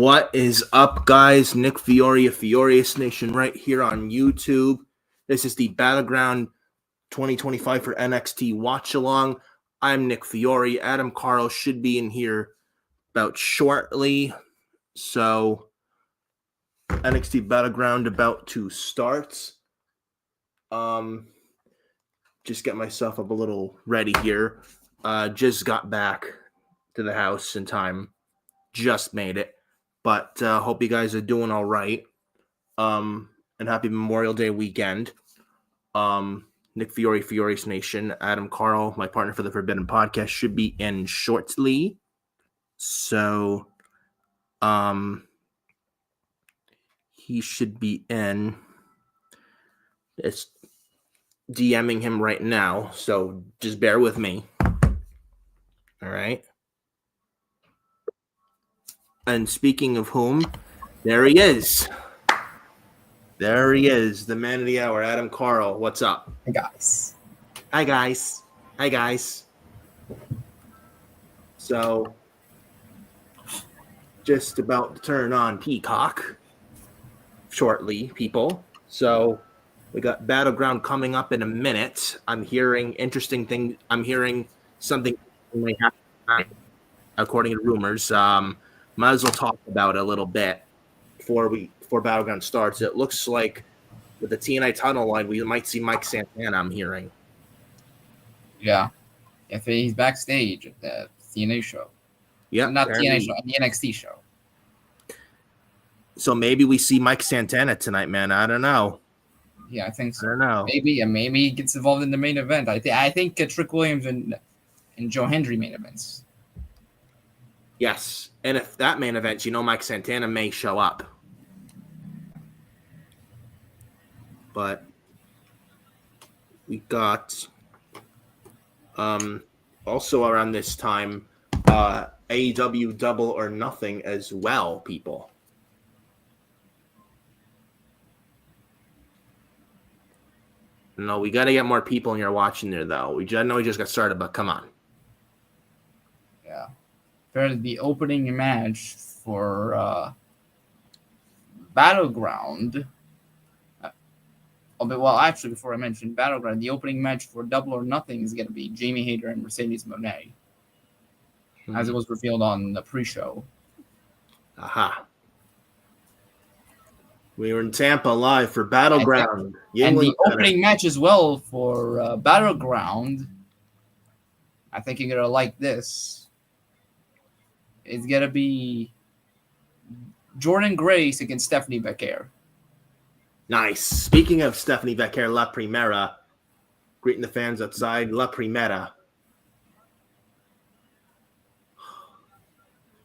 What is up, guys? Nick Fiore of Furious Nation right here on YouTube. This is the BattleGround 2025 for NXT Watch Along. I'm Nick Fiore. Adam Carl should be in here about shortly. So, NXT BattleGround about to start. Just get myself up a little ready here. Just got back to the house in time. Just made it. But hope you guys are doing all right. And happy Memorial Day weekend. Nick Fiore, Furious Nation. Adam Carl, my partner for the Forbidden Podcast, should be in shortly. So, he should be in. It's DMing him right now. So just bear with me. All right. And speaking of whom, there he is. There he is, the man of the hour, Adam Carl. What's up? Hey, guys. Hi, guys. Hi, guys. So, just about to turn on Peacock shortly, people. So, we got BattleGround coming up in a minute. I'm hearing interesting things. I'm hearing something may happen, according to rumors. Might as well talk about it a little bit before BattleGround starts. It looks like with the TNA title line, we might see Mike Santana, I'm hearing. Yeah. If he's backstage at the TNA show. Yeah. Not TNA show, the NXT show. So maybe we see Mike Santana tonight, man. I don't know. Yeah, I think so. I don't know. Maybe he gets involved in the main event. I think Trick Williams and Joe Hendry main events. Yes. And if that main event, Mike Santana may show up. But we got also around this time AEW Double or Nothing as well, people. No, we got to get more people in here watching there, though. I know we just got started, but come on. Yeah. The opening match for BattleGround. Actually, before I mention BattleGround, the opening match for Double or Nothing is going to be Jamie Hayter and Mercedes Moné, as it was revealed on the pre-show. Aha. We were in Tampa live for BattleGround. And the opening match as well for BattleGround, I think you're going to like this. It's going to be Jordan Grace against Stephanie Becker. Nice. Speaking of Stephanie Becker, La Primera, greeting the fans outside, La Primera.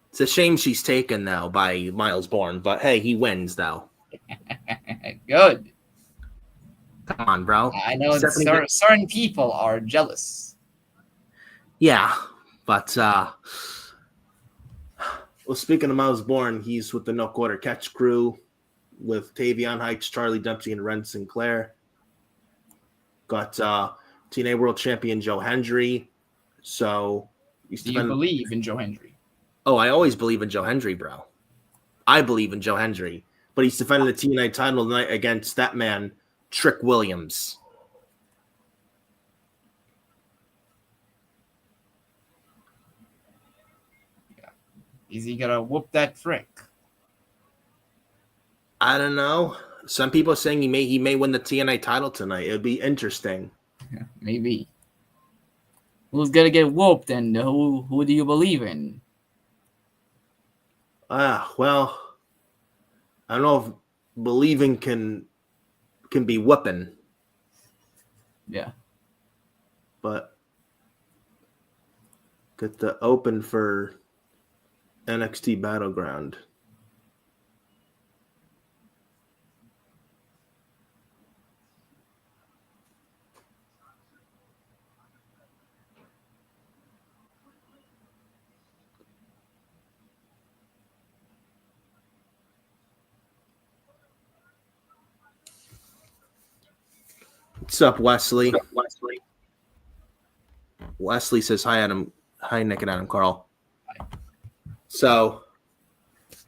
It's a shame she's taken now by Miles Bourne, but hey, he wins though. Good. Come on, bro. I know certain people are jealous. Yeah, but well, speaking of Miles Bourne, he's with the No Quarter Catch crew with Tavion Heights, Charlie Dempsey, and Ren Sinclair. Got TNA World Champion Joe Hendry. So do you believe in Joe Hendry? Oh, I always believe in Joe Hendry, bro. I believe in Joe Hendry. But he's defending the TNA title tonight against that man, Trick Williams. Yeah. Is he going to whoop that Trick? I don't know. Some people are saying he may win the TNA title tonight. It would be interesting. Yeah, maybe. Who's going to get whooped and who do you believe in? Well, I don't know if believing can be whooping. Yeah. But get the open for NXT BattleGround. What's up, Wesley? Wesley says, hi, Adam. Hi, Nick and Adam Carl. So,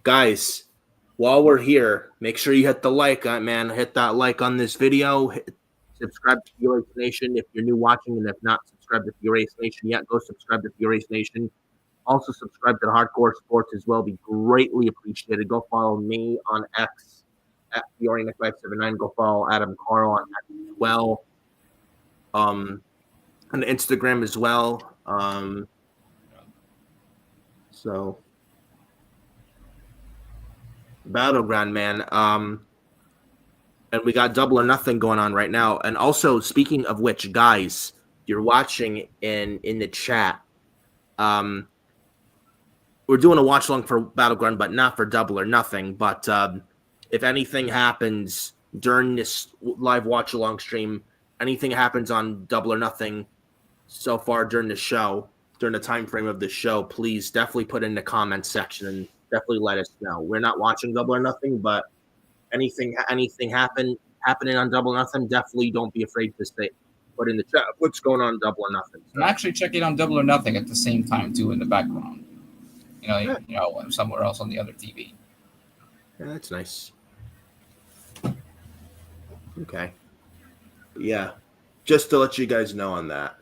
Guys, while we're here, make sure you hit the like, man. Hit that like on this video. Subscribe to Furious Nation if you're new watching, and if not subscribed to Furious Nation yet, go subscribe to Furious Nation. Also, subscribe to Hardcore Sports as well. Be greatly appreciated. Go follow me on X at Fiorina579. Go follow Adam Carl on X as well. On Instagram as well. So, BattleGround, man. And we got Double or Nothing going on right now. And also, speaking of which, guys, you're watching in the chat. We're doing a watch along for BattleGround, but not for Double or Nothing. But if anything happens during this live watch along stream, anything happens on Double or Nothing so far during the show, during the time frame of the show, please definitely put in the comments section and definitely let us know. We're not watching Double or Nothing, but anything happening on Double or Nothing, definitely don't be afraid to say, put in the chat what's going on Double or Nothing. So, I'm actually checking on Double or Nothing at the same time too in the background. You know, somewhere else on the other TV. yeah, that's nice. Okay. Yeah, just to let you guys know on that.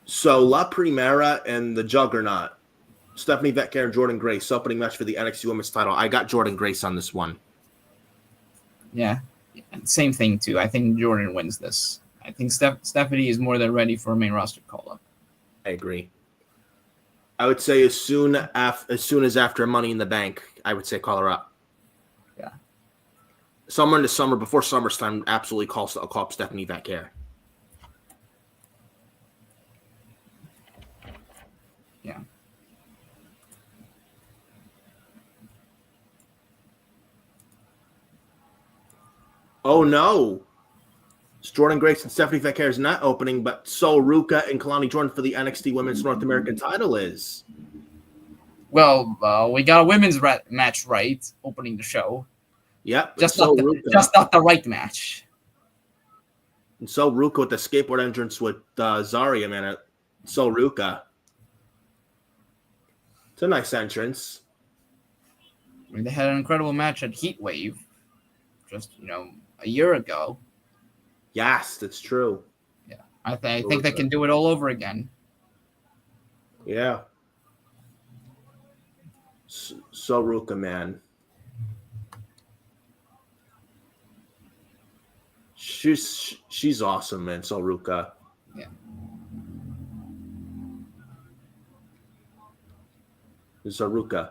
So La Primera and the Juggernaut, Stephanie Vetker and Jordan Grace, opening match for the NXT Women's title. I got Jordan Grace on this one. Yeah, same thing too. I think Jordan wins this. I think Stephanie is more than ready for a main roster call-up. I agree. I would say as soon as after Money in the Bank, I would say call her up. Yeah. Somewhere in the summer, before SummerSlam, absolutely call up Stephanie Vetker. Yeah. Oh no! Jordan Grace and Stephanie Vetker is not opening, but Sol Ruca and Kalani Jordan for the NXT Women's North American title is. Well, we got a women's match right opening the show. Yep. Just not the right match. And Sol Ruca with the skateboard entrance with Zarya, man. Sol Ruca. It's a nice entrance. I mean, they had an incredible match at Heatwave just, a year ago. Yes, that's true. Yeah, I think they can do it all over again. Yeah. Sol Ruca, man. She's awesome, man. Sol Ruca. Yeah. Sol Ruca.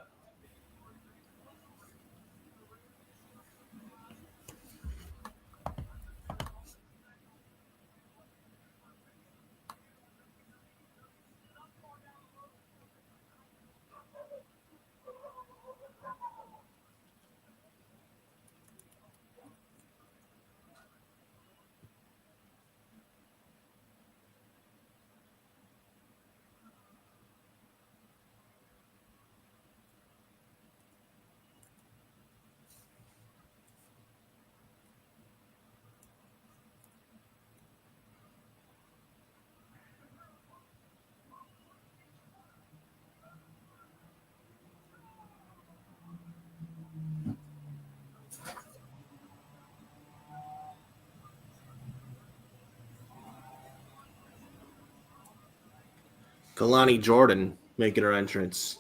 Kalani Jordan making her entrance.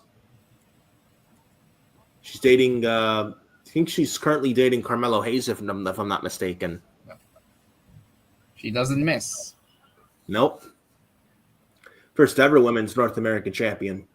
She's dating, I think she's currently dating Carmelo Hayes, if I'm not mistaken. She doesn't miss. Nope. First ever women's North American champion.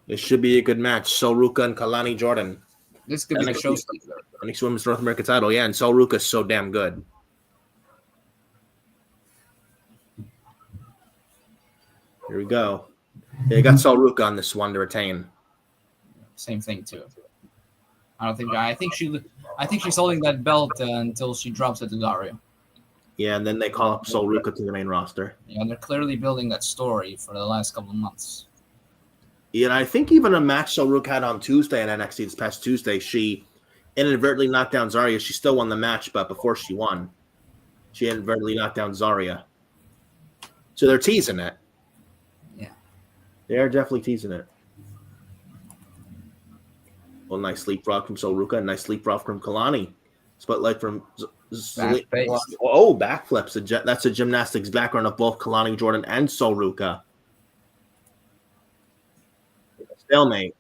This should be a good match. Sol Ruca and Kalani Jordan. This could be the show stealer. NXT Women's North American title, yeah, and Sol Ruca is so damn good. Here we go. Yeah, you got Sol Ruca on this one to retain. Same thing too. I think she's holding that belt until she drops it to Dario. Yeah, and then they call up Sol Ruka to the main roster. Yeah, they're clearly building that story for the last couple of months. Yeah, and I think even a match Sol Ruka had on Tuesday in NXT this past Tuesday, she inadvertently knocked down Zarya. She still won the match, but before she won, she inadvertently knocked down Zarya. So they're teasing it. Yeah. They are definitely teasing it. Well, nice leapfrog from Sol Ruka, nice leapfrog from Kalani. Spotlight from backflips. That's a gymnastics background of both Kalani Jordan and Sol Ruka. Stalemate.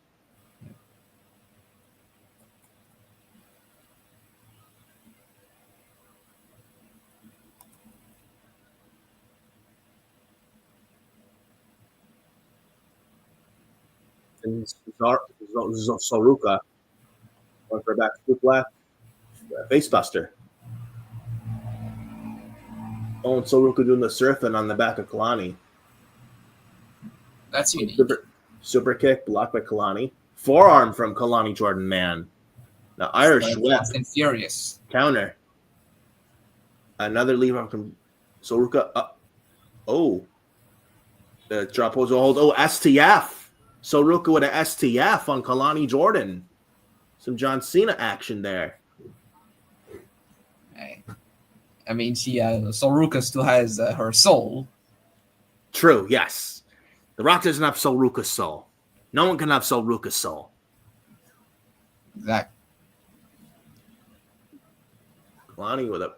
And Sol Ruka going for a back suplex. Facebuster. Oh, and Sol Ruka doing the surfing on the back of Kalani. That's unique. Super kick blocked by Kalani. Forearm from Kalani Jordan, man. Now Irish whip. Fast and Furious. Counter. Another lead arm from Sol Ruka. The drop pose hold. Oh, STF. Sol Ruka with an STF on Kalani Jordan. Some John Cena action there. Hey. I mean, Sol Ruka still has her soul. True, yes. The Rock doesn't have Sol Ruka's soul. No one can have Sol Ruka's soul. Exactly. Kalani with a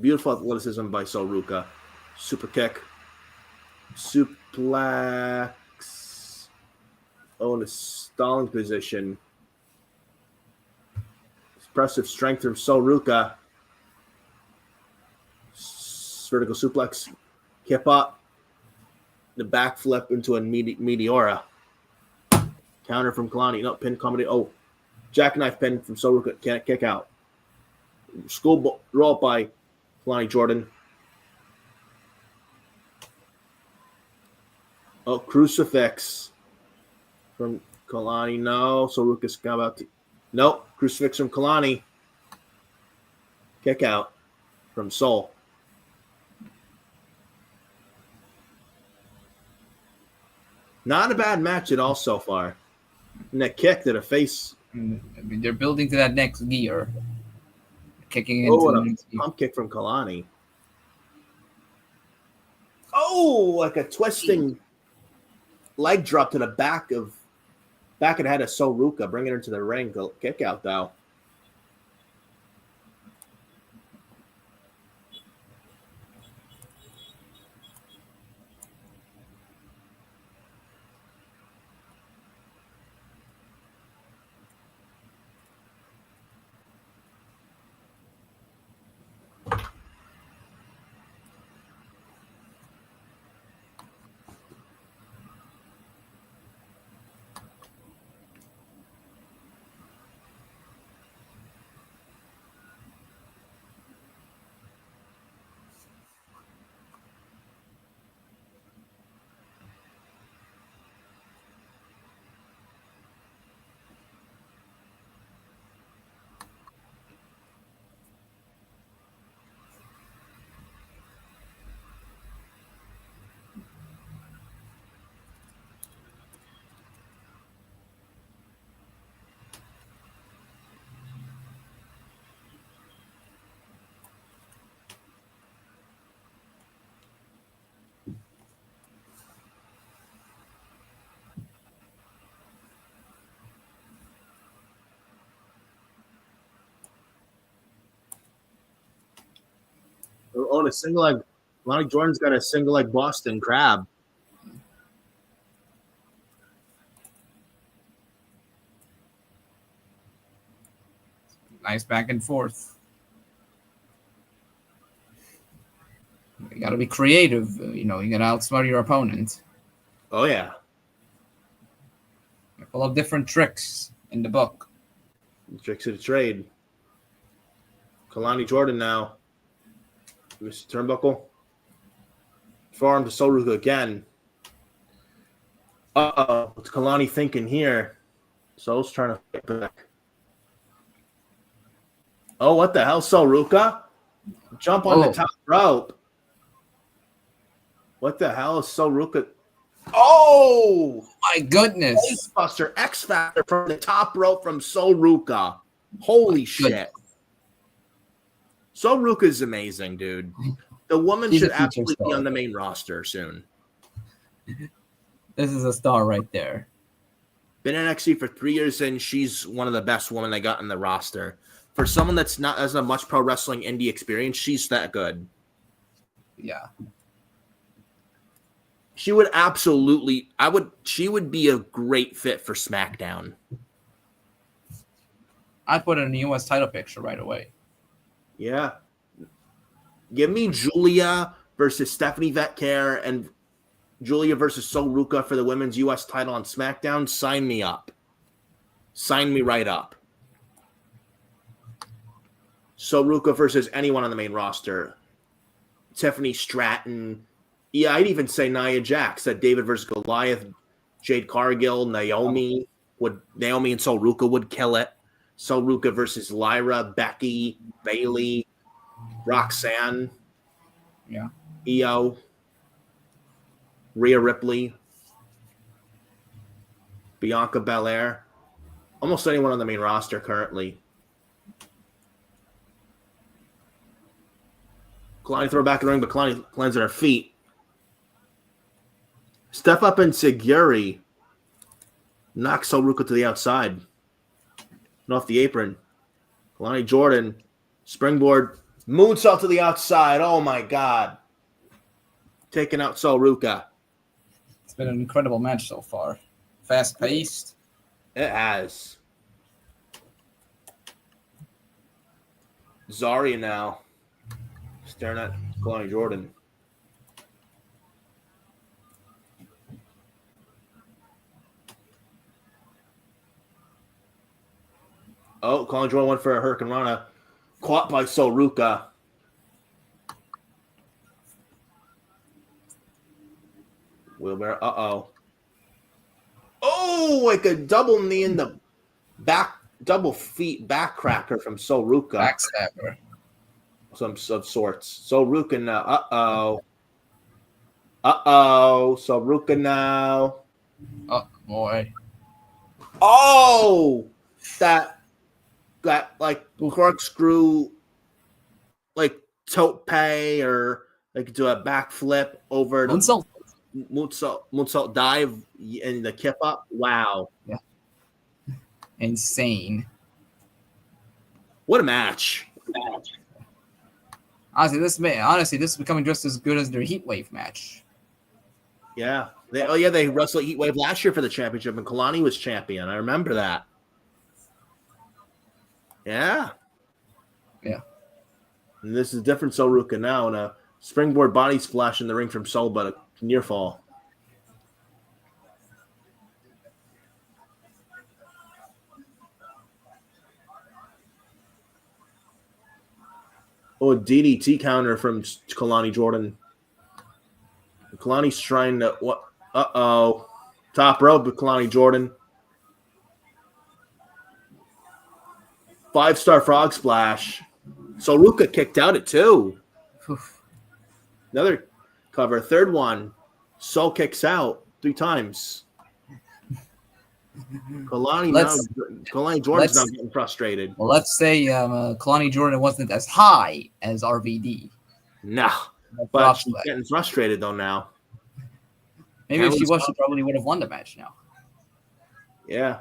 beautiful athleticism by Sol Ruka. Super kick. Suplex. Oh, in a stalling position. Impressive strength from Sol Ruka. Vertical suplex. Kip up. The backflip into a Meteora. Counter from Kalani. No, pin comedy. Oh, jackknife pin from Sol Ruka. Can't kick out. School roll up by Kalani Jordan. Oh, crucifix from Kalani. No, Sol Ruka's about to. Nope, crucifix from Kalani. Kick out from Sol. Not a bad match at all so far. And that kick to the face. I mean, they're building to that next gear. Kicking into the next gear. Pump kick from Kalani. Oh, like a twisting leg drop to the back of the head of Sol Ruka, bringing her to the ring. Kick out though. Oh, the single leg. Lonnie Jordan's got a single leg Boston Crab. Nice back and forth. You got to be creative. You got to outsmart your opponent. Oh, yeah. Full of different tricks in the book. Tricks of the trade. Kalani Jordan now. Mr. Turnbuckle. Forearm to Sol Ruka again. What's Kalani thinking here? Sol's trying to fight back. Oh, what the hell, Sol Ruka? Jump on the top rope. What the hell is Soruka? Oh! My goodness. Buster X Factor from the top rope from Soruka. Holy shit. Soruka is amazing, dude. The woman should absolutely be on the main roster soon. This is a star right there. Been in NXT for 3 years, and she's one of the best women they got in the roster. For someone that's not as much pro wrestling indie experience, she's that good. Yeah. She would absolutely, she would be a great fit for SmackDown. I'd put it in the US title picture right away. Yeah. Give me Julia versus Stephanie Vetcare and Julia versus Soruka for the women's US title on SmackDown. Sign me up. Sign me right up. Soruka versus anyone on the main roster. Tiffany Stratton. Yeah, I'd even say Nia Jax. That David versus Goliath, Jade Cargill, Naomi and Soruka would kill it. Soruka versus Lyra, Becky, Bayley, Roxanne, Io, Rhea Ripley, Bianca Belair. Almost anyone on the main roster currently. Kalani throw back in the ring, but Kalani lands on her feet. Step up and Siguri knocks Soruka to the outside and off the apron. Kalani Jordan, springboard, moonsault to the outside. Oh my God. Taking out Soruka. It's been an incredible match so far. Fast paced. It has. Zarya now staring at Kalani Jordan. Oh, Kalani Jordan went for a Hurricane Rana. Caught by Soruka. Wheelbarrow. Uh-oh. Oh, like a double knee in the back, double feet backcracker from Soruka. Backstabber. Some of sorts. Soruka now. Uh-oh. Uh-oh. Soruka now. Oh, boy. Oh! That like corkscrew, like tope or like do a backflip over moonsault dive and the kip up. Wow. Yeah. Insane. What a match. Honestly, this is becoming just as good as their Heatwave match. Yeah. They wrestled Heatwave last year for the championship, and Kalani was champion. I remember that. Yeah. Yeah. And this is different Soruka now, and a springboard body splash in the ring from Sol, but a near fall. Oh, a DDT counter from Kalani Jordan. Kalani's trying to what? Uh-oh. Top rope with Kalani Jordan. 5-star frog splash. Soruka kicked out at 2. Another cover. Third one. Sol kicks out 3 times. Kalani Jordan's now getting frustrated. Well, let's say Kalani Jordan wasn't as high as RVD. No. But she's getting frustrated, though, now. Maybe if she was, she probably would have won the match now. Yeah.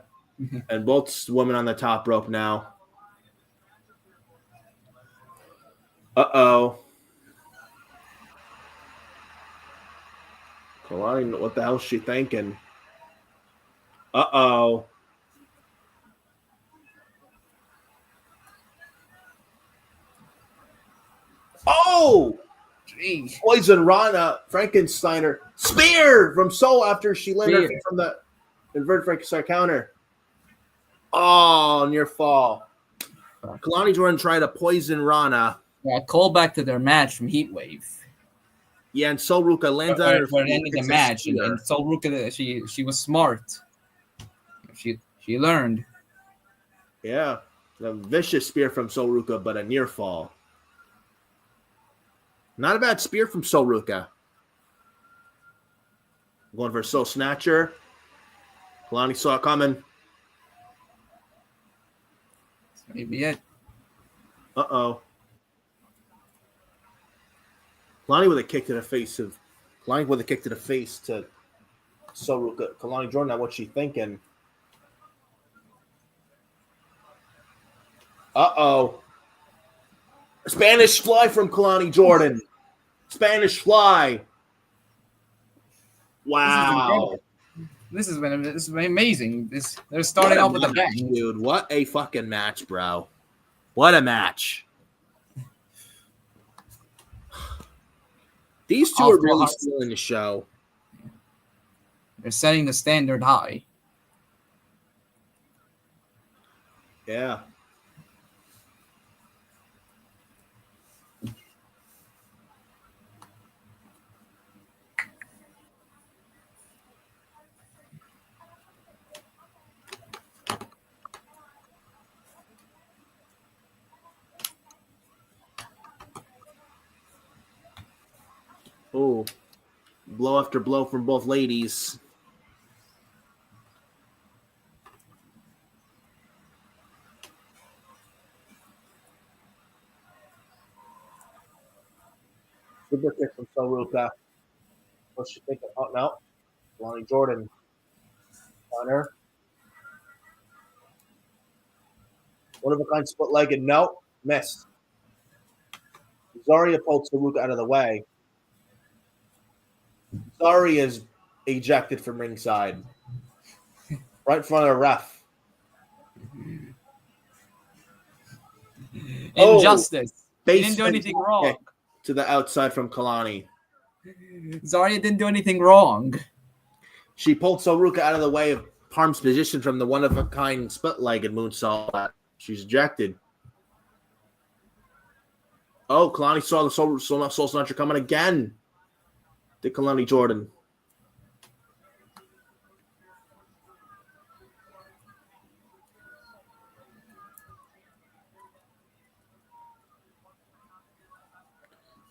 And both women on the top rope now. Uh-oh. Kalani, what the hell is she thinking? Uh-oh. Oh! Jeez. Poison Rana, Frankensteiner. Spear from Sol after she landed from the inverted Frankenstein counter. Oh, near fall. Kalani Jordan tried a poison Rana. Yeah, call back to their match from Heatwave. Yeah, and Soruka lands on her. For the end of the match, and Soruka, she was smart. She learned. Yeah, a vicious spear from Soruka, but a near fall. Not a bad spear from Sol Ruka. Going for a Soul Snatcher. Kalani saw it coming. This may be it. Uh-oh. Kalani with a kick to the face to Sol Ruka. Kalani Jordan, now what's she thinking? Uh-oh. Spanish fly from Kalani Jordan. Spanish fly. Wow. This has been amazing. They're starting off with a bang. Dude, what a fucking match, bro. What a match. These two are really stealing the show. They're setting the standard high. Yeah. Oh, blow after blow from both ladies. Super kick from Sol Ruka. What's she thinking? Oh, no. Lonnie Jordan. On her. One of a kind split-legged. No. Missed. Zarya pulled Sol Ruka out of the way. Zarya is ejected from ringside. Right in front of the ref. Injustice. He didn't do anything wrong. To the outside from Kalani. Zarya didn't do anything wrong. She pulled Sol Ruka out of the way of Parm's position from the one-of-a-kind split-legged moonsault. She's ejected. Oh, Kalani saw the Soul Snatcher coming again. To Kalani Jordan.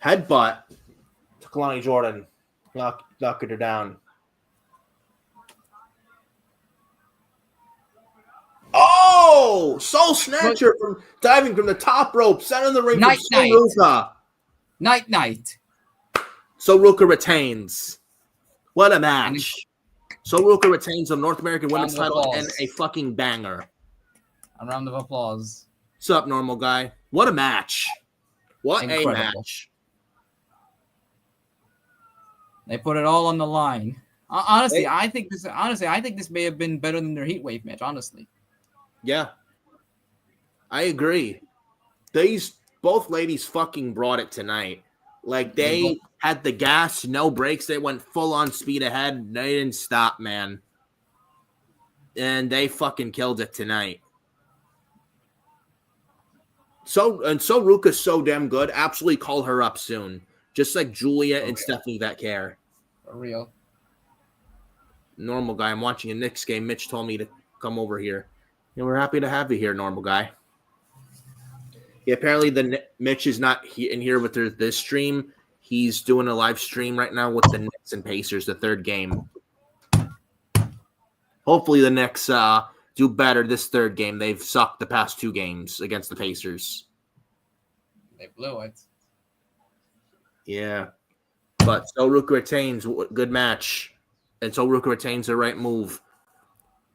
Headbutt to Kalani Jordan. Knocking her down. Oh! Soul Snatcher from diving from the top rope. Center in the ring from Sol Ruka. Night. Sol Ruka retains. What a match. Sol Ruka retains the North American Women's title and a fucking banger. A round of applause. What's up, normal guy? What a match. What Incredible. a match. They put it all on the line. Honestly, I think this may have been better than their Heatwave match, honestly. Yeah. I agree. Both ladies fucking brought it tonight. Like, they had the gas, no brakes. They went full on speed ahead. They didn't stop, man. And they fucking killed it tonight. So Ruka's so damn good. Absolutely call her up soon. Just like Julia and Stephanie that care. For real. Normal guy. I'm watching a Knicks game. Mitch told me to come over here. And we're happy to have you here, normal guy. Yeah, apparently Mitch is not in here with this stream. He's doing a live stream right now with the Knicks and Pacers, the third game. Hopefully the Knicks do better this third game. They've sucked the past two games against the Pacers. They blew it. Yeah. But Sol Ruka retains. Good match. And Sol Ruka retains the right move.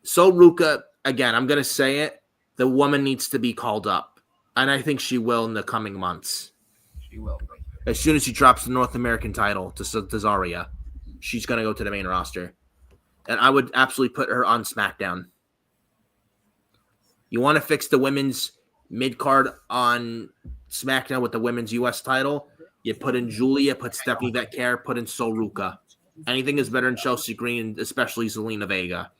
Sol Ruka, again, I'm going to say it. The woman needs to be called up. And I think she will in the coming months. She will. As soon as she drops the North American title to Zarya, she's going to go to the main roster. And I would absolutely put her on SmackDown. You want to fix the women's mid-card on SmackDown with the women's U.S. title? You put in Julia, put Stephanie Vetcare, put in Sol Ruka. Anything is better than Chelsea Green, especially Zelina Vega.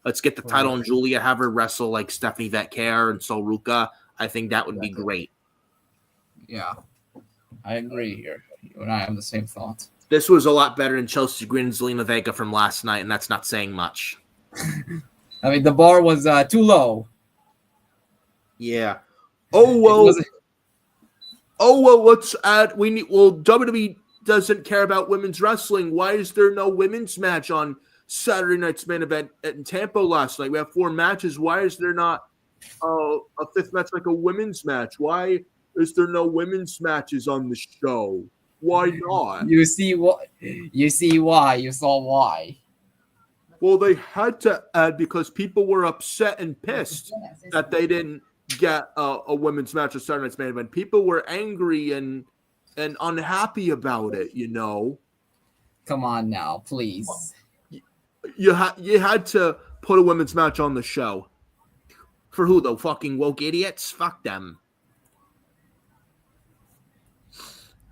Let's get the title on Julia, have her wrestle like Stephanie Vetcare and Sol Ruka. I think that would be great. Yeah, I agree here. You and I have the same thoughts. This was a lot better than Chelsea Green and Zelina Vega from last night, and that's not saying much. I mean, the bar was too low. Yeah. Oh, well. oh, well, let's add, WWE doesn't care about women's wrestling. Why is there no women's match on Saturday night's main event in Tampa last night? We have 4 matches. Why is there not a 5th match, like a women's match? Why is there no women's matches on the show? Why not? You see what? You see why? You saw why? Well, they had to add because people were upset and pissed that they didn't get a women's match on Saturday night's main event. People were angry and unhappy about it. Come on now, please. You had to put a women's match on the show. For who, though? Fucking woke idiots? Fuck them.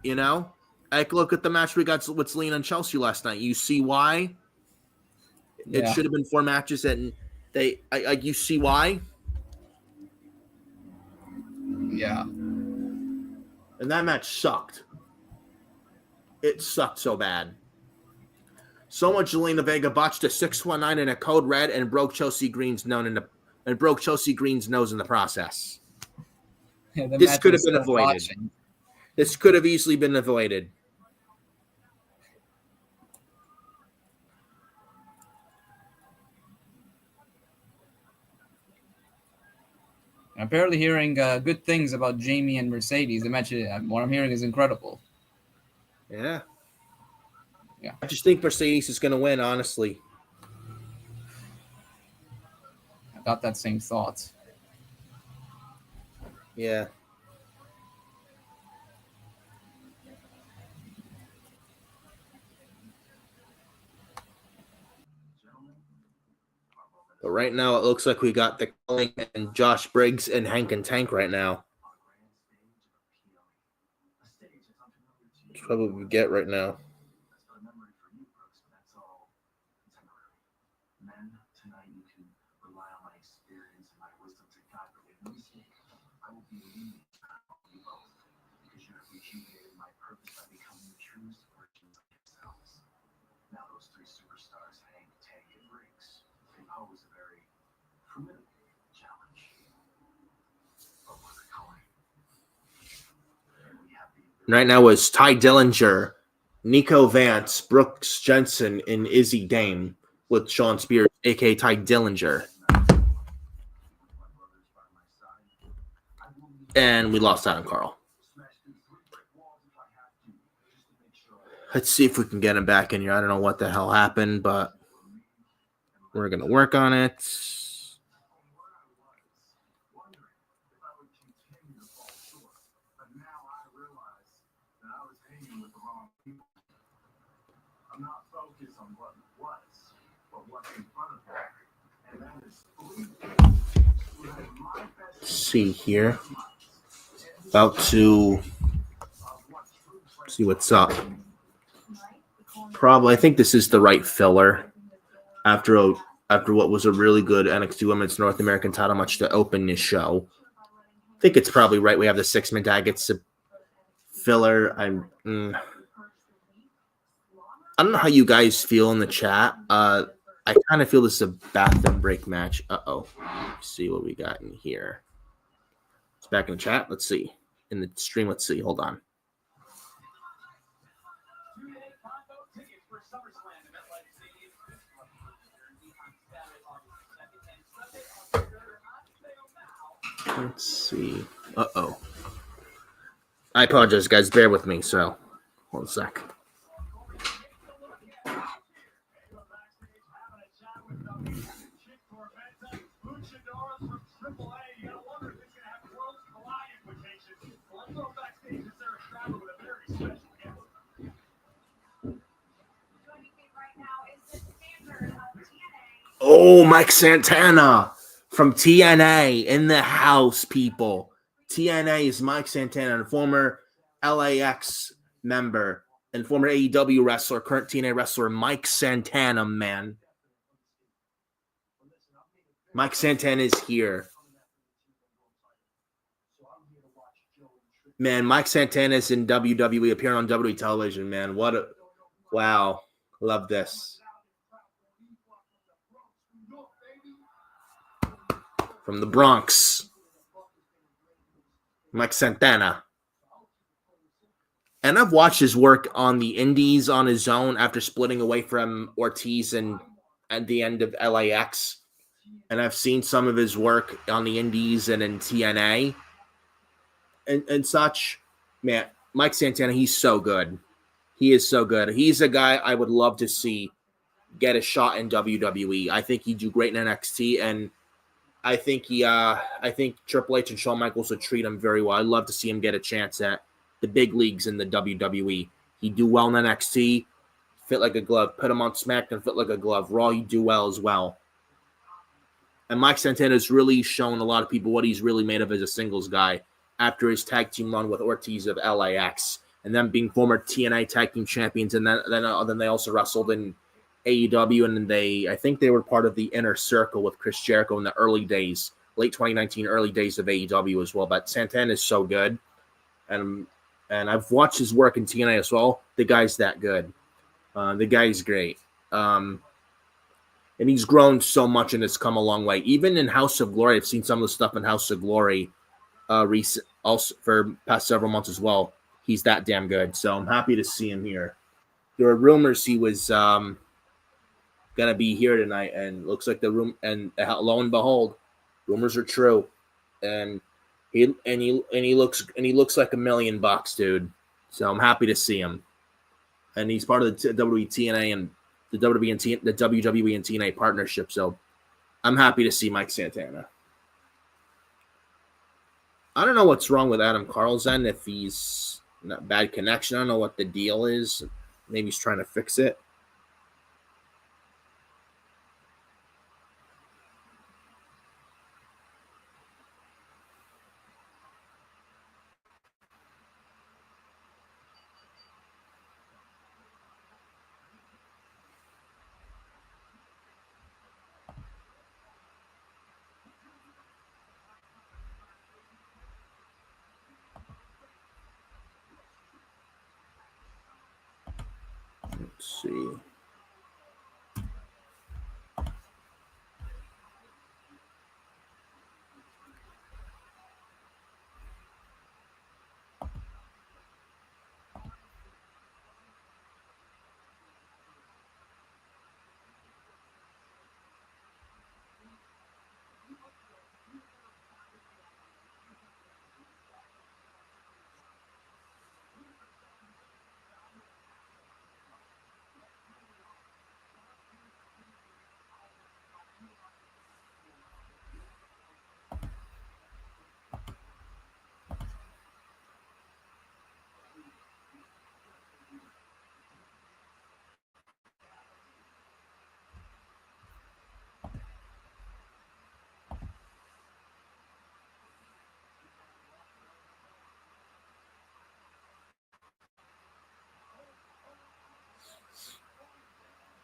Like, look at the match we got with Selena and Chelsea last night. You see why? Yeah. It should have been 4 matches, and you see why? Yeah. And that match sucked. It sucked so bad. So much Zelina Vega botched a 619 in a code red and broke Chelsea Green's nose in the process. Yeah, This could have been avoided. This could have easily been avoided. I'm apparently hearing good things about Jamie and Mercedes. The match, what I'm hearing, is incredible. Yeah. Yeah. I just think Mercedes is going to win, honestly. I got that same thought. Yeah. But right now, it looks like we got the Killing and Josh Briggs and Hank and Tank right now. That's probably what we get right now. Right now is Ty Dillinger, Nico Vance, Brooks Jensen, and Izzy Dame with Sean Spears, a.k.a. Ty Dillinger. And we lost Adam Carl. Let's see if we can get him back in here. I don't know what the hell happened, but we're going to work on it. See here. About to see what's up. Probably, I think this is the right filler after what was a really good NXT Women's North American title match to open this show. I think it's probably right. We have the 6-man tag. It's a filler. I don't know how you guys feel in the chat. I kind of feel this is a bathroom break match. Uh-oh. Let's see what we got in here. It's back in the chat. Let's see. In the stream, let's see. Hold on. Let's see. Uh-oh. I apologize, guys. Bear with me. So, hold a sec. Oh, Mike Santana from TNA in the house, people. TNA is Mike Santana, a former LAX member and former AEW wrestler, current TNA wrestler, Mike Santana, man. Mike Santana is here. Man, Mike Santana is in WWE, appearing on WWE television, man. Wow. Love this. From the Bronx, Mike Santana. And I've watched his work on the Indies on his own after splitting away from Ortiz and at the end of LAX. And I've seen some of his work on the Indies and in TNA and such. Man, Mike Santana, he's so good. He is so good. He's a guy I would love to see get a shot in WWE. I think he'd do great in NXT, and I think Triple H and Shawn Michaels would treat him very well. I'd love to see him get a chance at the big leagues in the WWE. He'd do well in NXT, fit like a glove. Put him on SmackDown, fit like a glove. Raw, he'd do well as well. And Mike Santana's really shown a lot of people what he's really made of as a singles guy after his tag team run with Ortiz of LAX, and then being former TNA tag team champions, and then they also wrestled in AEW, and I think they were part of the Inner Circle with Chris Jericho in the early days, late 2019, early days of AEW as well. But Santana is so good, and I've watched his work in TNA as well. The guy's that good. The guy's great. And he's grown so much and has come a long way. Even in House of Glory, I've seen some of the stuff in House of Glory recent, also for past several months as well. He's that damn good. So I'm happy to see him here. There were rumors he was gonna be here tonight, and looks like lo and behold, rumors are true. And he looks like $1,000,000, dude. So I'm happy to see him. And he's part of the WWE TNA and the WWE and TNA partnership. So I'm happy to see Mike Santana. I don't know what's wrong with Adam Carlson, if he's not bad connection. I don't know what the deal is. Maybe he's trying to fix it. Let's see.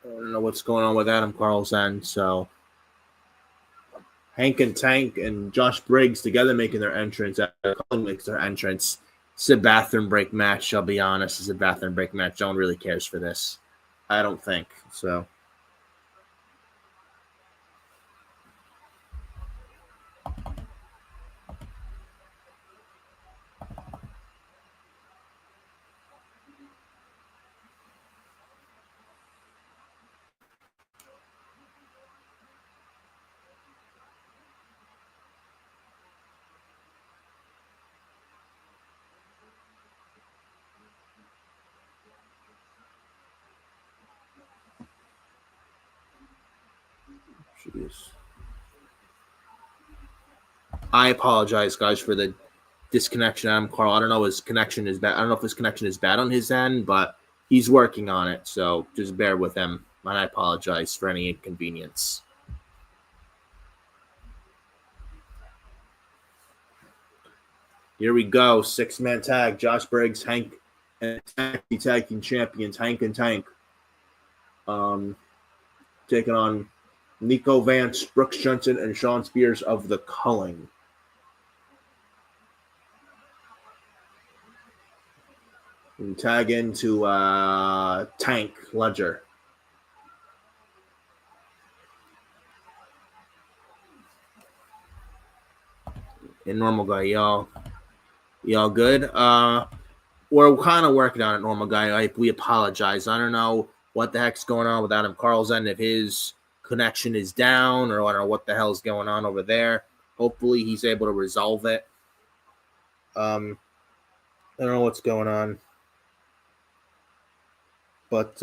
I don't know what's going on with Adam Carlson. So Hank and Tank and Josh Briggs together making their entrance. Colin makes their entrance. It's a bathroom break match. I'll be honest, it's a bathroom break match. No one really cares for this. I don't think so. Jeez. I apologize, guys, for the disconnection. Adam Carl. I don't know his connection is bad. I don't know if his connection is bad on his end, but he's working on it. So just bear with him, and I apologize for any inconvenience. Here we go. 6-man tag. Josh Briggs, Hank, and tag team champions Hank and Tank. Taking on Nico Vance, Brooks Jensen, and Sean Spears of the Culling. And tag into Tank Ledger. And normal guy, y'all good? we're kind of working on it, normal guy. We apologize. I don't know what the heck's going on with Adam Carlson, if his connection is down, or I don't know what the hell's going on over there. Hopefully he's able to resolve it. I don't know what's going on. But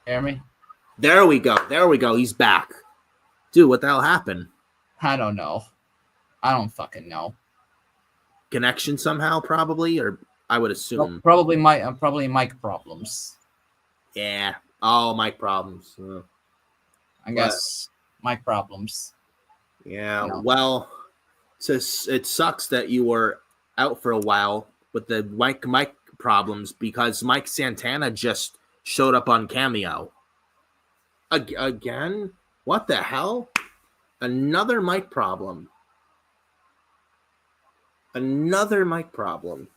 Hear me? there we go. He's back. Dude, what the hell happened? I don't know. I don't fucking know. Connection somehow, probably, or I would assume. Probably mic problems. Yeah. Oh, mic problems. I guess mic problems. Yeah. No. Well, it sucks that you were out for a while with the mic problems, because Mike Santana just showed up on Cameo. Again? What the hell? Another mic problem. Another mic problem.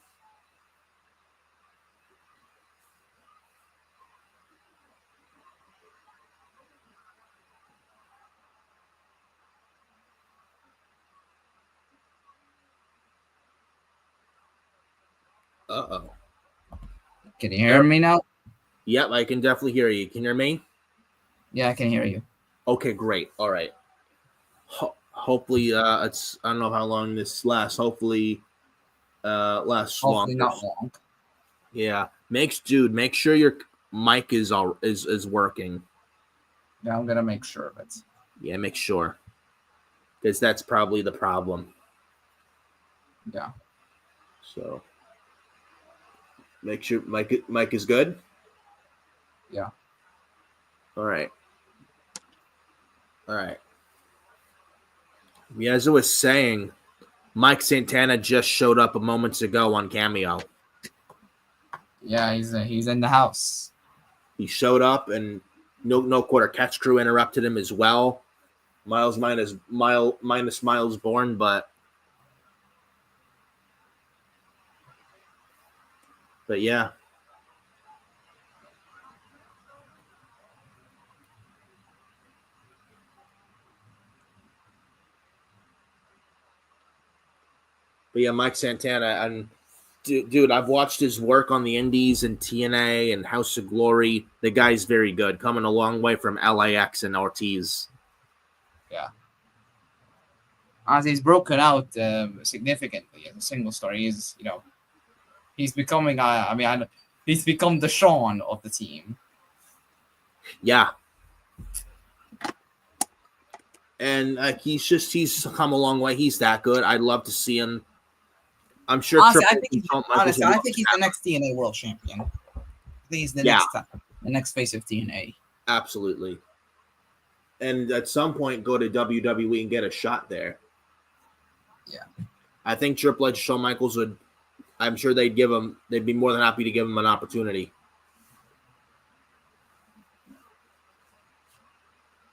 Uh-oh. Can you hear me now? Yep, I can definitely hear you. Can you hear me? Yeah, I can hear you. Okay, great. All right. Hopefully, it's, I don't know how long this lasts. Hopefully, lasts Hopefully longer. not long. Yeah. Make sure your mic is working. Yeah, I'm gonna make sure of it. Yeah, make sure. Because that's probably the problem. Yeah. So make sure mic is good. Yeah. All right. Yeah, as I was saying, Mike Santana just showed up a moments ago on Cameo. Yeah, he's in the house. He showed up, and no quarter catch crew interrupted him as well. Minus Miles Bourne, but yeah. But yeah, Mike Santana, and dude, I've watched his work on the Indies and TNA and House of Glory. The guy's very good, coming a long way from LAX and Ortiz. Yeah. As he's broken out significantly as a single star, he's becoming. He's become the Sean of the team. Yeah. And he's come a long way. He's that good. I'd love to see him. I'm sure. I think he's the next TNA World Champion. I think he's the next face of TNA. Absolutely. And at some point, go to WWE and get a shot there. Yeah. I think Triple H, Shawn Michaels would. I'm sure they'd be more than happy to give him an opportunity.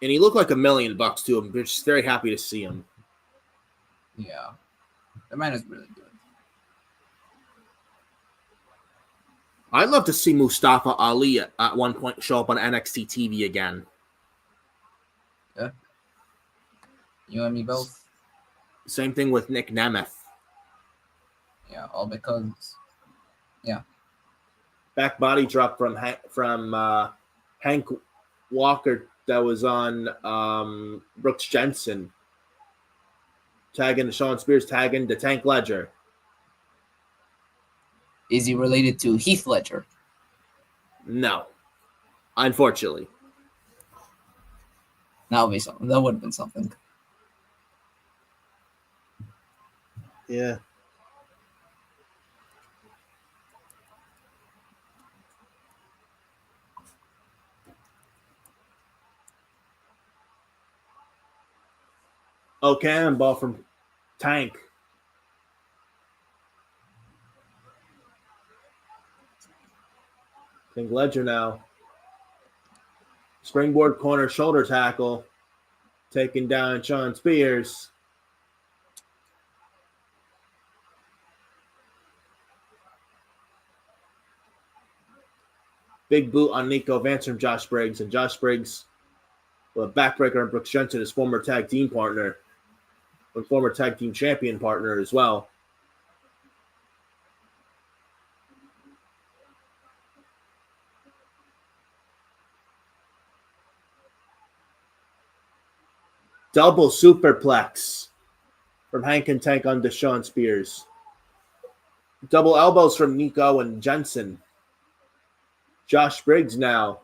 And he looked like $1 million too. I'm just very happy to see him. Yeah. The man is really good. I'd love to see Mustafa Ali at one point show up on NXT TV again. Yeah. You and me both. Same thing with Nick Nemeth. Yeah, all because. Yeah. Back body drop from Hank Walker that was on Brooks Jensen. Tagging Sean Spears, tagging the Tank Ledger. Is he related to Heath Ledger? No. Unfortunately. That would be something. That would have been something. Yeah. Oh, cannonball from Tank. Tank Ledger now. Springboard corner shoulder tackle. Taking down Sean Spears. Big boot on Nico Vance from Josh Briggs. And Josh Briggs with a backbreaker on Brooks Jensen, his former tag team partner. And former tag team champion partner as well. Double superplex from Hank and Tank on Deshaun Spears. Double elbows from Nico and Jensen. Josh Briggs now.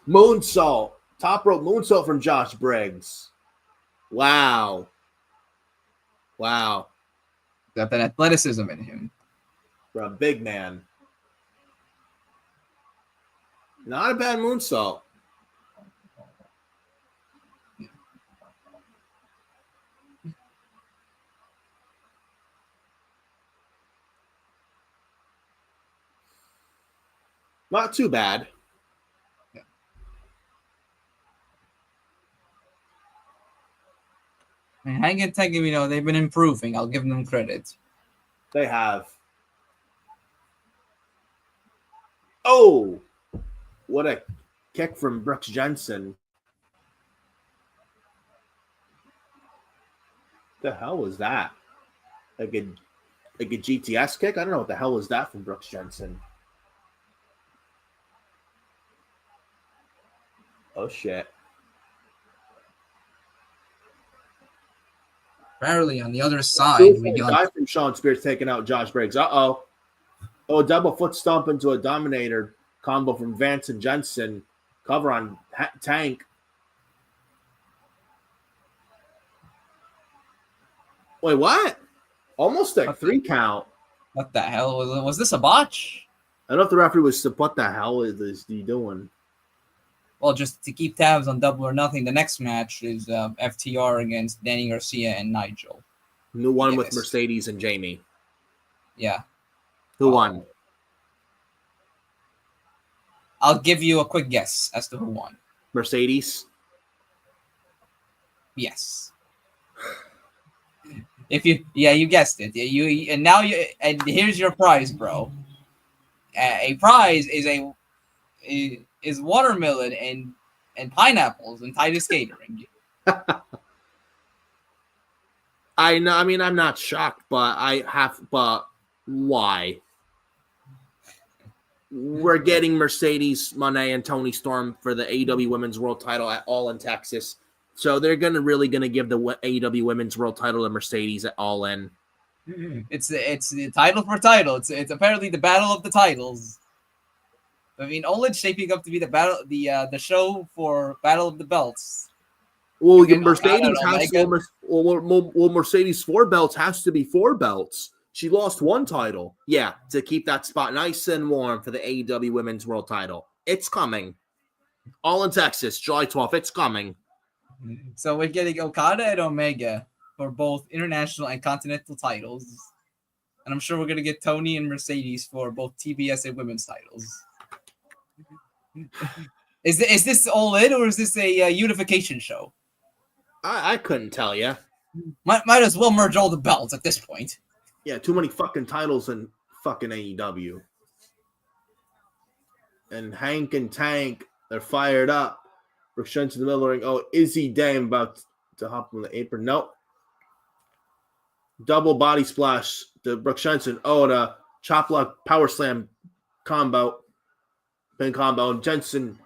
Moonsault. Top rope moonsault from Josh Briggs. Wow. Wow. Got that athleticism in him. For a big man. Not a bad moonsault. Not too bad. And Hank and Tank, they've been improving. I'll give them credit. They have. Oh! What a kick from Brooks Jensen. The hell was that? Like a GTS kick? I don't know what the hell was that from Brooks Jensen. Oh shit. Apparently on the other side, we got guy from Sean Spears taking out Josh Briggs. Oh, a double foot stomp into a Dominator combo from Vance and Jensen. Cover on Tank. Wait, what? Almost a 3 count. What the hell? Was this a botch? I don't know if the referee was, what the hell is he doing? Well, just to keep tabs on Double or Nothing, the next match is FTR against Danny Garcia and Nigel. New one with Mercedes and Jamie. Yeah. Who won? I'll give you a quick guess as to who won. Mercedes? Yes. You guessed it. And here's your prize, bro. A prize is watermelon and pineapples and Titus Catering. I know. I mean, I'm not shocked, but why? We're getting Mercedes Moné and Toni Storm for the AEW Women's World Title at All in Texas. So they're really gonna give the AEW Women's World Title to Mercedes at All In. It's the title for title. It's apparently the battle of the titles. I mean, All In's shaping up to be the show for Battle of the Belts. Well, Mercedes 4 belts has to be 4 belts. She lost 1 title. Yeah, to keep that spot nice and warm for the AEW Women's World Title. It's coming. All in Texas, July 12th. It's coming. So we're getting Okada and Omega for both international and continental titles. And I'm sure we're going to get Tony and Mercedes for both TBS and women's titles. Is this All In or is this a unification show? I couldn't tell you. Might as well merge all the belts at this point. Yeah, too many fucking titles in fucking AEW. And Hank and Tank, they're fired up. Brooks Jensen in the middle of the ring. Oh, Izzy Dame about to hop on the apron. Nope. Double body splash to Brooks Jensen. Oh, the chop block power slam combo. Pin combo. And Jensen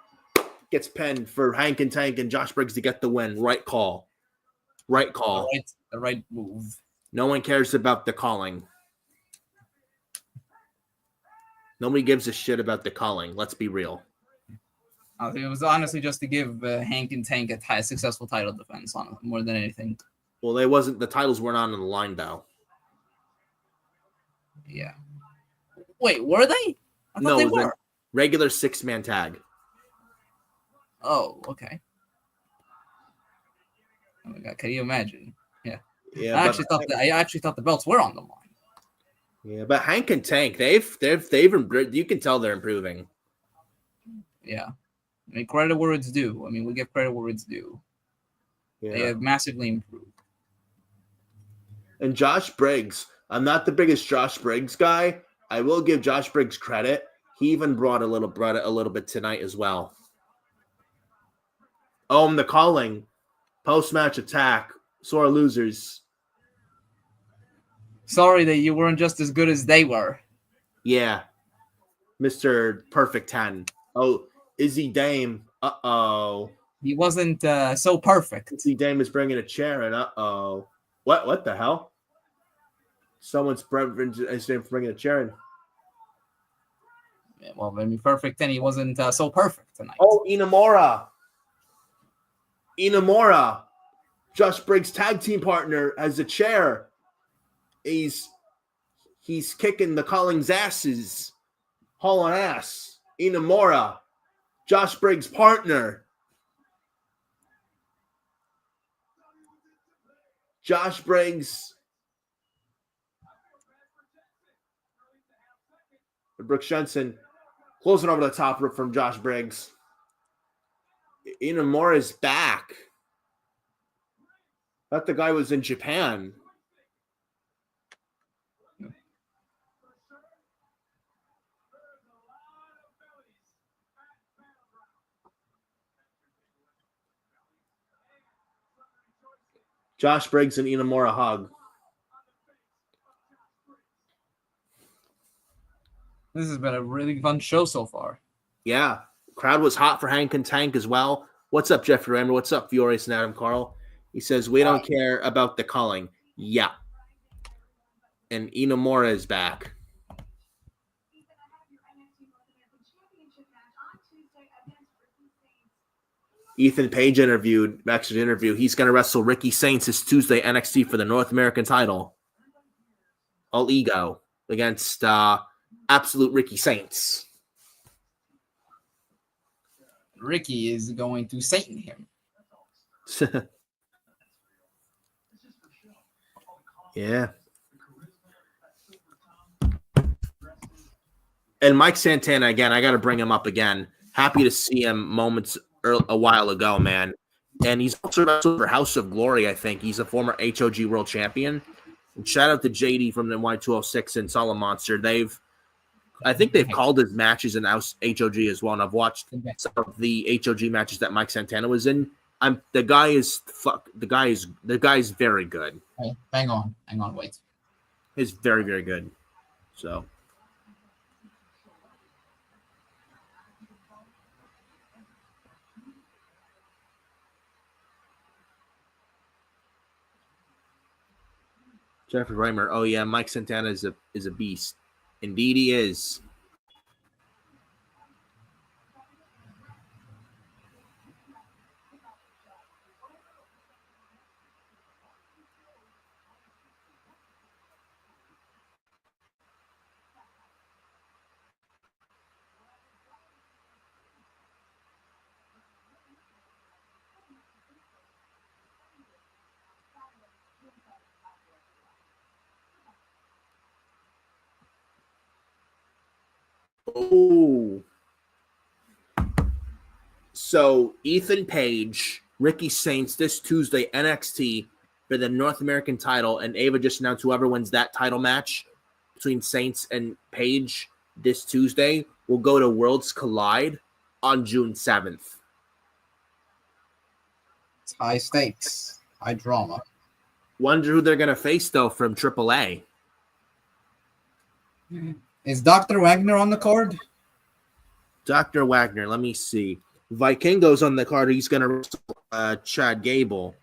gets pinned for Hank and Tank and Josh Briggs to get the win. Right call. Right call. The right move. No one cares about the calling. Nobody gives a shit about the calling. Let's be real. It was honestly just to give Hank and Tank a successful title defense on it, more than anything. Well, the titles weren't on the line, though. Yeah. Wait, were they? I thought they were. Regular 6-man tag. Oh, okay. Oh my god, can you imagine? Yeah. I actually thought the belts were on the line. Yeah, but Hank and Tank, they've improved. You can tell they're improving. Yeah. I mean, credit where it's due. I mean, we give credit where it's due. Yeah. They have massively improved. And Josh Briggs, I'm not the biggest Josh Briggs guy. I will give Josh Briggs credit. He even brought a little bit tonight as well. Oh, and the calling. Post-match attack. Sore losers. Sorry that you weren't just as good as they were. Yeah. Mr. Perfect 10. Oh, Izzy Dame. Uh-oh. He wasn't so perfect. See, Dame is bringing a chair, and what the hell? Someone's bringing a chair in. Yeah, well, maybe perfect, and he wasn't so perfect tonight. Oh, Inamura, Josh Briggs' tag team partner, has a chair. He's kicking the Collins' asses, hauling ass. Inamura, Josh Briggs' partner. Josh Briggs. Brooks Jensen closing over the top rope from Josh Briggs. Inamura is back. I thought the guy was in Japan. Josh Briggs and Inamura hug. This has been a really fun show so far. Yeah. Crowd was hot for Hank and Tank as well. What's up, Jeffrey Rammer? What's up, Furious and Adam Carl? He says, we don't care about the calling. Yeah. And Inamura is back. Ethan Page backstage interview. He's going to wrestle Ricky Saints this Tuesday NXT for the North American title. All ego against Absolute Ricky Saints. Ricky is going to Satan him. Yeah. And Mike Santana, again, I got to bring him up again. Happy to see him a while ago, man. And he's also wrestled for House of Glory, I think. He's a former HOG World Champion. And shout out to JD from the Y206 and Solid Monster. I think they've called his matches in HOG as well, and I've watched some of the HOG matches that Mike Santana was in. The guy is very good. Hey, hang on, wait. He's very, very good. So. Jeffrey Reimer. Oh yeah, Mike Santana is a beast. Indeed, he is. Oh. So Ethan Page, Ricky Saints this Tuesday, NXT for the North American title, and Ava just announced whoever wins that title match between Saints and Page this Tuesday will go to Worlds Collide on June 7th. It's high stakes, high drama. Wonder who they're going to face, though, from AAA. Is Dr. Wagner on the card? Dr. Wagner, let me see. Vikingo's on the card. He's going to wrestle Chad Gable.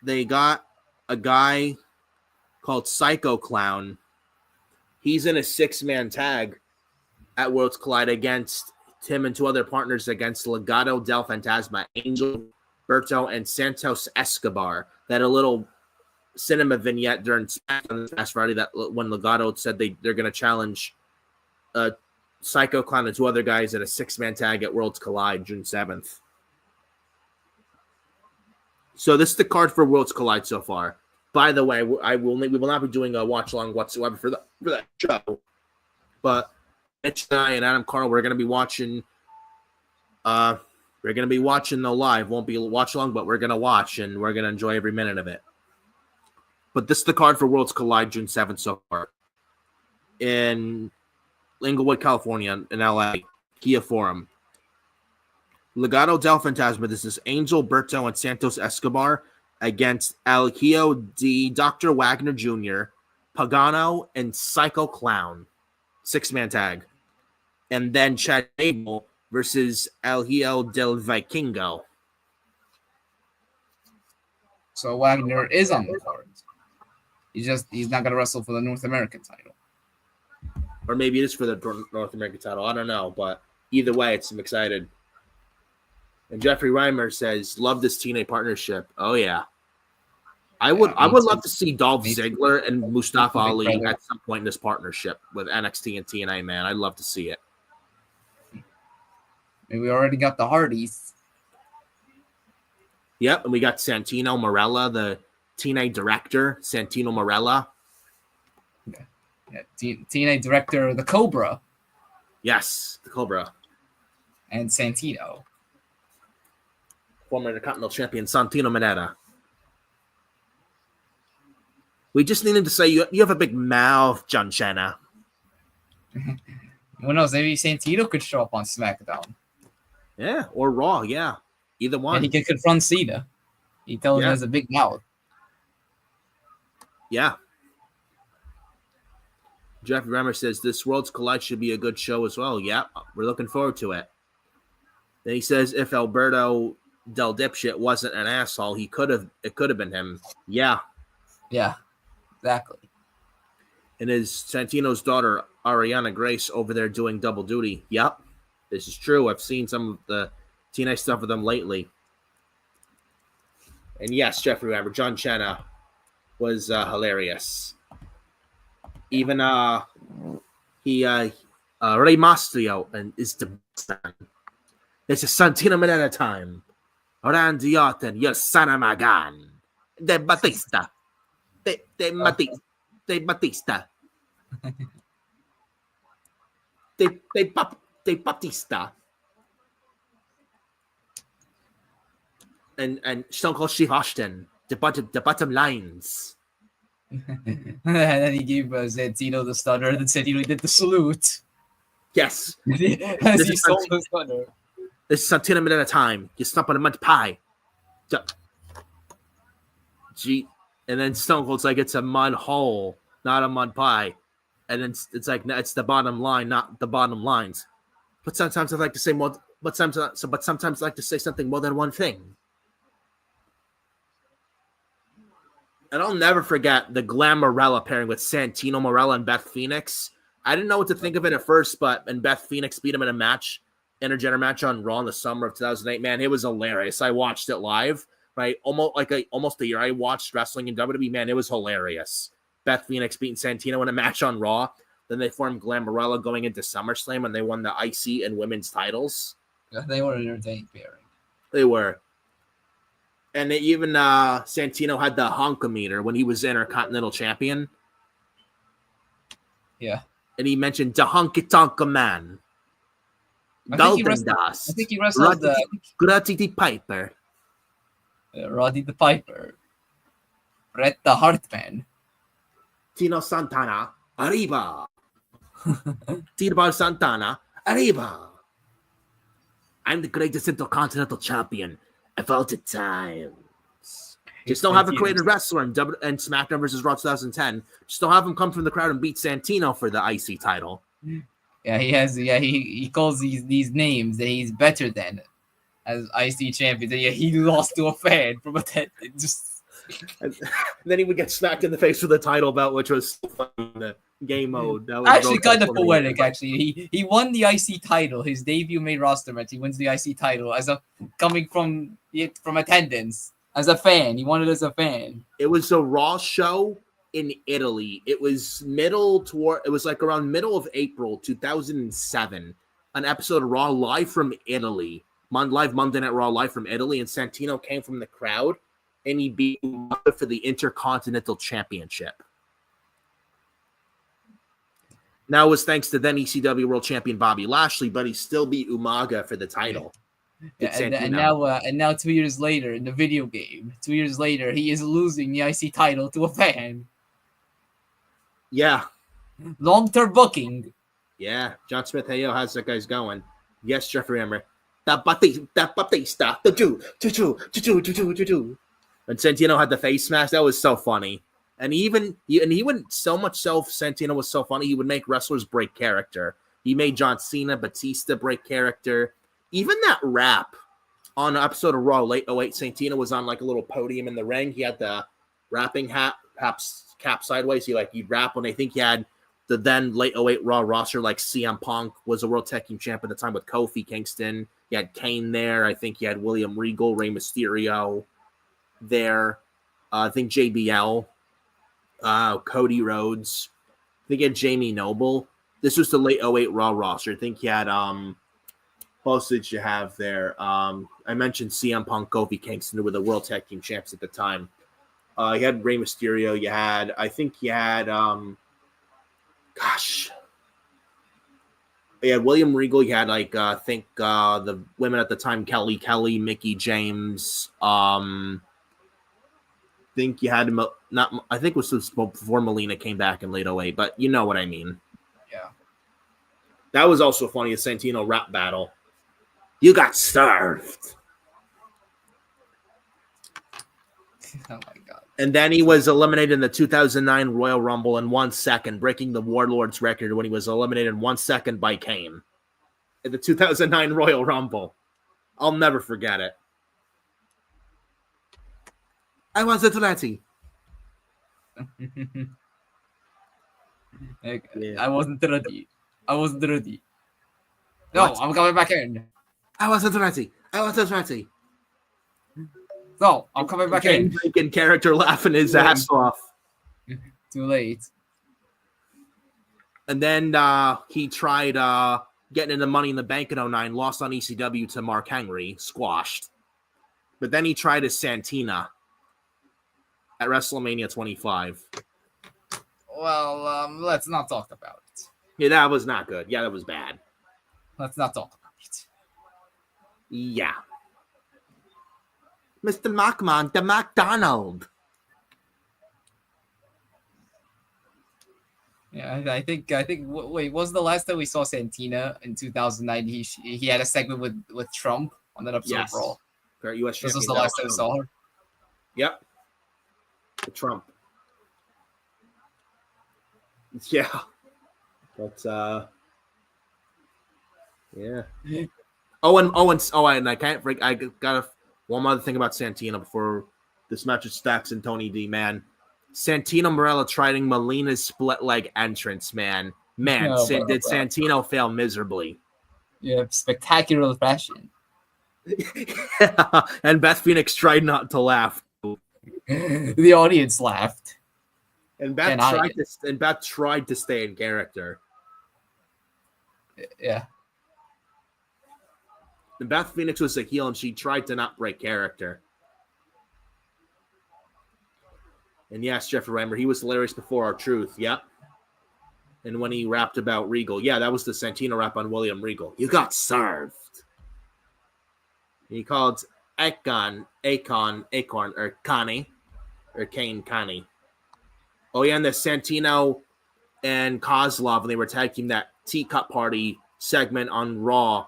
They got a guy called Psycho Clown. He's in a 6-man tag at Worlds Collide against him and 2 other partners against Legado del Fantasma, Angel Berto, and Santos Escobar. They had a little cinema vignette during SmackDown this past Friday that when Legado said they're going to challenge Psycho Clown and 2 other guys in a 6-man tag at Worlds Collide June 7th. So this is the card for Worlds Collide so far. By the way, we will not be doing a watch along whatsoever for that show. But Mitch and I and Adam Carl, we're going to be watching. We're going to be watching the live. Won't be a watch along, but we're going to watch and we're going to enjoy every minute of it. But this is the card for Worlds Collide June 7th so far. In Inglewood, California, in LA, Kia Forum. Legado del Fantasma. This is Angel Berto and Santos Escobar against El Hijo de Dr. Wagner Jr., Pagano, and Psycho Clown. 6-man tag. And then Chad Gable versus El Hijo del Vikingo. So Wagner is on the card. He's not gonna wrestle for the North American title. Or maybe it is for the North American title. I don't know, but either way, I'm excited. And Jeffrey Reimer says, "Love this TNA partnership." Oh yeah, I would love to see Dolph Ziggler and Mustafa Ali at some point in this partnership with NXT and TNA. Man, I'd love to see it. Maybe we already got the Hardys. Yep, and we got Santino Marella, the TNA director. Santino Marella. Yeah, TNA director, the Cobra. Yes, the Cobra. And Santino. Former Intercontinental Champion Santino Manetta. We just need him to say, you have a big mouth, John Cena. Who knows? Maybe Santino could show up on SmackDown. Yeah, or Raw, yeah. Either one. And he could confront Cena. He tells him he has a big mouth. Yeah. Jeffrey Reimer says, this Worlds Collide should be a good show as well. Yeah, we're looking forward to it. Then he says, if Alberto Del Dipshit wasn't an asshole, it could have been him. Yeah. Yeah, exactly. And is Santino's daughter, Ariana Grace, over there doing double duty? Yep, this is true. I've seen some of the TNA stuff with them lately. And yes, Jeffrey Reimer, John Cena was hilarious. Even Rey Mysterio and is the time. This is Santino Manetta time. Randy Orton, you son of a gun. De Batista. De Batista. De Batista. And Stone Cold Steve Austin. The bottom lines. And then he gave Santino the stunner, and then Santino did the salute. Yes. As he sold the stunner. This is Santino Manetta time. You stomp on a mud pie. Gee. And then Stone Cold's like, it's a mud hole, not a mud pie. And then it's like, no, it's the bottom line, not the bottom lines. But sometimes I like to say more. But sometimes I like to say something more than one thing. And I'll never forget the Glamorella pairing with Santino Marella and Beth Phoenix. I didn't know what to think of it at first, and Beth Phoenix beat him in a match, intergender match on Raw in the summer of 2008. Man, it was hilarious. I watched it live, right? Almost a year. I watched wrestling in WWE. Man, it was hilarious. Beth Phoenix beating Santino in a match on Raw. Then they formed Glamorella going into SummerSlam, and they won the IC and women's titles. Yeah, they were an entertaining pairing. They were. And even Santino had the honkometer when he was Intercontinental Champion. Yeah. And he mentioned the honky tonka man. I think he wrestled Roddy the Piper. Roddy the Piper. Bret the Hartman. Tino Santana. Arriba. Tino Santana. Arriba. I'm the greatest Intercontinental Champion of all the times. Just don't have a created wrestler in SmackDown vs. Raw 2010. Just don't have him come from the crowd and beat Santino for the IC title. Yeah, he has. Yeah, he calls these names that he's better than as IC champion. Yeah, he lost to a fan from a just. And then he would get smacked in the face with a title belt, which was so fun in the game mode. That was actually kind of poetic. Actually, he won the IC title. His debut main roster match. He wins the IC title as coming from attendance. As a fan, he won it as a fan. It was a Raw show in Italy. It was like around middle of April 2007. An episode of Raw live from Italy. Live Monday Night Raw live from Italy. And Santino came from the crowd and he beat Umaga for the Intercontinental Championship. Now it was thanks to then ECW World Champion Bobby Lashley, but he still beat Umaga for the title. Yeah, and now 2 years later in the video game, 2 years later, he is losing the IC title to a fan. Yeah. Long-term booking. Yeah. John Smith, hey, yo, how's that guy's going? Yes, Jeffrey Emmer. That Batista. And Santino had the face mask. That was so funny. And he went so much Santino was so funny, he would make wrestlers break character. He made John Cena, Batista break character. Even that rap on an episode of Raw late 08, Santino was on like a little podium in the ring. He had the rapping hat, cap sideways. He'd rap when I think he had the then late 08 Raw roster, like CM Punk was a World Tag Team Champ at the time with Kofi Kingston. He had Kane there. I think he had William Regal, Rey Mysterio there. I think JBL, Cody Rhodes. I think he had Jamie Noble. This was the late 08 Raw roster. I think he had what else did you have there? I mentioned CM Punk, Kofi Kingston, who were the World Tag Team Champs at the time. You had Rey Mysterio. You had William Regal. You had the women at the time, Kelly, Mickey James. Think you had I think it was before Melina came back in late 08, but you know what I mean. Yeah. That was also funny, a Santino rap battle. You got served. Oh my god. And then he was eliminated in the 2009 Royal Rumble in 1 second, breaking the Warlord's record when he was eliminated in 1 second by Kane in the 2009 Royal Rumble. I'll never forget it. I wasn't ready. I wasn't ready. No, what? I'm coming back in. I wasn't ready. No, I'm coming back in. Making character laughing his ass off. Too late. And then he tried getting into Money in the Bank in 09, lost on ECW to Mark Henry, squashed. But then he tried as Santina at WrestleMania 25. Well, let's not talk about it. Yeah, that was not good. Yeah, that was bad. Let's not talk about it. Yeah. Mr. Markman, the McDonald. Yeah, I think. Wait, was the last time we saw Santina in 2009? He had a segment with Trump on that episode of Raw. US this was the last time we saw her. Yep. The Trump. Yeah. But yeah. And I can't forget. I got one other thing about Santina before this match with Stacks and Tony D. Man, Santino Marella trying Melina's split leg entrance. Did Santino fail miserably? Yeah, spectacular fashion. Yeah. And Beth Phoenix tried not to laugh. The audience laughed. And Beth tried to stay in character. Yeah. And Beth Phoenix was a heel, and she tried to not break character. And yes, Jeffrey Reimer, he was hilarious before R-Truth. Yep. And when he rapped about Regal, yeah, that was the Santino rap on William Regal. You got served. And he called Acorn, or Connie, or Kane Connie. Oh, yeah, and the Santino and Kozlov, and they were tag team that Teacup Party segment on Raw,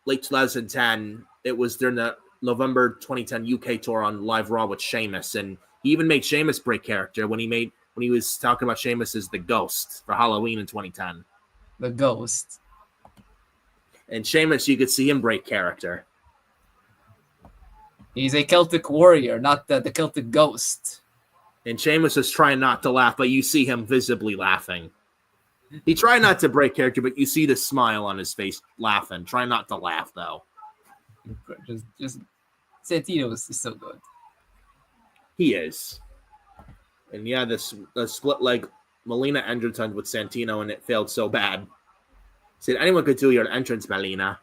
late 2010. It was during the November 2010 UK tour on Live Raw with Sheamus, and he even made Sheamus break character when he was talking about Sheamus as the Ghost for Halloween in 2010. The Ghost. And Sheamus, you could see him break character. He's a Celtic warrior, not the Celtic Ghost. And Sheamus is trying not to laugh, but you see him visibly laughing. He tried not to break character, but you see the smile on his face laughing. Try not to laugh, though. Just Santino is so good. He is. And yeah, the split leg Melina entrance with Santino, and it failed so bad. Said, anyone could do your entrance, Melina.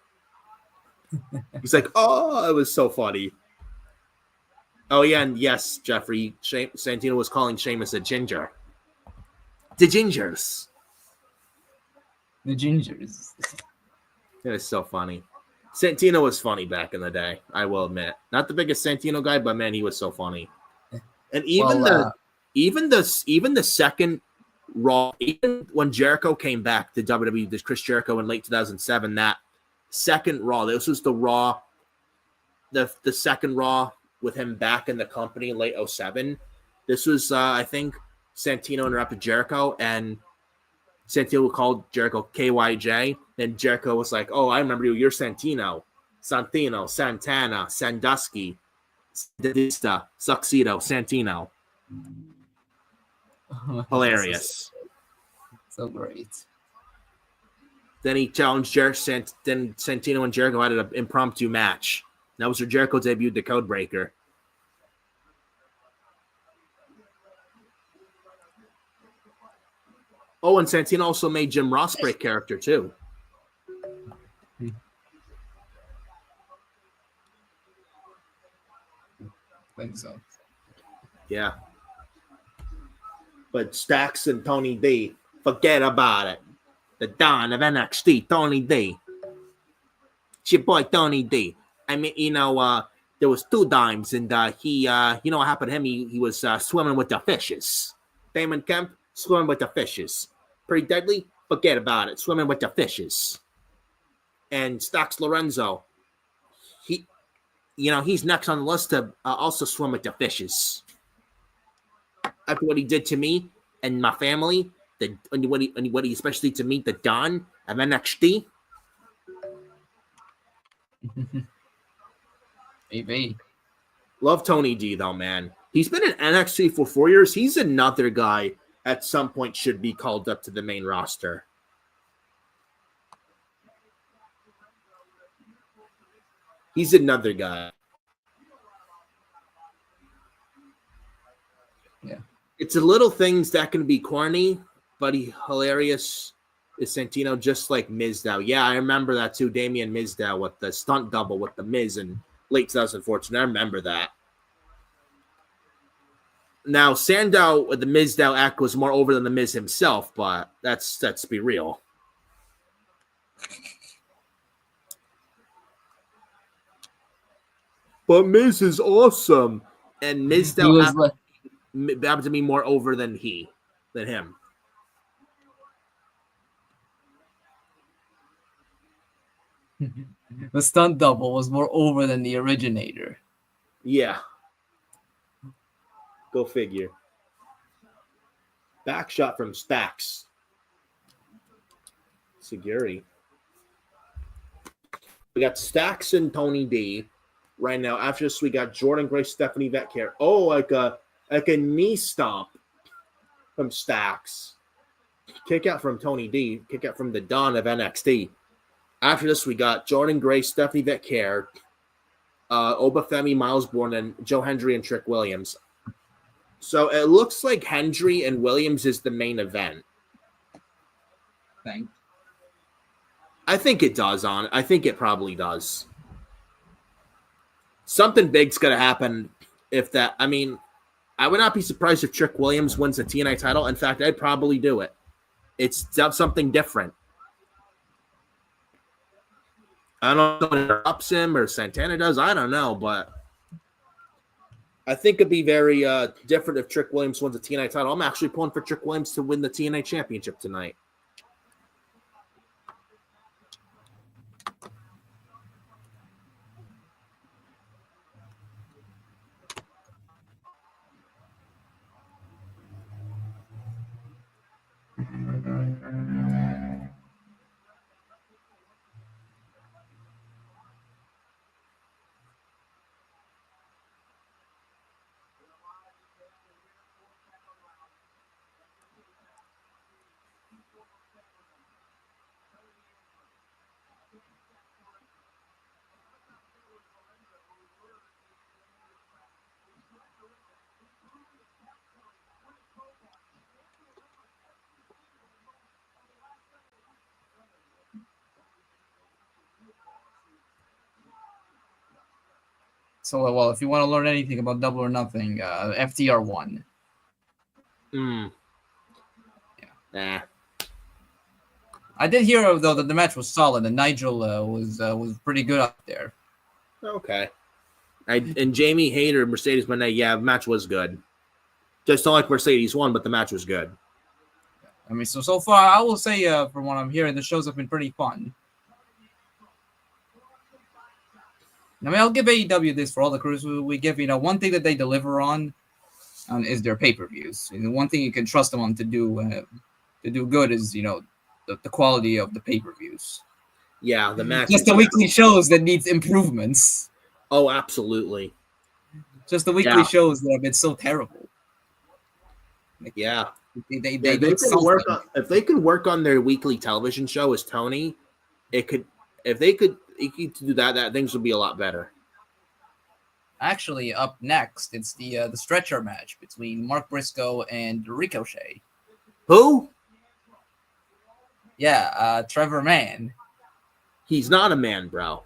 He's like, oh, it was so funny. Oh, yeah, and yes, Jeffrey, Santino was calling Sheamus a ginger. The Gingers. The Gingers. It was so funny. Santino was funny back in the day, I will admit. Not the biggest Santino guy, but man, he was so funny. And even the second Raw, even when Jericho came back to WWE, this Chris Jericho in late 2007, that second Raw, this was the Raw, the second Raw with him back in the company in late 07. This was, I think, Santino interrupted Jericho, and Santino called Jericho KYJ, and Jericho was like, oh, I remember you, you're Santino. Santino, Santana, Sandusky, Divista, Succedo, Santino. Hilarious. So great. Then he challenged Jericho. Then Santino and Jericho had an impromptu match. That was where Jericho debuted the Codebreaker. Oh, and Santino also made Jim Ross break character too. I think so. Yeah. But Stacks and Tony D, forget about it. The Don of NXT, Tony D. It's your boy Tony D. I mean, there was 2 dimes, and he, you know what happened to him? He was swimming with the fishes. Damon Kemp, swimming with the fishes. Pretty deadly? Forget about it. Swimming with the fishes. And Stacks Lorenzo, he's next on the list to also swim with the fishes. After what he did to me and my family, what he especially to me, the Don of NXT. Maybe. Love Tony D though, man. He's been in NXT for 4 years. He's another guy at some point should be called up to the main roster. He's another guy. Yeah. It's the little things that can be corny, but hilarious is Santino, just like Mizdow. Yeah, I remember that too. Damian Mizdow with the stunt double with the Miz in late 2014. I remember that. Now, Sandow with the Mizdow act was more over than the Miz himself, but let's be real. But Miz is awesome, and Mizdow happened to be more over than him. The stunt double was more over than the originator. Yeah. Go figure. Back shot from Stacks. Seguri. We got Stacks and Tony D right now. After this, we got Jordan Gray, Stephanie Vetcare. Oh, like a knee stomp from Stacks. Kick out from Tony D. Kick out from the Don of NXT. After this, we got Jordan Gray, Stephanie Vetcare, Obafemi, Miles Bourne, and Joe Hendry and Trick Williams. So it looks like Hendry and Williams is the main event. Thanks. I think it does. I think it probably does. Something big's gonna happen if that. I mean, I would not be surprised if Trick Williams wins the TNA title. In fact, I'd probably do it. It's something different. I don't know if someone interrupts him or Santana does. I don't know, but I think it'd be very different if Trick Williams wins the TNA title. I'm actually pulling for Trick Williams to win the TNA championship tonight. So, well, if you want to learn anything about Double or Nothing, FTR won. Yeah. Nah. I did hear though that the match was solid and Nigel was pretty good up there. Okay. And Jamie Hayter, Mercedes Moné, yeah, the match was good. Just don't like Mercedes won, but the match was good. I mean, so far, I will say, from what I'm hearing, the shows have been pretty fun. I mean, I'll give AEW this for all the crews we give. One thing that they deliver on is their pay-per-views. One thing you can trust them on to do good is, the quality of the pay-per-views. Yeah, the match. Just the weekly shows that needs improvements. Oh, absolutely. Just the weekly shows that have been so terrible. Yeah. They If they can work on their weekly television show as Tony, if they could do that things would be a lot better. Actually, up next, it's the stretcher match between Mark Briscoe and Ricochet. Who? Yeah, Trevor Mann. He's not a man, bro.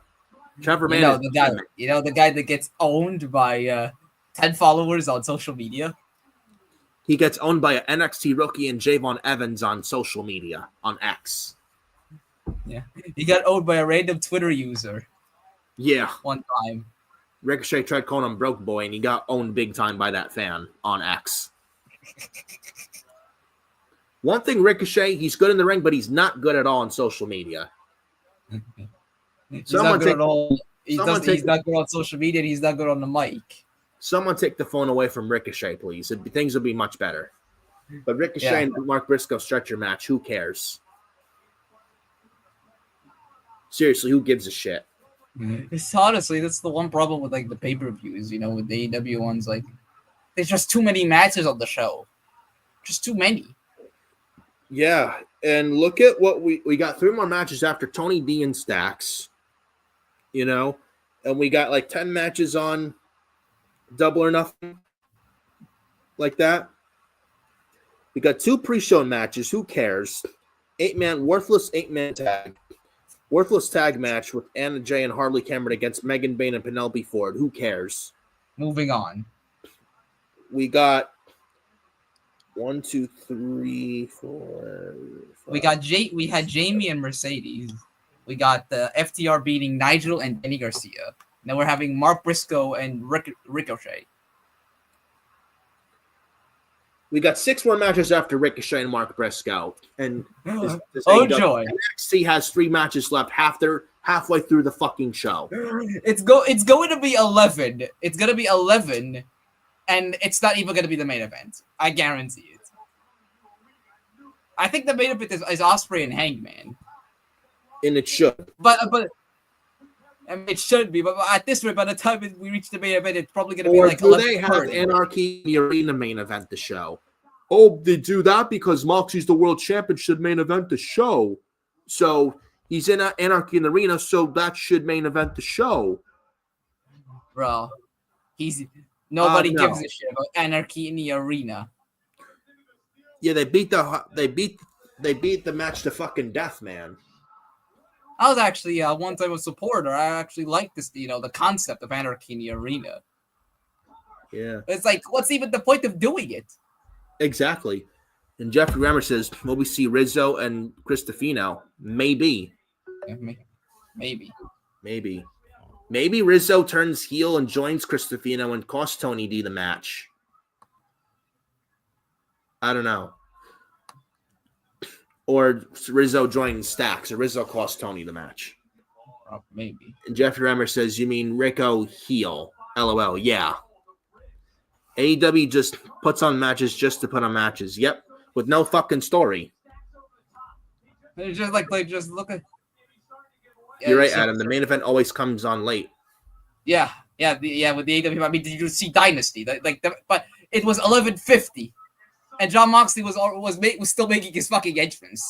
Trevor Mann is the guy. You know the guy that gets owned by 10 followers on social media. He gets owned by an NXT rookie and Javon Evans on social media on X. Yeah, he got owned by a random Twitter user. Yeah, one time. Ricochet tried calling him broke boy, and he got owned big time by that fan on X. One thing, Ricochet, he's good in the ring, but he's not good at all on social media. He's not good at all. He's not good on social media, and he's not good on the mic. Someone take the phone away from Ricochet, please. Things will be much better. But Ricochet and Mark Briscoe stretcher match, who cares? Seriously, who gives a shit? It's honestly, that's the one problem with like the pay-per-views, with the AEW ones. Like, there's just too many matches on the show. Just too many. Yeah, and look at what we got 3 more matches after Tony D and Stacks. And we got like 10 matches on Double or Nothing. Like that. We got 2 pre-show matches. Who cares? Worthless 8-man tag. Worthless tag match with Anna Jay and Harley Cameron against Megan Bayne and Penelope Ford. Who cares? Moving on. We got 1, 2, 3, 4. 5. We had Jamie and Mercedes. We got the FTR beating Nigel and Danny Garcia. Now we're having Mark Briscoe and Ricochet. We got 6 more matches after Ricochet and Mark Briscoe. And joy. NXT has 3 matches left halfway through the fucking show. It's going to be 11. It's going to be 11, and it's not even going to be the main event. I guarantee it. I think the main event is Ospreay and Hangman. And it should. But I mean, it should be. But at this rate, by the time we reach the main event, it's probably going to be like 11:30. Or do they have Anarchy in the Arena main event the show? Oh, they do that because Moxie's the world champion, should main event the show. So he's in Anarchy in the Arena, so that should main event the show. Bro, nobody gives a shit about Anarchy in the Arena. Yeah, they beat the match to fucking death, man. I was actually one time a supporter. I actually liked this, the concept of Anarchy in the Arena. Yeah. It's like, what's even the point of doing it? Exactly. And Jeffrey Rammer says, will we see Rizzo and Cristofino? Maybe. Yeah, maybe. Maybe Rizzo turns heel and joins Cristofino and costs Tony D the match. I don't know. Or Rizzo joins Stacks, or Rizzo costs Tony the match. Maybe. And Jeffrey Remmer says, you mean Rico heel? LOL. Yeah. AEW just puts on matches just to put on matches. Yep. With no fucking story. It's just just look at. You're right, Adam. The main event always comes on late. Yeah. With the AEW. I mean, did you see Dynasty? But it was 11:50. And Jon Moxley was still making his fucking entrance.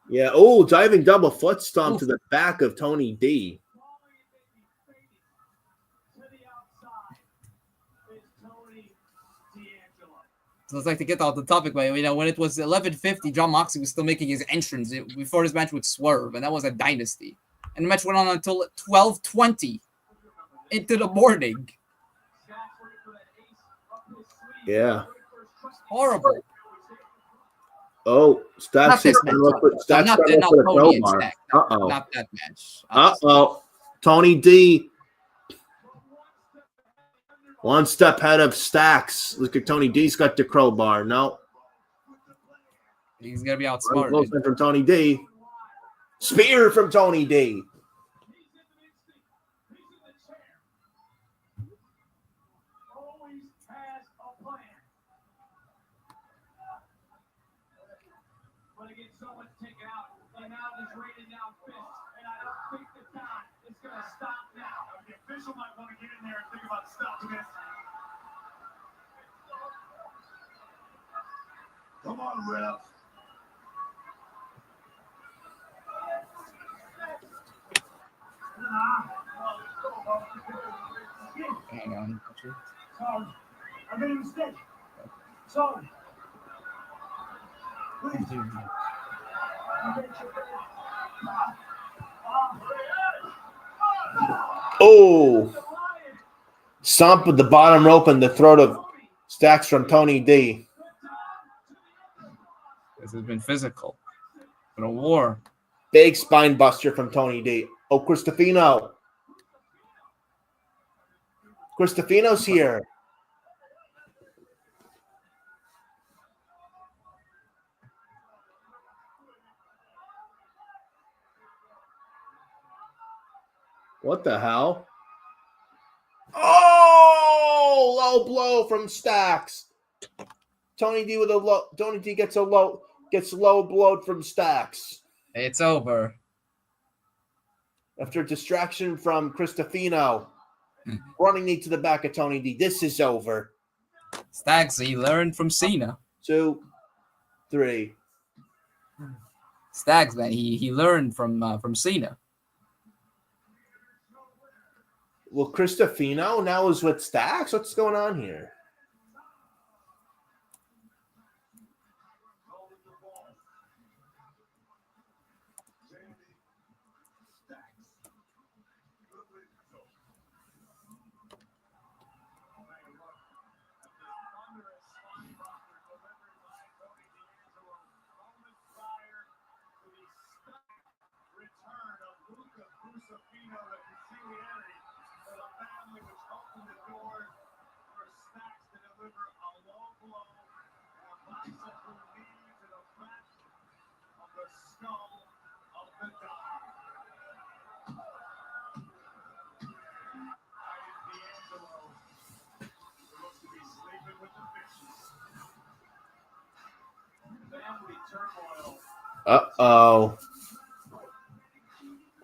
Yeah. Oh, diving double foot stomp to the back of Tony D. So it's like to get off the topic, but when it was 11:50, Jon Moxley was still making his entrance before his match with Swerve, and that was a Dynasty. And the match went on until 12:20 into the morning. Yeah. Horrible. Oh, Stacks is going to look for a crowbar. Uh-oh. Not that match. Uh-oh. Tony D. One step ahead of Stacks. Look at Tony D's got the crowbar. No. He's going to be outsmarted. Close from Tony D. Spear from Tony D. Come on, ref. Hang on. Sorry, I made a mistake. Sorry. Please. Oh, stomp with the bottom rope and the throat of Stacks from Tony D. This has been physical. It's been a war. Big spine buster from Tony D. Oh, Cristofino. Cristofino's here. What the hell? Oh, low blow from Stacks. Tony D with a low. Tony D gets low blowed from Stacks It's over. after a distraction from Cristofino. Running knee to the back of Tony D. This is over. Stacks, he learned from Cena. 2, 3. Stacks, man, he learned from Cena. Well, Cristofino now is with Stacks. What's going on here? Uh-oh.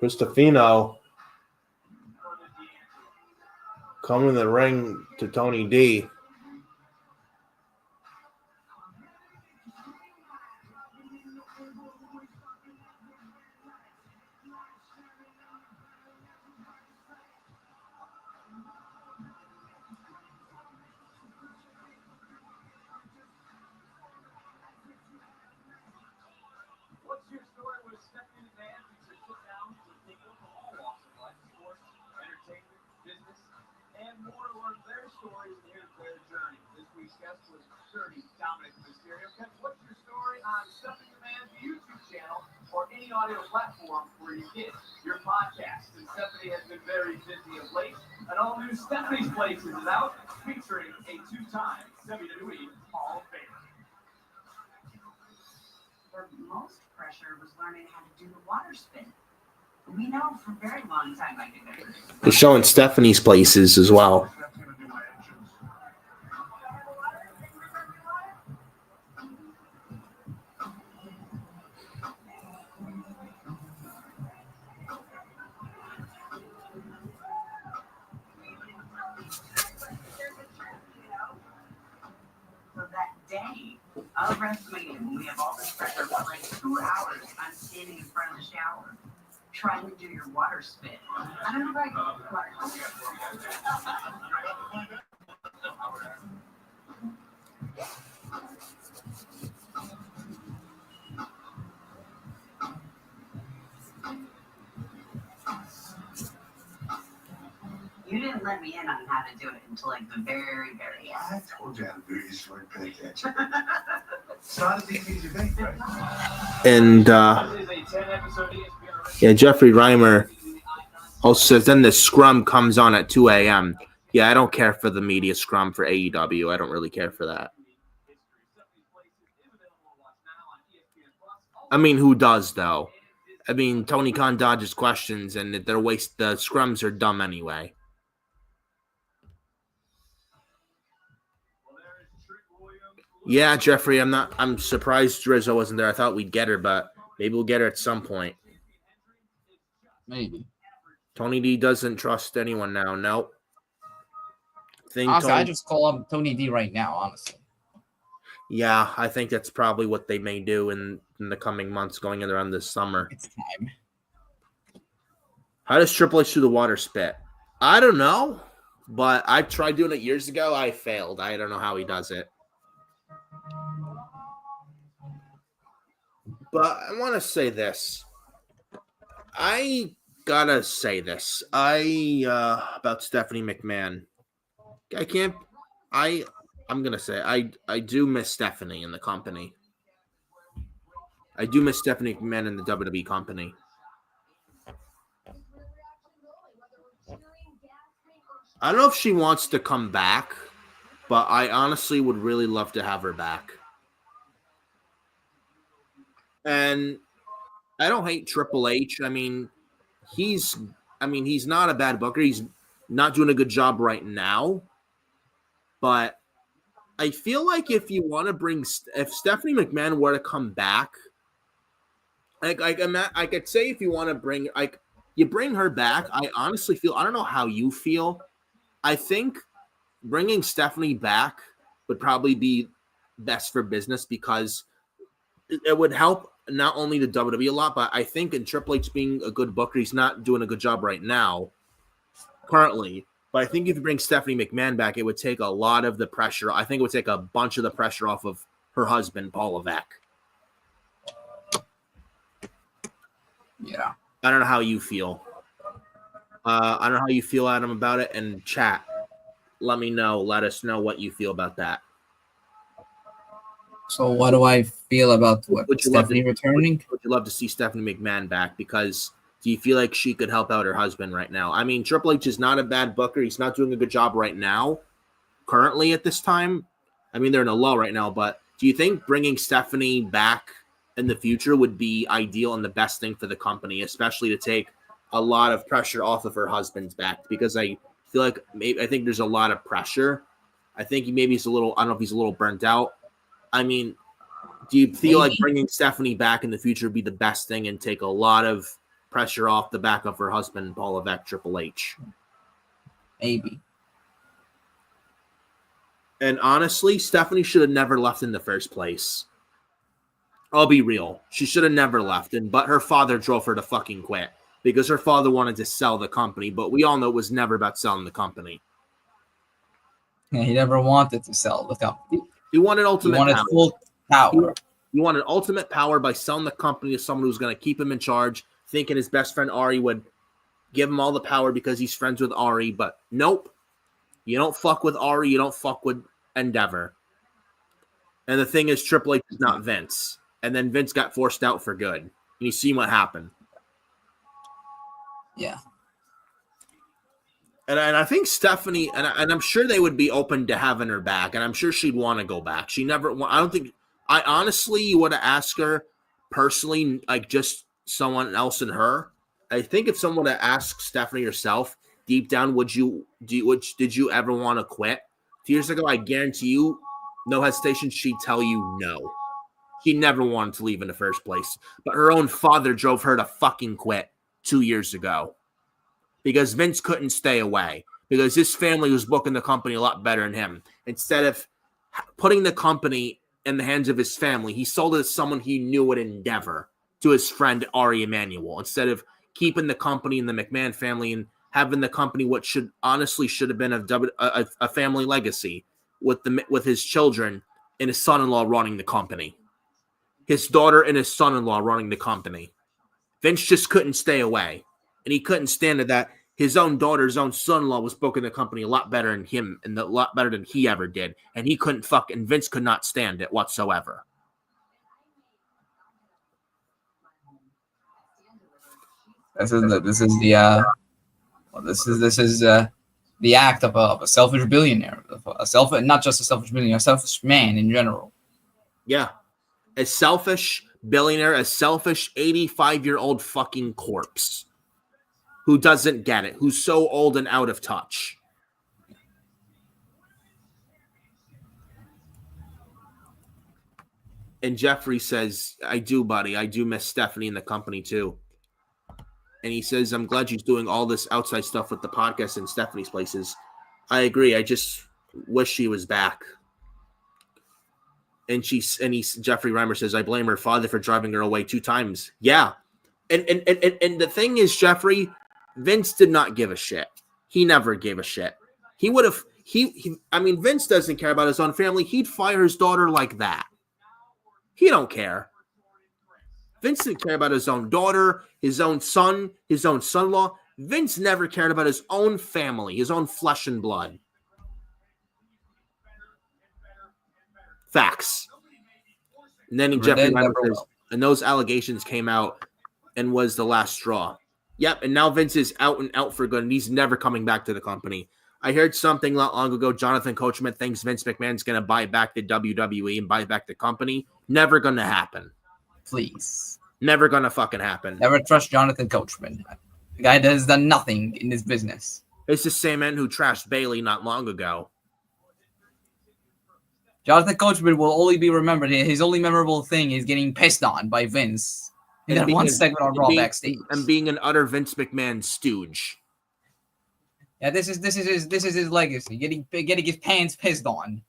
Cristofino coming in the ring to Tony D. Audio platform where you get your podcast. And Stephanie has been very busy of late. An all-new Stephanie's Places is out, featuring a two-time WWE Hall of Famer. The most pressure was learning how to do the water spin. We know for a very long time I did that. They're showing Stephanie's Places as well. Of WrestleMania, we have all this pressure for like 2 hours. I'm standing in front of the shower trying to do your water spin. I don't know if I can water You didn't let me in on how to do it until like the very, very end. I told you how to do it. You just weren't paying attention. It's not as easy as you think, right? And yeah, Jeffrey Reimer also says then the scrum comes on at 2 a.m. Yeah, I don't care for the media scrum for AEW. I don't really care for that. I mean, who does though? I mean, Tony Khan dodges questions, and the scrums are dumb anyway. Yeah, Jeffrey, I'm surprised Rizzo wasn't there. I thought we'd get her, but maybe we'll get her at some point. Maybe. Tony D doesn't trust anyone now. Nope. Honestly, I just call up Tony D right now, honestly. Yeah, I think that's probably what they may do in the coming months going in around this summer. It's time. How does Triple H do the water spit? I don't know, but I tried doing it years ago. I failed. I don't know how he does it. But I want to say this. I gotta say this. About Stephanie McMahon. I'm gonna say I do miss Stephanie in the company. I do miss Stephanie McMahon in the WWE company. I don't know if she wants to come back, but I honestly would really love to have her back. And I don't hate Triple H. I mean, he's not a bad booker. He's not doing a good job right now. But I feel like if Stephanie McMahon were to come back, I could say if you want to bring you bring her back. I honestly feel, I don't know how you feel. I think bringing Stephanie back would probably be best for business because it would help not only the WWE a lot, but I think in Triple H being a good booker, he's not doing a good job right now, currently. But I think if you bring Stephanie McMahon back, it would take a lot of the pressure. I think it would take a bunch of the pressure off of her husband, Paul Levesque. Yeah. I don't know how you feel. I don't know how you feel, Adam, about it. And chat, let me know. Let us know what you feel about that. So what do I feel about Stephanie returning? Would you love to see Stephanie McMahon back? Because do you feel like she could help out her husband right now? I mean, Triple H is not a bad booker. He's not doing a good job right now, currently at this time. I mean, they're in a lull right now. But do you think bringing Stephanie back in the future would be ideal and the best thing for the company, especially to take a lot of pressure off of her husband's back? Because I feel like I think there's a lot of pressure. I think he's a little, I don't know if he's a little burnt out. I mean, do you feel like bringing Stephanie back in the future would be the best thing and take a lot of pressure off the back of her husband, Paul Levesque, Triple H? Maybe. And honestly, Stephanie should have never left in the first place. I'll be real. She should have never left. But her father drove her to fucking quit because her father wanted to sell the company. But we all know it was never about selling the company. Yeah, he never wanted to sell the company. He wanted ultimate power. Full power. He wanted ultimate power by selling the company to someone who's going to keep him in charge, thinking his best friend Ari would give him all the power because he's friends with Ari. But nope. You don't fuck with Ari. You don't fuck with Endeavor. And the thing is, Triple H is not Vince. And then Vince got forced out for good. And you see what happened. Yeah. And I think Stephanie, and I'm sure they would be open to having her back, and I'm sure she'd want to go back. I honestly would have asked her personally, like just someone else and her. I think if someone would have asked Stephanie herself, deep down, did you ever want to quit? 2 years ago, I guarantee you, no hesitation, she'd tell you no. She never wanted to leave in the first place. But her own father drove her to fucking quit 2 years ago. Because Vince couldn't stay away. Because his family was booking the company a lot better than him. Instead of putting the company in the hands of his family, he sold it to someone he knew at Endeavor, to his friend Ari Emanuel. Instead of keeping the company in the McMahon family and having the company what should have been a family legacy with his children and his son-in-law running the company. His daughter and his son-in-law running the company. Vince just couldn't stay away. And he couldn't stand it that his own daughter, his own son-in-law was booking the company a lot better than him and a lot better than he ever did. And he couldn't and Vince could not stand it whatsoever. This is the act of a selfish billionaire, not just a selfish billionaire, a selfish man in general. Yeah. A selfish billionaire, a selfish 85-year-old fucking corpse who doesn't get it, who's so old and out of touch. And Jeffrey says, I do, buddy. I do miss Stephanie in the company, too. And he says, I'm glad she's doing all this outside stuff with the podcast and Stephanie's places. I agree. I just wish she was back. And Jeffrey Reimer says, I blame her father for driving her away 2 times. Yeah. And the thing is, Jeffrey, Vince did not give a shit. He never gave a shit. He would have, Vince doesn't care about his own family. He'd fire his daughter like that. He don't care. Vince didn't care about his own daughter, his own son, his own son-in-law. Vince never cared about his own family, his own flesh and blood. Facts. And then Jeffrey Reimer says, and those allegations came out and was the last straw. Yep, and now Vince is out and out for good, and he's never coming back to the company. I heard something not long ago. Jonathan Coachman thinks Vince McMahon's going to buy back the WWE and buy back the company. Never going to happen. Please. Never going to fucking happen. Never trust Jonathan Coachman. The guy has done nothing in this business. It's the same man who trashed Bayley not long ago. Jonathan Coachman will only be remembered. His only memorable thing is getting pissed on by Vince in that one segment on Raw backstage. And being an utter Vince McMahon stooge. Yeah, this is his legacy. Getting his pants pissed on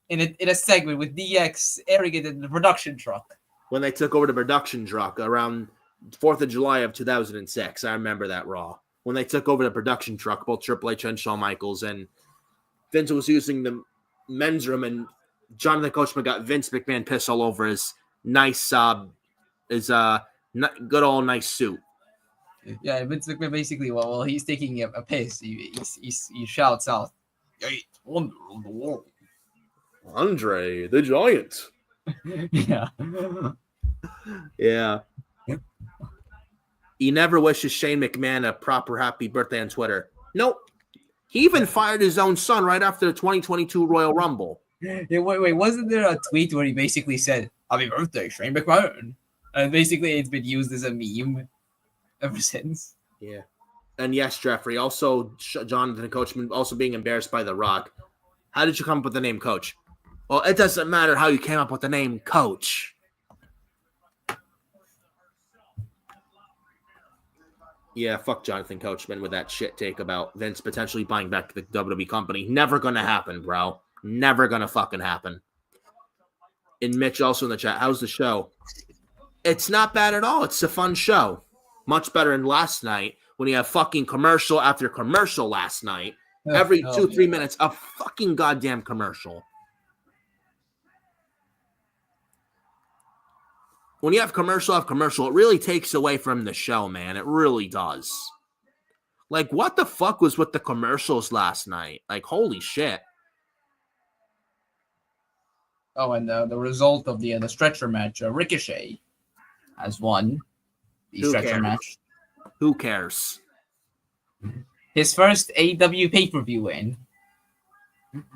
in a segment with DX arrogant in the production truck. When they took over the production truck around 4th of July of 2006. I remember that Raw. When they took over the production truck, both Triple H and Shawn Michaels, and Vince was using the men's room, and Jonathan Coachman got Vince McMahon pissed all over his nice, good old nice suit. Yeah, Vince McMahon basically, well, he's taking a piss. He shouts out, "Eighth wonder of the world, Andre the Giant." Yeah. Yeah. He never wishes Shane McMahon a proper happy birthday on Twitter. Nope. He even fired his own son right after the 2022 Royal Rumble. Yeah, wait, wasn't there a tweet where he basically said, "Happy birthday, Shane McMahon"? And basically it's been used as a meme ever since. Yeah. And yes, Jeffrey, also Jonathan Coachman also being embarrassed by The Rock. How did you come up with the name Coach? Well, it doesn't matter how you came up with the name Coach. Yeah, fuck Jonathan Coachman with that shit take about Vince potentially buying back the WWE company. Never gonna happen, bro. Never gonna fucking happen. And Mitch also in the chat, how's the show? It's not bad at all. It's a fun show. Much better than last night when you have fucking commercial after commercial last night. Every 2-3 minutes, a fucking goddamn commercial. When you have commercial after commercial, it really takes away from the show, man. It really does. Like, what the fuck was with the commercials last night? Like, holy shit. Oh, and the result of the stretcher match, Ricochet has won the stretcher match. Who cares? His first AEW pay-per-view win.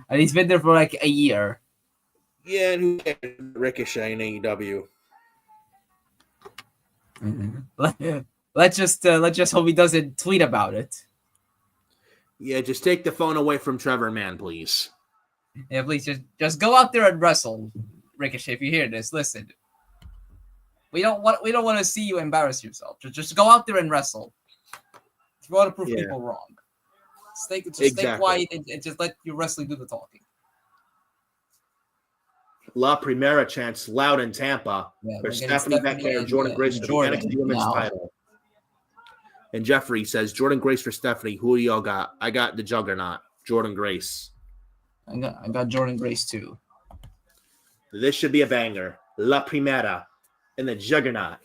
And he's been there for like a year. Yeah, and who cares? Ricochet in AEW. Let's just hope he doesn't tweet about it. Yeah, just take the phone away from Trevor Mann, please. Yeah, please just go out there and wrestle, Ricochet. If you hear this, listen. We don't want to see you embarrass yourself. Just go out there and wrestle. If you want to prove people wrong, stay quiet and just let your wrestling do the talking. La Primera chants loud in Tampa for Stephanie Becker and Jordan Grace for the NXT Women's title. And Jeffrey says, Jordan Grace for Stephanie. Who do y'all got? I got the Juggernaut, Jordan Grace. I got Jordan Grace too. This should be a banger. La Primera and the Juggernaut.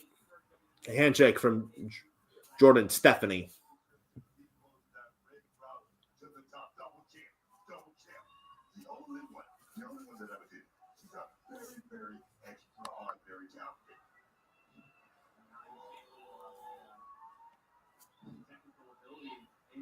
A handshake from Jordan Stephanie.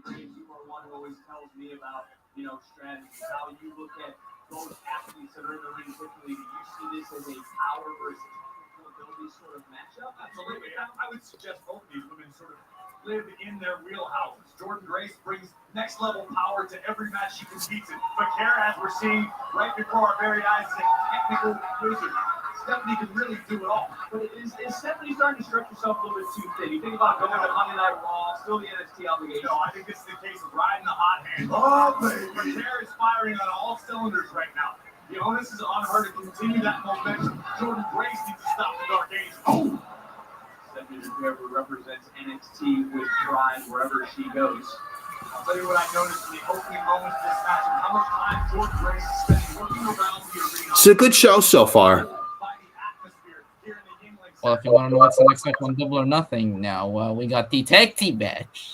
You are one who always tells me about, strategies, how you look at both athletes that are in the ring quickly. Do you see this as a power versus technical ability sort of matchup? Absolutely. I would suggest both these women sort of live in their wheelhouses. Jordan Grace brings next level power to every match she competes in. But Kara, as we're seeing right before our very eyes, is a technical wizard. Stephanie can really do it all. But is Stephanie starting to stretch herself a little bit too thin? You think about going to Monday Night Raw, still the NXT obligation. No, I think this is the case of riding the hot hand. Oh, baby. Her hair is firing on all cylinders right now. The onus is on her to continue that momentum. Jordan Grace needs to stop the Dark Angel. Oh! Stephanie Guerrero represents NXT with pride wherever she goes. I'll tell you what I noticed in the opening moments of this match and how much time Jordan Grace is spending working around the arena. It's a good show so far. Well, if you want to know what's the next match on Double or Nothing now, we got the tag team match.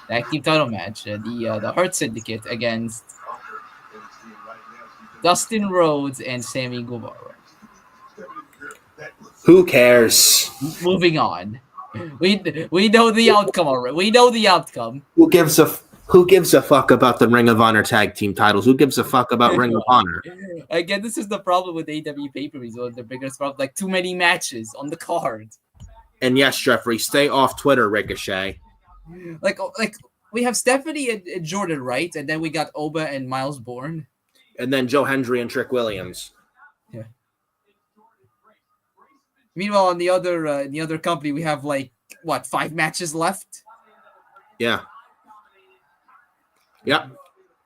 Tag team title match. The Hurt Syndicate against Dustin Rhodes and Sammy Guevara. Who cares? Moving on. We know the outcome already. We know the outcome. Who gives a fuck about the Ring of Honor tag team titles? Who gives a fuck about Ring of Honor? Again, this is the problem with AEW pay-per-views. One of their biggest problems, like too many matches on the card. And yes, Jeffrey, stay off Twitter, Ricochet. Like we have Stephanie and Jordan, right? And then we got Oba and Miles Bourne. And then Joe Hendry and Trick Williams. Yeah. Meanwhile, in the other company, we have like what 5 matches left. Yeah. Yep.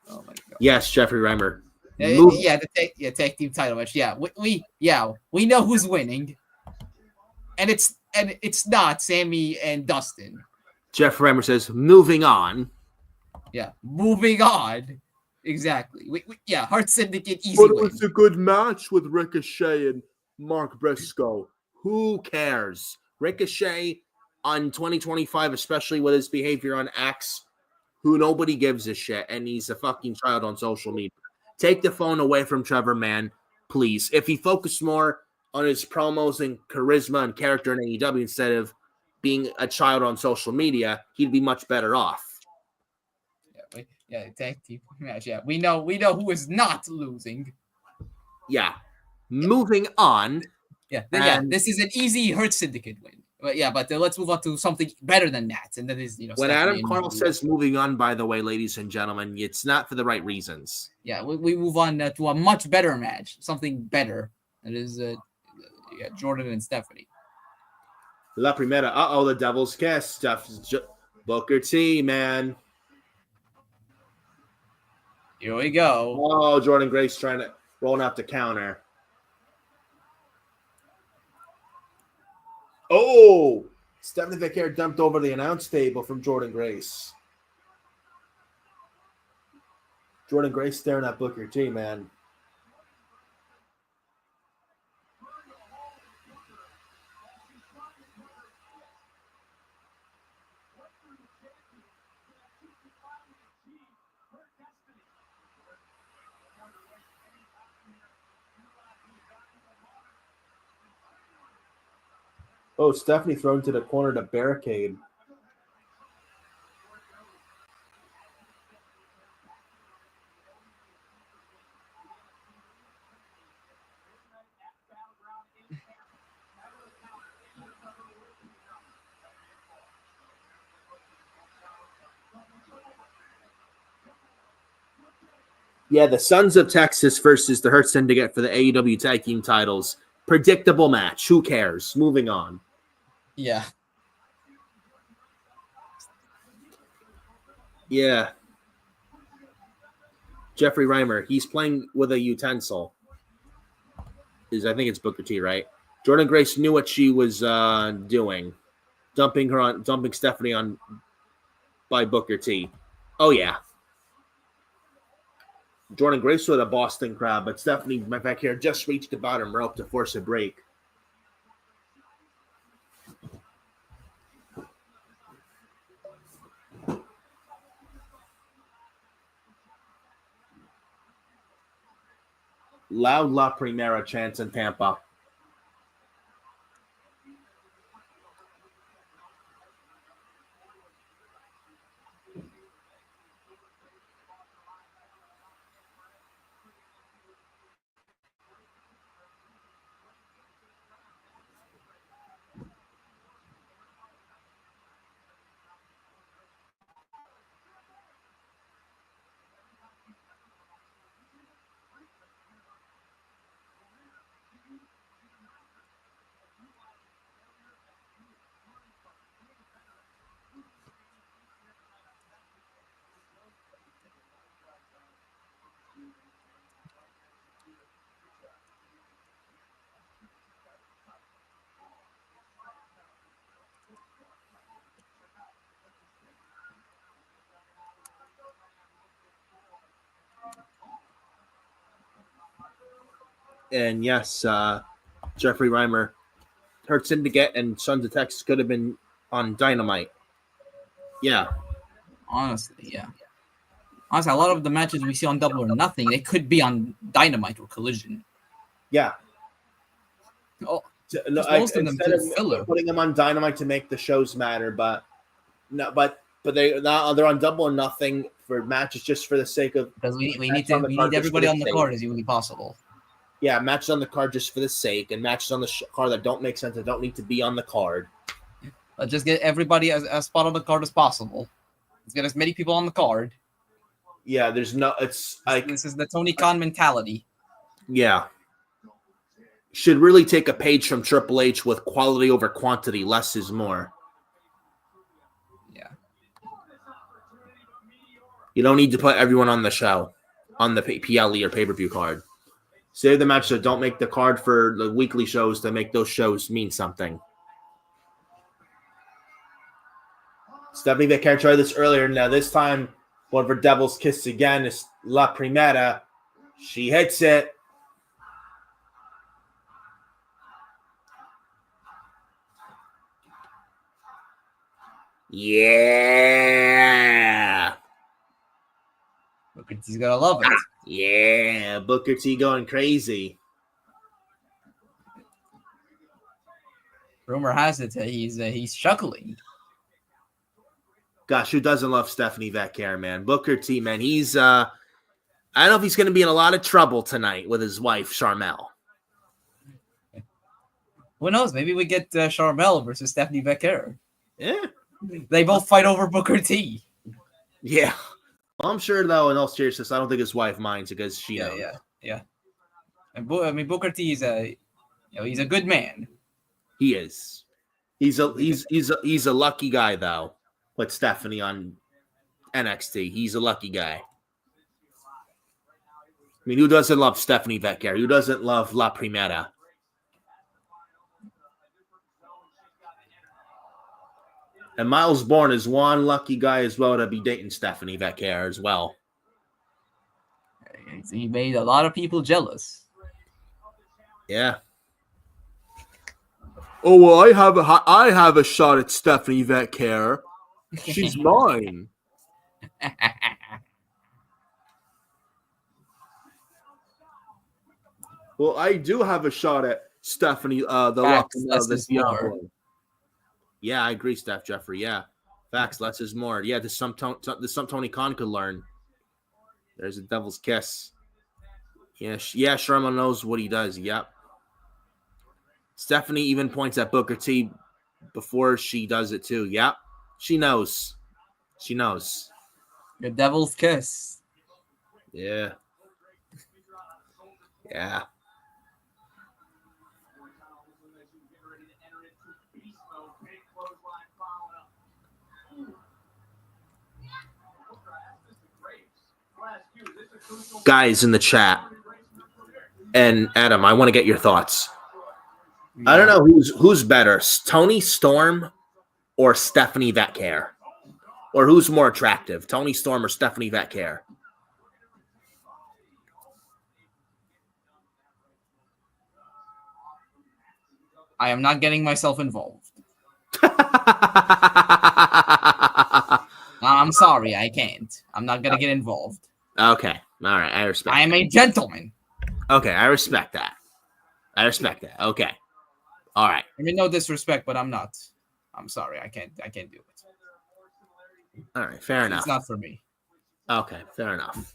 Oh my god. Yes, Jeffrey Reimer. The tag team title match. Yeah, we know who's winning, and it's not Sammy and Dustin. Jeff Reimer says, "Moving on." Yeah, moving on. Exactly. Hart Syndicate easy But it win. was a good match with Ricochet and Mark Briscoe. Who cares? Ricochet on 2025, especially with his behavior on X, who nobody gives a shit, and he's a fucking child on social media. Take the phone away from Trevor Mann, please. If he focused more on his promos and charisma and character in AEW instead of being a child on social media, he'd be much better off. Tag team match. Yeah, we know who is not losing. Yeah. Moving on. This is an easy Hurt Syndicate win. But let's move on to something better than that. And that is, when Stephanie Adam Carl says moving on, by the way, ladies and gentlemen, it's not for the right reasons. Yeah, we move on to a much better match, something better. That is, Jordan and Stephanie. La Primera. The Devil's Kiss. Booker T, man. Here we go. Oh, Jordan Grace rolling out the counter. Oh, Stephanie Vicaire dumped over the announce table from Jordan Grace. Jordan Grace staring at Booker T, man. Oh, Stephanie thrown to the corner to barricade. Yeah, the Sons of Texas versus the Hurt Syndicate for the AEW Tag Team titles. Predictable match. Who cares? Moving on. Yeah. Yeah. Jeffrey Reimer, he's playing with a utensil. I think it's Booker T, right? Jordan Grace knew what she was doing. Dumping Stephanie on by Booker T. Oh, yeah. Jordan Grace with a Boston Crab, but Stephanie back here just reached the bottom rope to force a break. Loud La Primera chants in Tampa. And yes, Jeffrey Reimer, Hurt Syndicate and Sons of Texas could have been on Dynamite. Yeah. Honestly, yeah. Honestly, a lot of the matches we see on Double or Nothing, they could be on Dynamite or Collision. Yeah. Oh, No, most of them instead just filler. of putting them on Dynamite to make the shows matter, but they're on Double or Nothing for matches just for the sake of Because we need on the card just everybody for on the sake. card as humanly possible. Yeah, matches on the card just for the sake, and matches on the card that don't make sense, that don't need to be on the card. Let's just get everybody as spot on the card as possible. Let's get as many people on the card. Yeah, there's no. It's like This is the Tony Khan mentality. Yeah. Should really take a page from Triple H with quality over quantity. Less is more. Yeah. You don't need to put everyone on the show, on the PLE or pay-per-view card. Save the matches that don't make the card for the weekly shows to make those shows mean something. Stephanie Becker tried this earlier. Now this time, one of her Devil's Kiss again is La Primera. She hits it. Yeah. Booker T's gonna love it. Yeah. Booker T going crazy. Rumor has it that he's chuckling. Gosh, who doesn't love Stephanie Becker, man? Booker T, man. He's I don't know if he's going to be in a lot of trouble tonight with his wife, Charmel. Who knows? Maybe we get Charmel versus Stephanie Becker. Yeah. They both fight over Booker T. Yeah. Well, I'm sure, though, in all seriousness, I don't think his wife minds because she knows. Yeah. And Booker T is he's a good man. He is. He's a lucky guy, though, with Stephanie on NXT. He's a lucky guy. I mean, who doesn't love Stephanie Becker? Who doesn't love La Primera? And Miles Bourne is one lucky guy as well to be dating Stephanie Becker as well. He made a lot of people jealous. Yeah. Oh well, I have a shot at Stephanie Becker. She's mine. Well, I do have a shot at Stephanie. Yeah, I agree, Steph Jeffrey. Yeah, facts. Less is more. Yeah, there's some Tony Khan could learn. There's a devil's kiss. Yeah, Sherman knows what he does. Yep. Stephanie even points at Booker T before she does it too. Yep, she knows. She knows. The devil's kiss. Yeah. Yeah. Guys in the chat, and Adam, I want to get your thoughts. I don't know who's better, Tony Storm or Stephanie Becker, or who's more attractive, Tony Storm or Stephanie Becker? I am not getting myself involved. I'm sorry, I can't. I'm not gonna get involved. Okay, all right, I respect. I am a gentleman. Okay, I respect that. Okay, all right. I mean, no disrespect, but I'm not. I'm sorry, I can't do it. All right, fair enough. It's not for me. Okay, fair enough.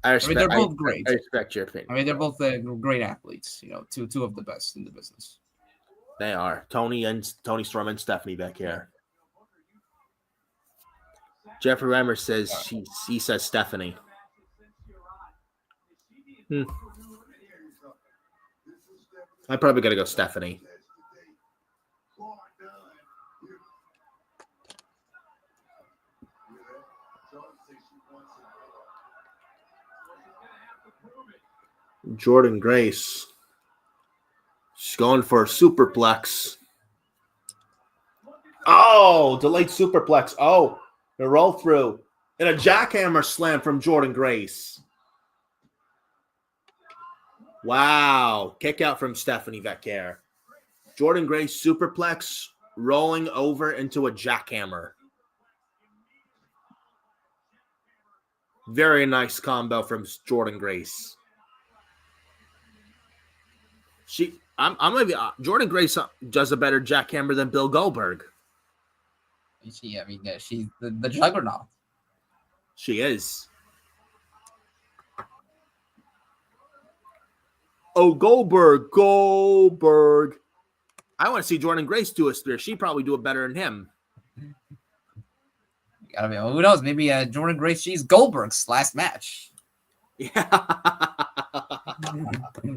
I mean, they're both great. I respect your opinion. I mean, they're both great athletes. You know, two of the best in the business. They are Tony Storm and Stephanie Becker. Jeffrey Reimer says he says Stephanie. I probably gotta go Stephanie. Jordan Grace. She's going for a superplex. Oh, delayed superplex. Oh, the roll through. And a jackhammer slam from Jordan Grace. Wow. Kick out from Stephanie Vecchiere. Jordan Grace superplex rolling over into a jackhammer. Very nice combo from Jordan Grace. I'm gonna be Jordan Grace does a better jackhammer than Bill Goldberg. She's the juggernaut. She is. Oh, Goldberg. I want to see Jordan Grace do a spear. She'd probably do it better than him. I mean, who knows? Maybe Jordan Grace, she's Goldberg's last match. Yeah.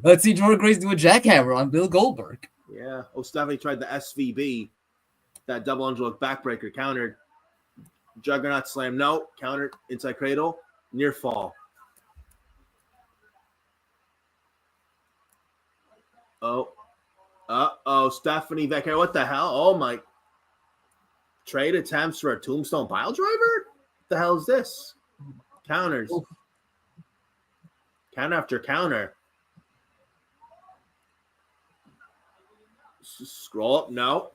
Let's see Jordan Grace do a jackhammer on Bill Goldberg. Yeah. Oh, Stephanie tried the SVB, that double underhook backbreaker, countered. Juggernaut slam, no. Countered, inside cradle, near fall. Oh. Uh-oh, Stephanie Vecchiere, what the hell? Oh, my. Trade attempts for a tombstone pile driver? What the hell is this? Counters. Oof. Counter after counter. Scroll up, no.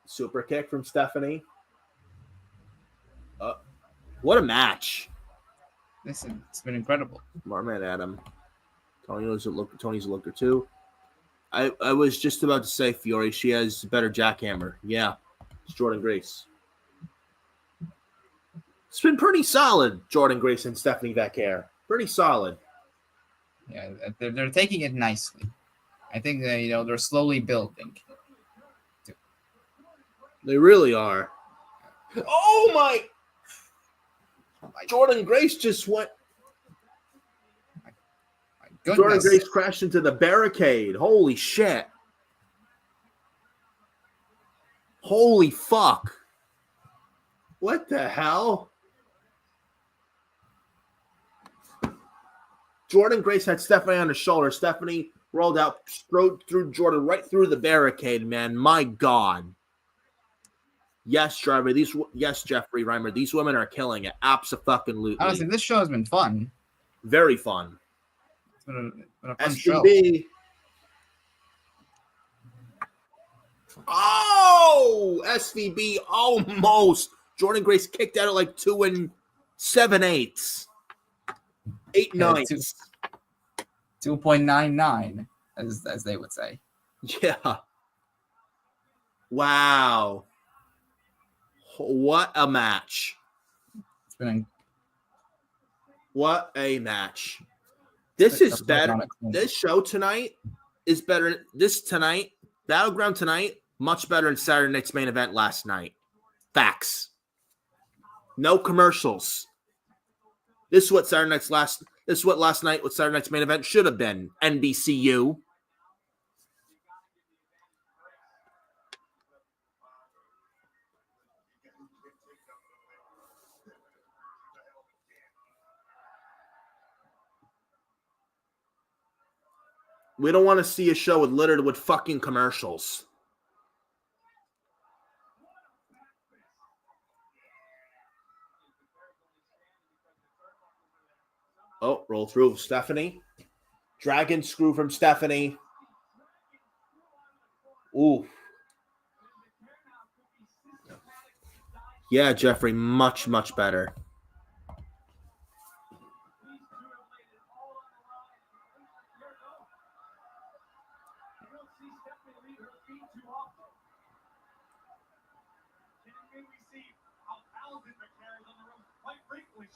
Super kick from Stephanie. What a match. Listen, it's been incredible. Marman Adam. Tony's a looker too. I was just about to say Fiore. She has a better jackhammer. Yeah, it's Jordan Grace. It's been pretty solid, Jordan Grace and Stephanie Vecchiere. Pretty solid. Yeah, they're taking it nicely. I think they're slowly building. They really are. Oh my! Jordan Grace just went. Goodness. Jordan Grace crashed into the barricade. Holy shit. Holy fuck. What the hell? Jordan Grace had Stephanie on her shoulder. Stephanie rolled out, strode through Jordan right through the barricade, man. My God. Yes, Jeffrey Reimer. These women are killing it. Abso-fucking-lutely. Honestly, this show has been fun. Very fun. It's been a fun show. SVB. Oh, SVB almost. Jordan Grace kicked out at like 2 7/8. 8/9. 2.99, as they would say. Yeah. Wow. What a match. It's been What a match. This is better. This show tonight is better. Battleground tonight, much better than Saturday night's main event last night. Facts. No commercials. This is what last night, what Saturday night's main event should have been. NBCU. We don't want to see a show littered with fucking commercials. Oh, roll through of Stephanie. Dragon screw from Stephanie. Ooh. Yeah, Jeffrey, much, much better.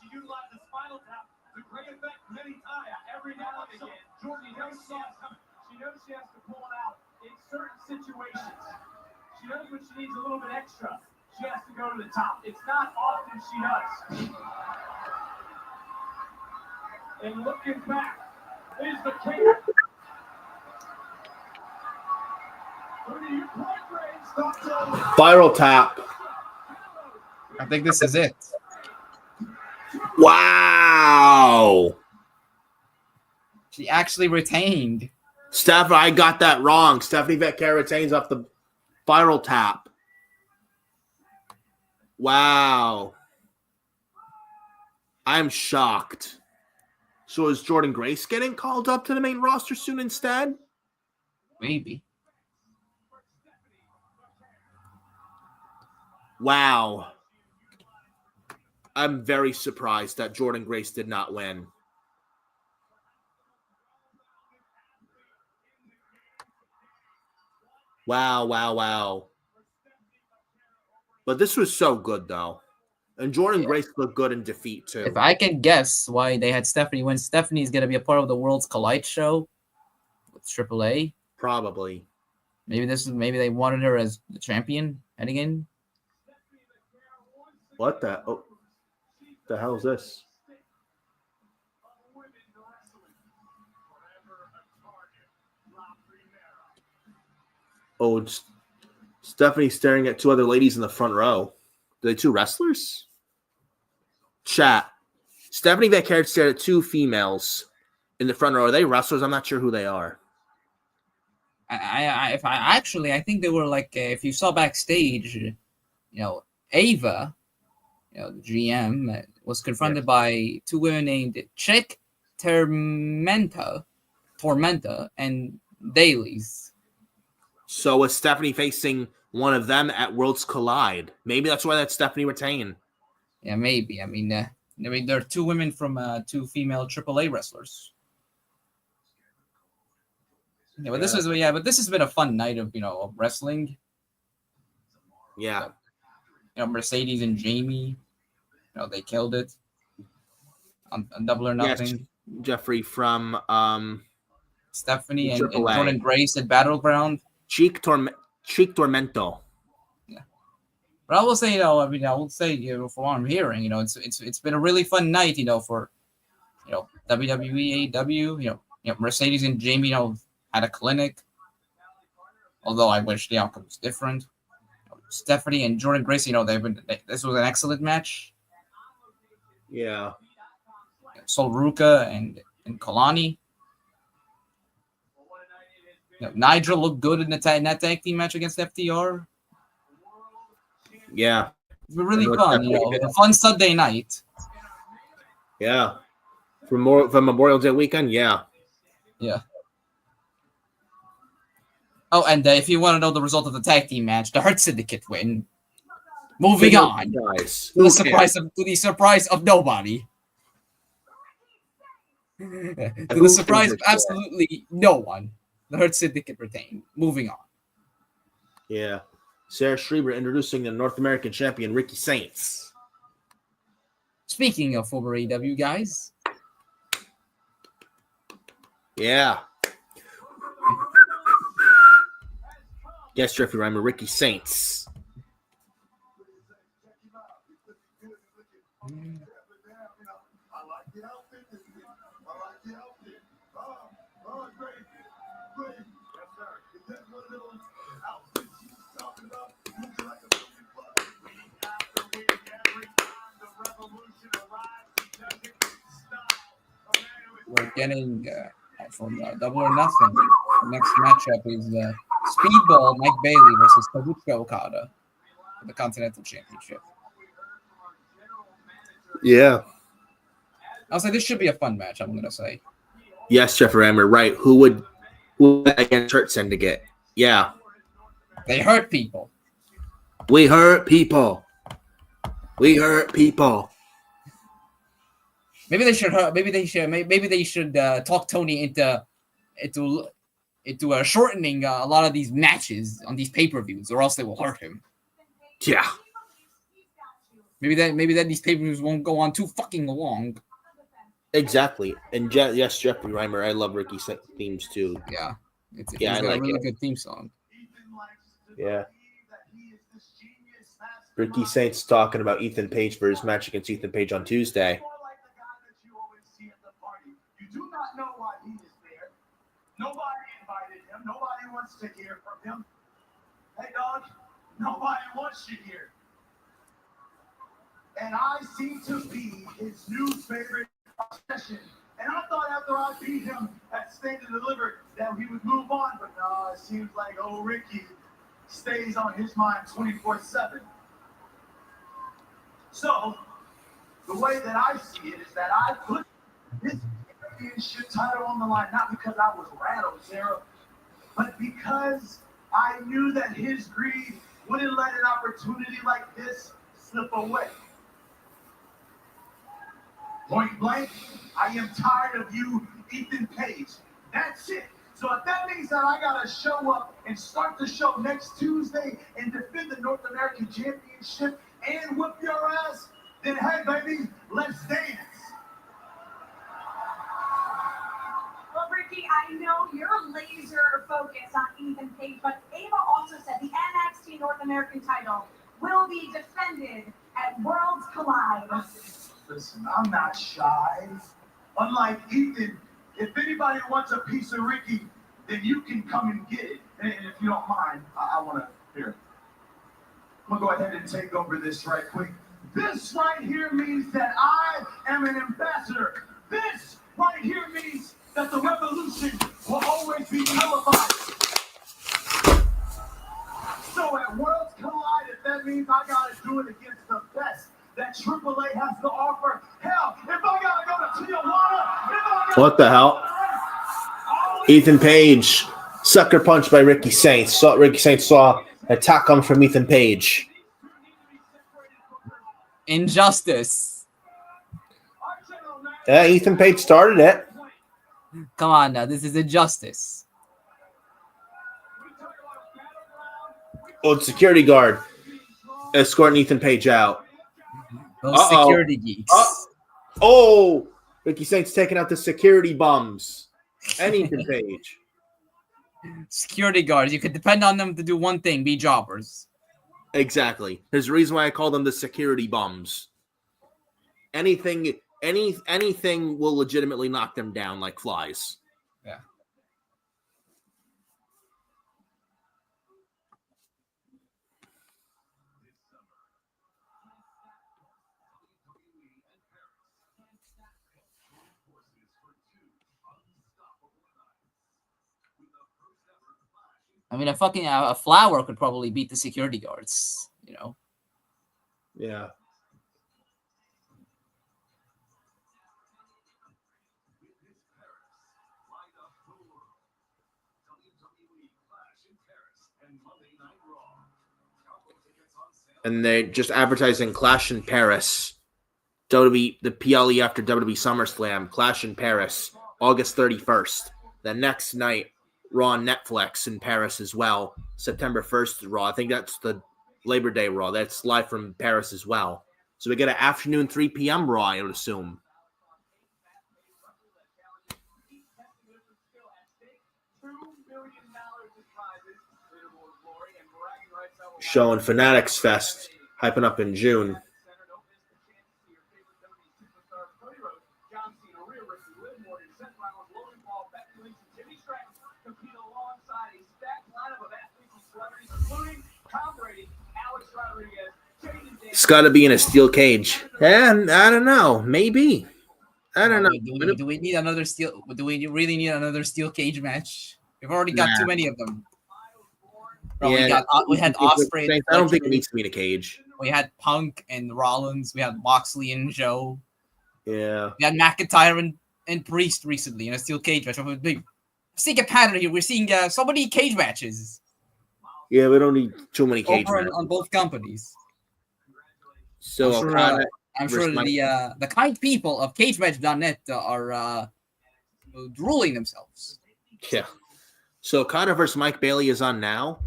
She utilizes spinal tap to great effect many times. Every now and again, Jordan knows she has to pull it out in certain situations. She knows when she needs a little bit extra. She has to go to the top. It's not often she does. And looking back, is the king. Viral tap. I think this is it. Wow. She actually retained. Stephanie, I got that wrong. Stephanie Vecchiere retains off the viral tap. Wow. I'm shocked. So is Jordan Grace getting called up to the main roster soon instead? Maybe. Wow. I'm very surprised that Jordan Grace did not win. Wow. But this was so good, though. And Jordan Grace looked good in defeat, too. If I can guess why they had Stephanie win, Stephanie's going to be a part of the Worlds Collide show with AAA. Probably. Maybe they wanted her as the champion heading in. What the hell is this? Oh, it's Stephanie staring at two other ladies in the front row. Are they two wrestlers? Chat. Stephanie Vaquer stared at two females in the front row. Are they wrestlers? I'm not sure who they are. I think they were like, if you saw backstage, Ava, the GM, was confronted by two women named Chick Tormenta, and Dailies. So was Stephanie facing one of them at Worlds Collide? Maybe that's why that's Stephanie retained. Yeah, maybe. I mean, there are two women from two female AAA wrestlers. Yeah, but this has been a fun night of of wrestling. Yeah. Mercedes and Jamie, they killed it on Double or Nothing. Yes, Jeffrey from Stephanie and Jordan Grace at BattleGround. Cheek Tormento. Yeah, but I will say, I will say, from what I'm hearing, it's been a really fun night, for, WWE, AEW, Mercedes and Jamie, had a clinic. Although I wish the outcome was different. Stephanie and Jordan Grace, this was an excellent match. Yeah. Sol Ruka and Kalani. Nigel looked good in that tag team match against FTR. Yeah. It's been really fun, a fun Sunday night. Yeah. For Memorial Day weekend, yeah. Yeah. Oh, and if you want to know the result of the tag team match, the Hurt Syndicate win. Moving on. Nice. To the surprise of nobody. To the surprise of absolutely no one. The Hurt Syndicate retained. Moving on. Yeah. Sarah Schreiber introducing the North American champion, Ricky Saints. Speaking of former AEW guys. Yeah. Yes, Jeffrey Reimer, Ricky Saints. We're getting from Double or Nothing. The next matchup is Speedball Mike Bailey versus Kabuki Okada for the Continental Championship. Yeah. I'll say this should be a fun match, I'm going to say. Yes, Jeffrey Reimer, right. Who would against Hurt Syndicate? Yeah. They hurt people. We hurt people. We hurt people. Maybe they should talk Tony into shortening a lot of these matches on these pay-per-views, or else they will hurt him. Yeah. Maybe that these pay-per-views won't go on too fucking long. Exactly. And yes, Jeffrey Reimer, I love Ricky themes too. Yeah. It's I a like really it. good theme song. Yeah. Ricky Saints talking about Ethan Page for his match against Ethan Page on Tuesday. You do not know why he is there. Nobody invited him. Nobody wants to hear from him. Hey, dog, nobody wants you here. And I seem to be his new favorite obsession. And I thought after I beat him at Stand and Deliver that he would move on, but no, it seems like old Ricky stays on his mind 24/7. So, The way that I see it is that I put this championship title on the line, not because I was rattled, Sarah, but because I knew that his greed wouldn't let an opportunity like this slip away. Point blank, I am tired of you, Ethan Page. That's it. So if that means that I gotta show up and start the show next Tuesday and defend the North American Championship and whip your ass, then hey baby, let's dance. Well, Ricky, I know you're laser focused on Ethan Page, but Ava also said the NXT North American title will be defended at Worlds Collide. Listen, I'm not shy. Unlike Ethan, if anybody wants a piece of Ricky, then you can come and get it. And if you don't mind, I want to hear it. I'm going to go ahead and take over this right quick. This right here means that I am an ambassador. This right here means that the revolution will always be televised. So at Worlds Collide, if that means I got to do it against the best that AAA has to offer, hell, if I got to go to Tijuana, What the hell? Ethan Page, sucker punched by Ricky Saints. Ricky Saints saw an attack coming from Ethan Page. Injustice. Yeah, Ethan Page started it. Come on now, this is injustice. Oh, it's security guard escorting Ethan Page out. Those security geeks. Oh, Ricky Saints taking out the security bums and Ethan Page. Security guards, you could depend on them to do one thing, be jobbers. Exactly. There's a reason why I call them the security bums. Anything will legitimately knock them down like flies. Yeah. I mean, a flower could probably beat the security guards, you know. Yeah. And they're just advertising Clash in Paris. WWE, the PLE after WWE SummerSlam, Clash in Paris, August 31st. The next night, Raw on Netflix in Paris as well. September 1st, Raw. I think that's the Labor Day Raw. That's live from Paris as well. So we get an afternoon 3 p.m. Raw, I would assume. Showing Fanatics Fest, hyping up in June. It's got to be in a steel cage. And I don't know. Maybe. I don't know. Do we need another steel? Do we really need another steel cage match? We've already got too many of them. Bro, Yeah, we had Ospreay. I don't think it needs to be in a cage. We had Punk and Rollins. We had Moxley and Joe. Yeah. We had McIntyre and Priest recently in a steel cage match. We're seeing a pattern here. We're seeing so many cage matches. Yeah, we don't need too many cage matches. On both companies. So I'm sure the kind people of CageMatch.net are drooling themselves. Yeah. So Okada versus Mike Bailey is on now.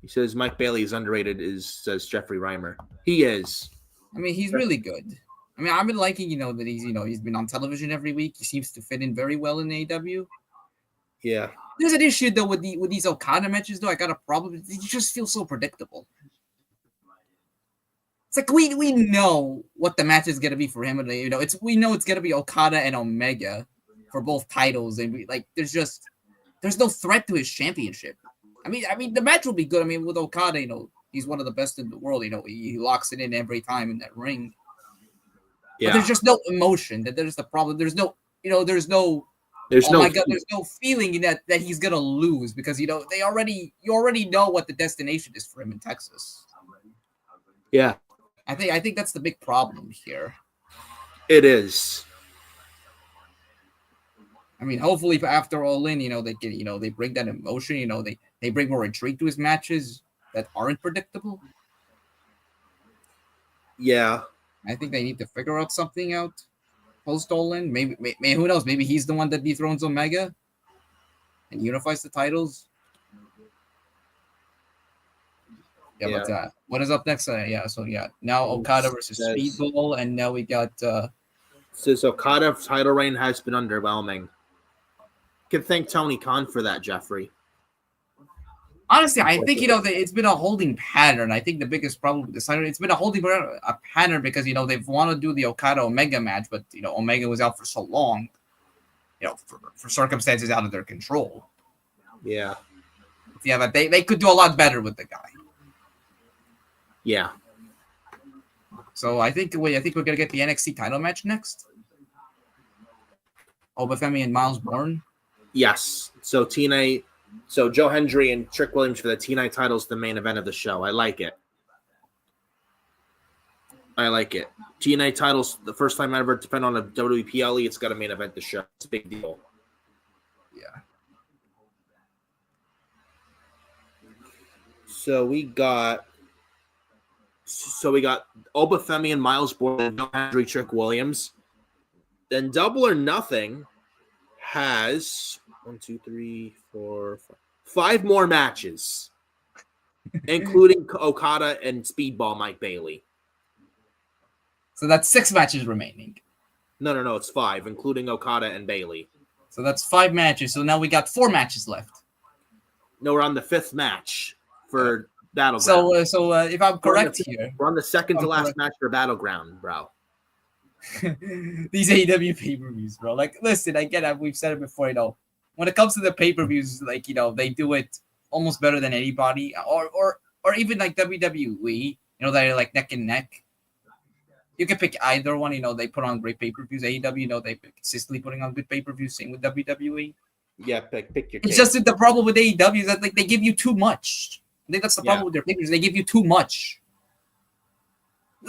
He says Mike Bailey is underrated, says Jeffrey Reimer. He is. I mean, he's really good. I mean, I've been liking, that he's been on television every week. He seems to fit in very well in AEW. Yeah. There's an issue though with these Okada matches though. I got a problem. It just feels so predictable. It's like we know what the match is gonna be for him, and we know it's gonna be Okada and Omega for both titles, and there's no threat to his championship. I mean the match will be good. I mean with Okada, he's one of the best in the world. He locks it in every time in that ring. Yeah. But there's just no emotion. There's the problem. There's no my God, there's no feeling that he's gonna lose because you already know what the destination is for him in Texas. Yeah. I think that's the big problem here. It is. I mean, hopefully after All In, they get, they bring that emotion, they bring more intrigue to his matches that aren't predictable. Yeah. I think they need to figure out something out post All In. Maybe who knows? Maybe he's the one that dethrones Omega and unifies the titles. Yeah. But what is up next? Now Okada versus Speedball, and now we got. Says Okada's title reign has been underwhelming. Can thank Tony Khan for that, Jeffrey. Honestly, I think it's been a holding pattern. I think the biggest problem with this title, it's been a holding pattern because they've wanted to do the Okada Omega match, but Omega was out for so long, for circumstances out of their control. Yeah. Yeah, but they could do a lot better with the guy. Yeah. So I think we're gonna get the NXT title match next. Obafemi and Miles Bourne. Yes. So Joe Hendry and Trick Williams for the TNA titles, the main event of the show. I like it. TNA titles, the first time I ever defend on a WWE PLE, it's got a main event the show. It's a big deal. Yeah. So we got Obafemi and Miles Bourne and Joe Hendry, Trick Williams. Then Double or Nothing has 5 more matches, including Okada and Speedball Mike Bailey. So that's 6 matches remaining. No, it's 5, including Okada and Bailey. So that's 5 matches. So now we got 4 matches left. No, we're on the 5th match for Battleground. So if I'm correct here, we're on the second to last match for Battleground, bro. These AEW pay-per-views, bro. Like, listen, I get it. We've said it before, when it comes to the pay-per-views, like, they do it almost better than anybody, or even like WWE, they're like neck and neck. You can pick either one, they put on great pay-per-views. AEW, they've been consistently putting on good pay-per-views. Same with WWE. Yeah, pick your. It's just that the problem with AEW is that, like, they give you too much. I think that's the problem with their pay-per-views. They give you too much.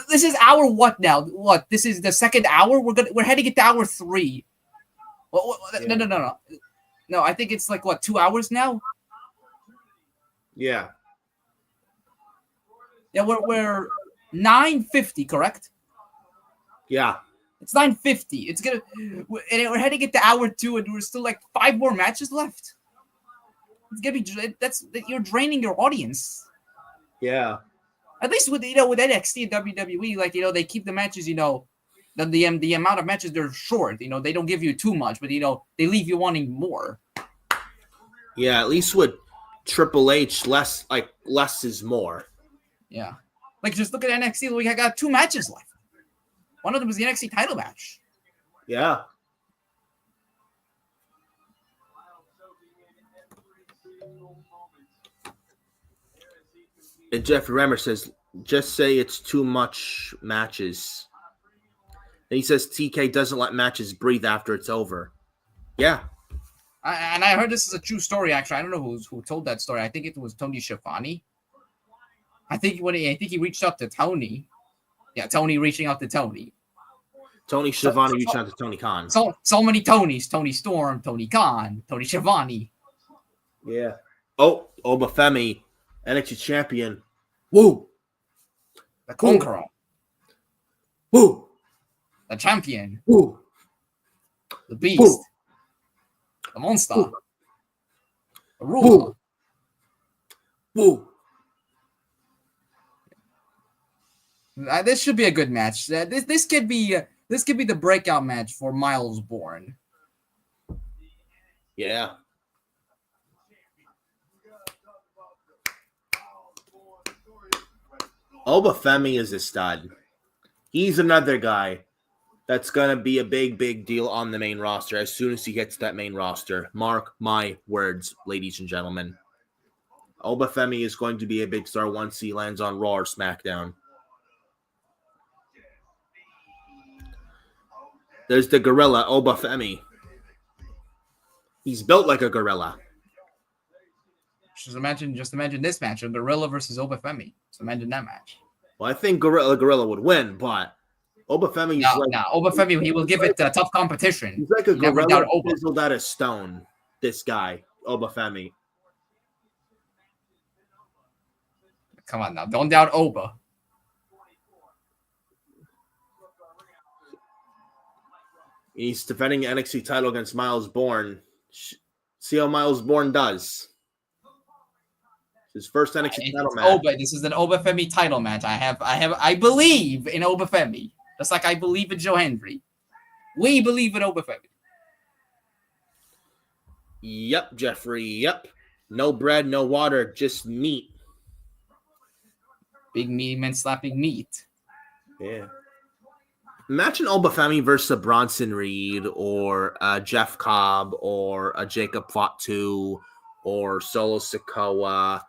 This is hour what now? What? This is the second hour. We're heading into hour 3. No. No, I think it's like 2 hours now. Yeah. Yeah, we're 9:50, correct? Yeah. It's 9:50. And we're heading into hour 2, and we're still like 5 more matches left. It's gonna be you're draining your audience. Yeah. At least with NXT and WWE, like they keep the matches, the amount of matches they're short. They don't give you too much, but they leave you wanting more. Yeah, at least with Triple H, less is more. Yeah, like just look at NXT. We got 2 matches left. One of them was the NXT title match. Yeah. And Jeffrey Rammer says, just say it's too much matches. And he says TK doesn't let matches breathe after it's over. Yeah. And I heard this is a true story, actually. I don't know who told that story. I think it was Tony Schiavone. I think he reached out to Tony. Yeah, Tony reaching out to Tony. Tony Schiavone reached out to Tony Khan. So many Tonys. Tony Storm, Tony Khan, Tony Schiavone. Yeah. Oh, Obafemi, NXT champion. Woo! The Conqueror. Woo! The champion. Woo! The beast. Woo! The monster. Woo! The ruler. Woo! This should be a good match. This could be the breakout match for Miles Bourne. Yeah. Obafemi is a stud. He's another guy that's going to be a big, big deal on the main roster as soon as he gets to that main roster. Mark my words, ladies and gentlemen. Obafemi is going to be a big star once he lands on Raw or SmackDown. There's the gorilla, Obafemi. He's built like a gorilla. Just imagine this match: a gorilla versus Obafemi. So imagine that match. Well, I think Gorilla would win, but Obafemi's No, like no. Obafemi, he will give it tough competition. he's like a You never doubt gorilla Oba. chiseled out of stone. This guy, Obafemi. Come on now. Don't doubt Oba. He's defending the NXT title against Miles Bourne. See how Miles Bourne does. His first NXT title match. Oba. This is an Obafemi title match. I believe in Obafemi. Just like I believe in Joe Hendry. We believe in Obafemi. Yep, Jeffrey. Yep. No bread, no water, just meat. Big meaty men slapping meat. Yeah. Imagine Obafemi versus a Bronson Reed or a Jeff Cobb or a Jacob Fatu or Solo Sikoa.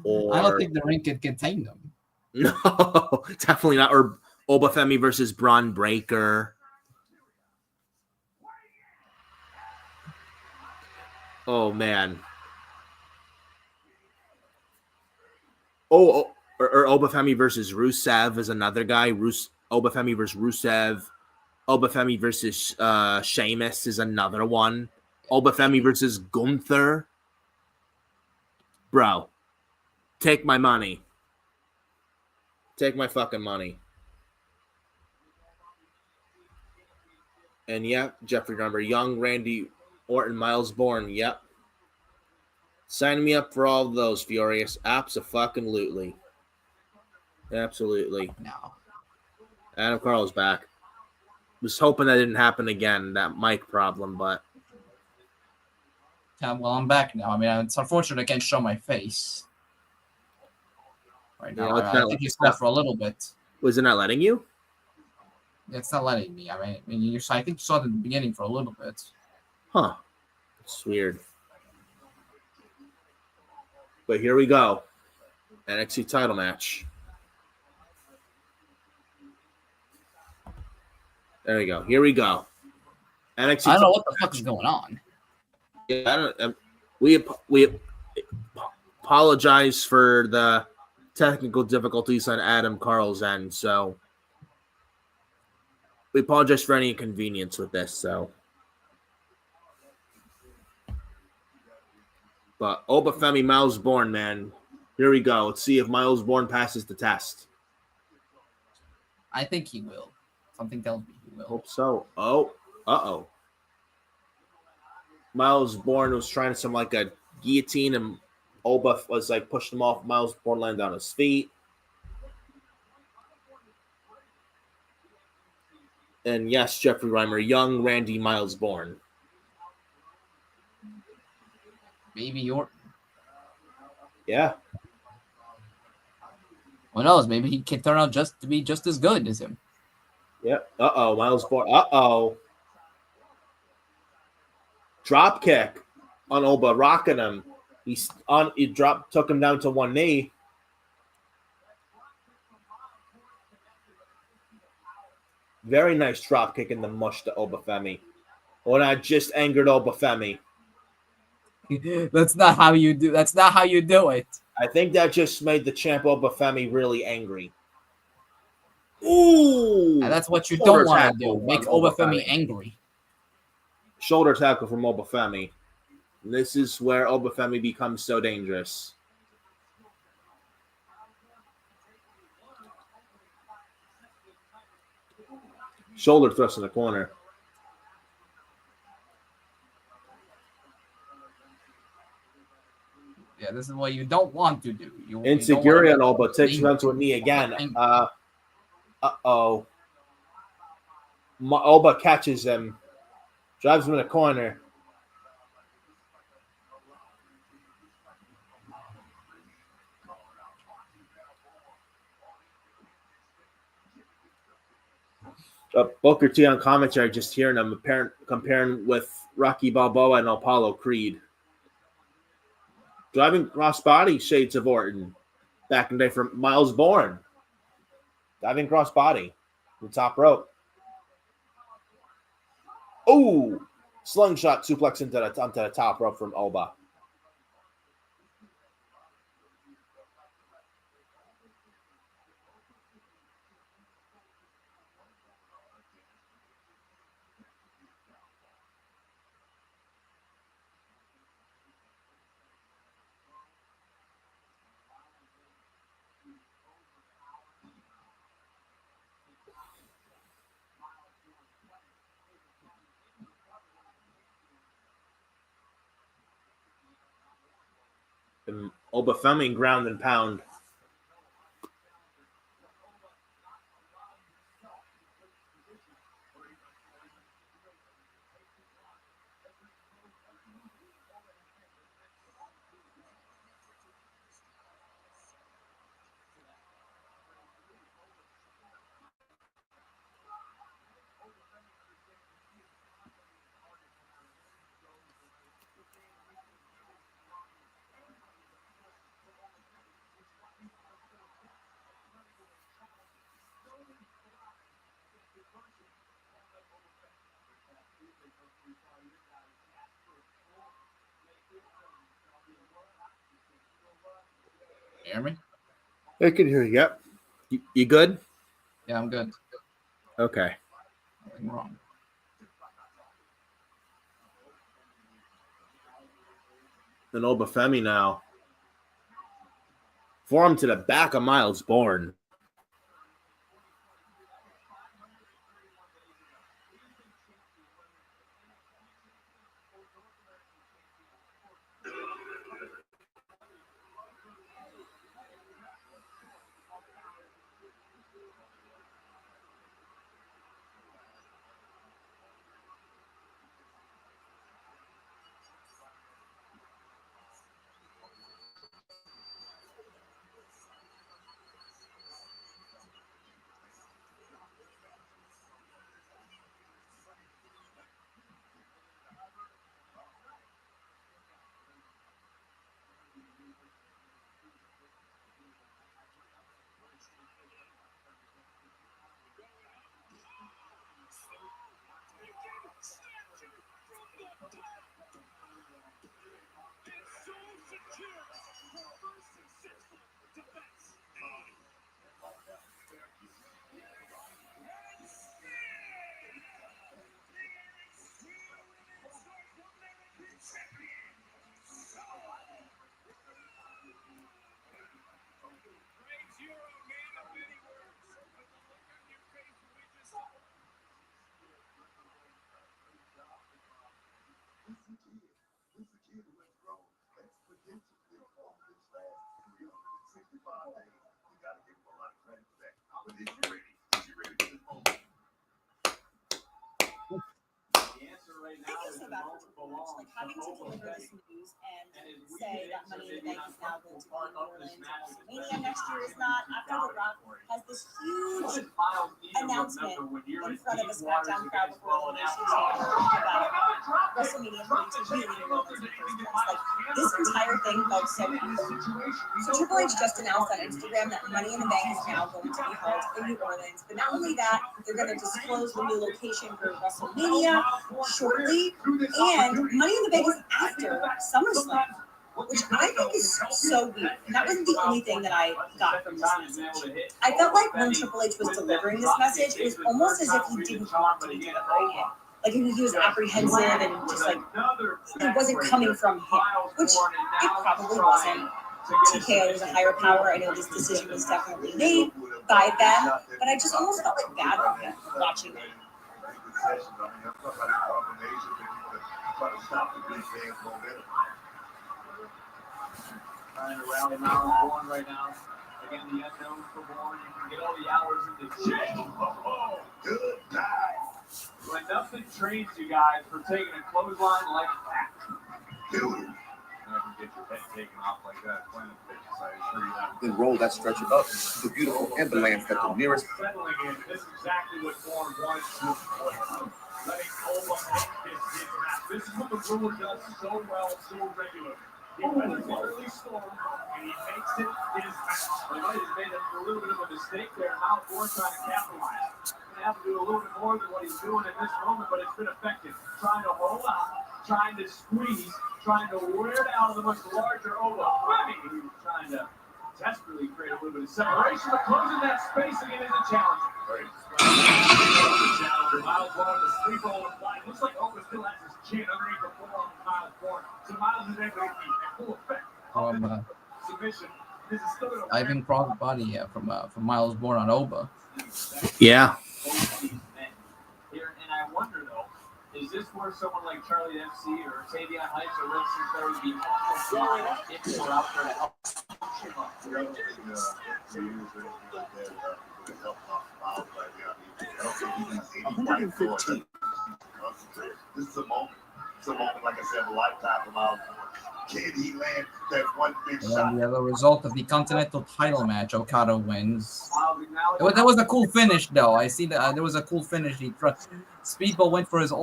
Or I don't think the ring could contain them. no, definitely not. Or Obafemi versus Braun Breaker. Oh man. Or Obafemi versus Rusev is another guy. Obafemi versus Rusev. Obafemi versus Sheamus is another one. Obafemi versus Gunther. Bro, take my money. Take my fucking money. And yeah, Jeffrey Number, Young, Randy Orton, Miles Bourne. Yep. Sign me up for all of those, Furious. Abso-fucking-lutely. Absolutely. No. Adam Carl's back. Was hoping that didn't happen again, that mic problem, but Well, I'm back now. I mean, it's unfortunate I can't show my face right now. Yeah, I think it's left for a little bit. was it not letting you? It's not letting me. I mean, I think you saw it in the beginning for a little bit. Huh. It's weird. But here we go. NXT title match. There we go. Here we go. NXT. I don't know what the fuck is going on. Yeah, I don't. We apologize for the technical difficulties on Adam Carl's end. So we apologize for any inconvenience with this. So, but Obafemi, Miles Bourne, man. Here we go. Let's see if Miles Bourne passes the test. I think he will. Something tells me he will. Hope so. Oh, uh-oh. Miles Bourne was trying some like a guillotine, and Oba was like pushed him off. Miles Bourne landed on his feet. And yes, Jeffrey Reimer, young Randy Miles Bourne. Maybe Orton. Yeah. Who knows? Maybe he can turn out to be just as good as him. Yep. Uh-oh, Miles Bourne. Uh-oh. Drop kick on Oba, rocking him. He took him down to one knee. Very nice drop kick in the mush to Obafemi. When I just angered Obafemi. That's not how you do. That's not how you do it. I think that just made the champ Obafemi really angry. Ooh! And that's what you Shoulder don't want to tackle do. Make from Obafemi angry. Shoulder tackle from Obafemi. This is where Obafemi becomes so dangerous. Shoulder thrust in the corner. Yeah, this is what you don't want to do. Insecurity on Oba takes him down to a knee again. Uh-oh. Oba catches him. Drives him in the corner. Booker T on commentary, just hearing him comparing with Rocky Balboa and Apollo Creed. Driving crossbody, shades of Orton. Back in the day from Miles Bourne. Diving crossbody. The top rope. Oh! Slingshot suplex onto the top rope from Oba. And Obafemi ground and pound. Hear me? I can hear you. Yep. You good? Yeah, I'm good. Okay. Nothing wrong. And Obafemi now. Forearm to the back of Miles Bourne. I think so about like having to deliver this news and say that Money in the Bank is now going to be in New Orleans and WrestleMania next year is not. After The Rock has this huge announcement in front of a SmackDown crowd before the nation's about WrestleMania coming to be in New Orleans in the first place. Like, this entire thing felt so easy. So Triple H just announced on Instagram that Money in the Bank is now going to be held in New Orleans. But not only that, they're going to disclose the new location for WrestleMania shortly, and Money in the Bank is after SummerSlam, which I think is so weird. And that wasn't the only thing that I got from this message. I felt like when Triple H was delivering this message, it was almost as if he didn't want to be delivering it. Like he was apprehensive and just like it wasn't coming from him, which it probably wasn't. TKO is a higher power. I know this decision was definitely made by them, but I just almost felt like bad for him watching it. Trying to rally Miles Bourne right now. Again, the unknown for Bourne. You can get all the hours in the gym. Oh, good time. When nothing trains you guys for taking a clothesline like that. Dude. Never get your head taken off like that. Then roll that stretcher up to the beautiful ambulance that the nearest. Settling in. This is exactly what Bourne wanted to do. Letting Ola make his match. This is what the rule does so well, so regularly. He weathers the early storm, and he makes it his match. They might have made a little bit of a mistake there. Now Bourne trying to capitalize. He's going to have to do a little bit more than what he's doing in this moment, but it's been effective. Trying to hold out, trying to squeeze, trying to wear down the much larger Ola. Who's trying to desperately create a little bit of separation, but closing that space again is a challenge. Right. Miles Bourne, the sleep roll applied. Looks like Ola still has his chin underneath the forearm of Miles Bourne. So Miles is able to keep in full effect. Submission. This is still an Ivan Krog body from Miles Bourne on Oba. Yeah. here, and I wonder though, is this where someone like Charlie MC or Savion Heights or Winston Fair would be helpful if they were out there to help? This is a moment. It's a moment, like I said, a lifetime for Miles. Can he land that one big shot? And the result of the Continental title match, Okada wins. That was a cool finish, though. I see that there was a cool finish. Speedball went for his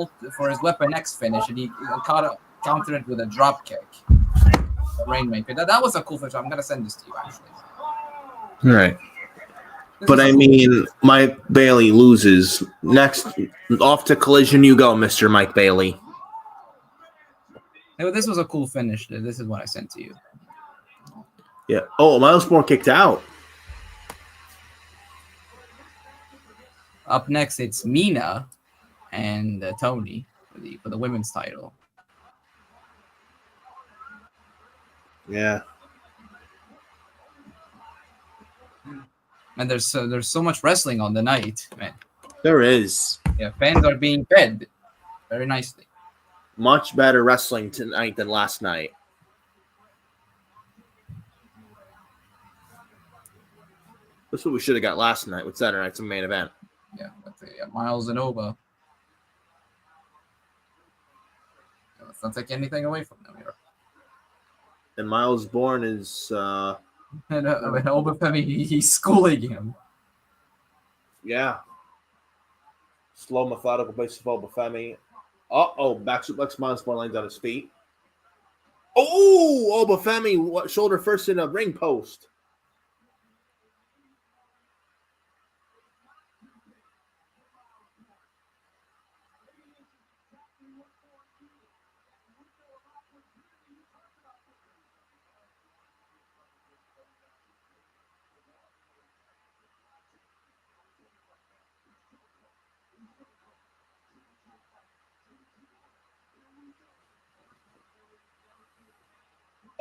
Weapon X finish, and Okada countered it with a drop kick. Rainmaker. That was a cool finish. I'm gonna send this to you, actually. All right. But I mean, Mike Bailey loses. Next, off to Collision you go, Mr. Mike Bailey. This was a cool finish. This is what I sent to you. Yeah. Oh, Miles Bourne kicked out. Up next, it's Mina and Tony for the women's title. Yeah. And there's so much wrestling on the night, man. There is. Yeah, fans are being fed very nicely. Much better wrestling tonight than last night. That's what we should have got last night with Saturday night's main event. Yeah, Miles and Ova. Let's not take anything away from them here. And Miles Bourne is And Obafemi, he's schooling him. yeah. Slow, methodical base of Obafemi. Uh-oh, back suplex, Miles Bourne lands on his feet. Oh, Obafemi, shoulder first in a ring post.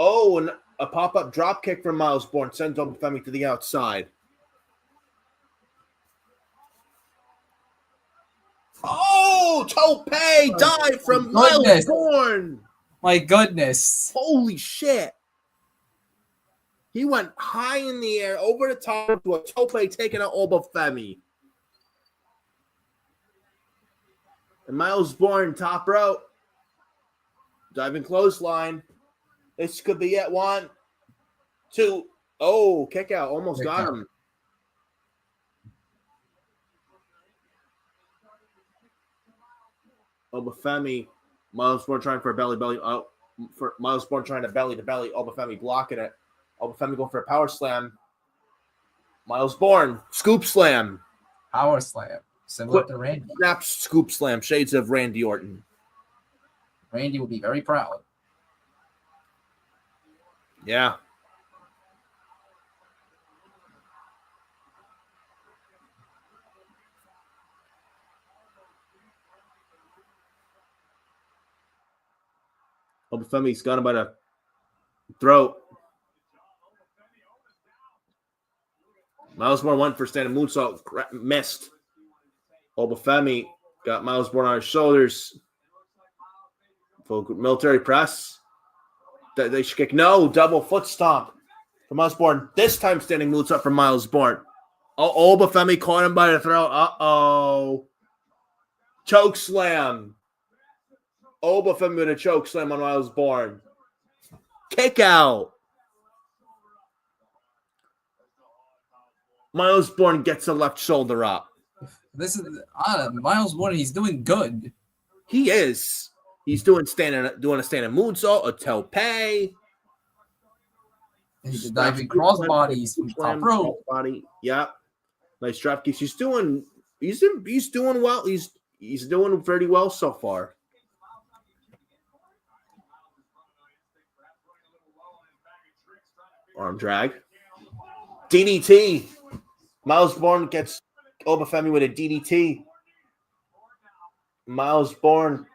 Oh, and a pop-up drop kick from Miles Bourne sends Obafemi to the outside. Oh, Tope dive from Miles Bourne. My goodness. Holy shit. He went high in the air, over the top to a Tope taking out Obafemi. And Miles Bourne, top rope. Diving clothesline. This could be it. 1, 2. Oh, kick out. Almost got him. Obafemi. Miles Bourne trying for a belly. Oh, for Miles Bourne trying to belly to belly. Obafemi blocking it. Obafemi going for a power slam. Miles Bourne. Scoop slam. Power slam. Similar to Randy. Snap scoop slam. Shades of Randy Orton. Randy will be very proud. Yeah. Obafemi's got him by the throat. Miles Bourne went for standing moonsault, missed. Obafemi got Miles Bourne on his shoulders. Full military press. They should kick. No, double foot stomp from Miles Bourne. This time standing moonsault from Miles Bourne. Oh, Obafemi caught him by the throat. Uh-oh. Choke slam. Obafemi with a choke slam on Miles Bourne. Kick out. Miles Bourne gets the left shoulder up. This is Miles Bourne. He's doing good. He is. He's doing a standing moonsault, a tope. He's diving crossbodies from top rope. Body. Yeah. Nice drop kicks. He's doing well. He's doing pretty well so far. Arm drag. DDT. Miles Bourne gets Obafemi with a DDT. Miles Bourne,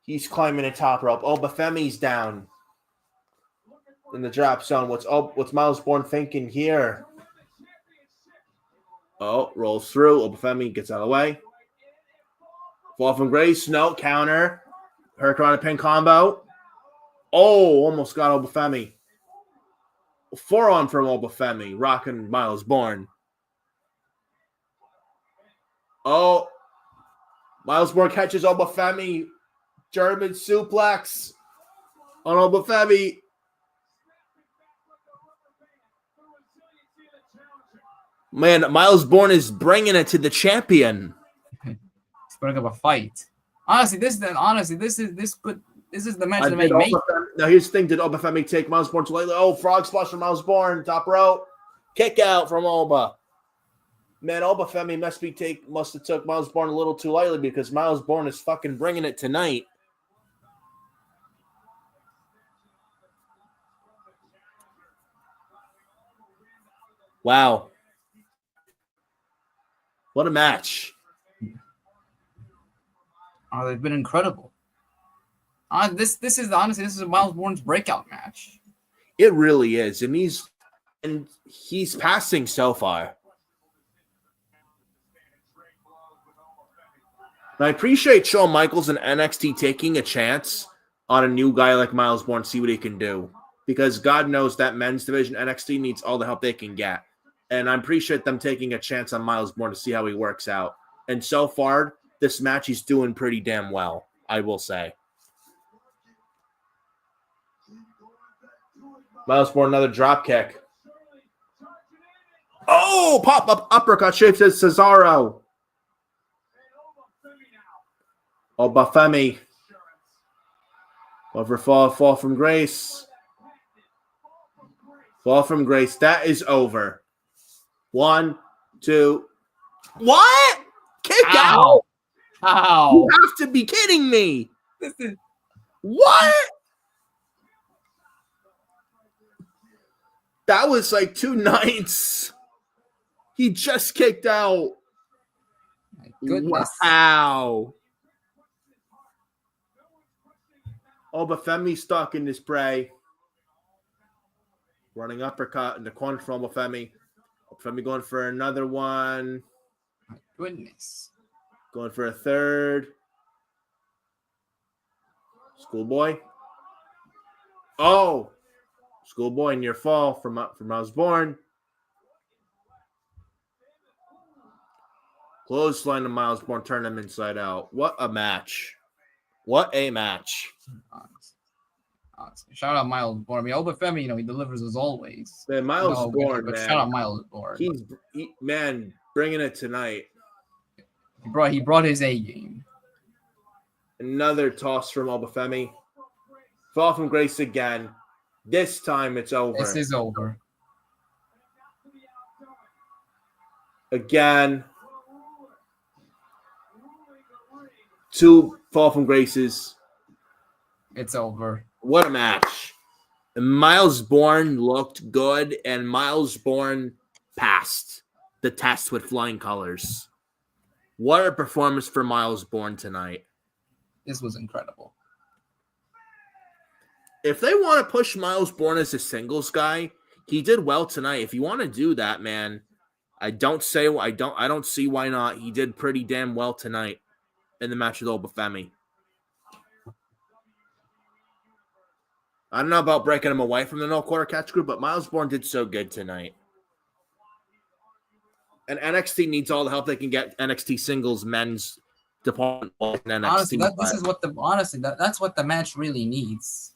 he's climbing the top rope. Obafemi's down in the drop zone. What's Miles Bourne thinking here? Oh, rolls through. Obafemi gets out of the way. Fall from grace. No. Counter. Hurricane pin combo. Oh, almost got Obafemi. Forearm from Obafemi. Rocking Miles Bourne. Oh. Miles Bourne catches Obafemi. German suplex on Obafemi. Man, Miles Bourne is bringing it to the champion. It's putting up a fight. Honestly, this is the match that made me. Now here's the thing: did Obafemi take Miles Bourne too late? Oh, frog splash from Miles Bourne, top rope, kick out from Oba. Man, Obafemi must have took Miles Bourne a little too lightly because Miles Bourne is fucking bringing it tonight. Wow. What a match. Oh, they've been incredible. This is Miles Bourne's breakout match. It really is. And he's passing so far. And I appreciate Shawn Michaels and NXT taking a chance on a new guy like Miles Bourne, see what he can do. Because God knows that men's division, NXT, needs all the help they can get. And I appreciate them taking a chance on Miles Bourne to see how he works out. And so far, this match, he's doing pretty damn well, I will say. Miles Bourne, another drop kick. Oh, pop-up uppercut shapes as Cesaro. Obafemi. Over fall from grace. Fall from grace. That is over. 1, 2. What? Kick out? How? You have to be kidding me. What? That was like 2 nights. He just kicked out. My goodness. Wow. Obafemi stuck in this prey. Running uppercut in the corner from Obafemi. Obafemi going for another one. My goodness. Going for a third. Schoolboy. Oh. Schoolboy near fall from Miles Bourne. Clothesline to Miles Bourne, turn him inside out. What a match. What a match. Honestly. Shout out Miles Bourne. I mean, Obafemi, he delivers as always. Man, Miles Bourne, but man. Shout out Miles Bourne. He's bringing it tonight. He brought his A game. Another toss from Obafemi. Fall from grace again. This time it's over. This is over. Again. 2 fall from graces. It's over. What a match. Miles Bourne looked good, and Miles Bourne passed the test with flying colors. What a performance for Miles Bourne tonight. This was incredible. If they want to push Miles Bourne as a singles guy, he did well tonight. If you want to do that, man, I don't see why not. He did pretty damn well tonight in the match with Obafemi. I don't know about breaking him away from the no quarter catch group, but Miles Bourne did so good tonight. And NXT needs all the help they can get. NXT singles men's department in NXT. Honestly, that's what the match really needs.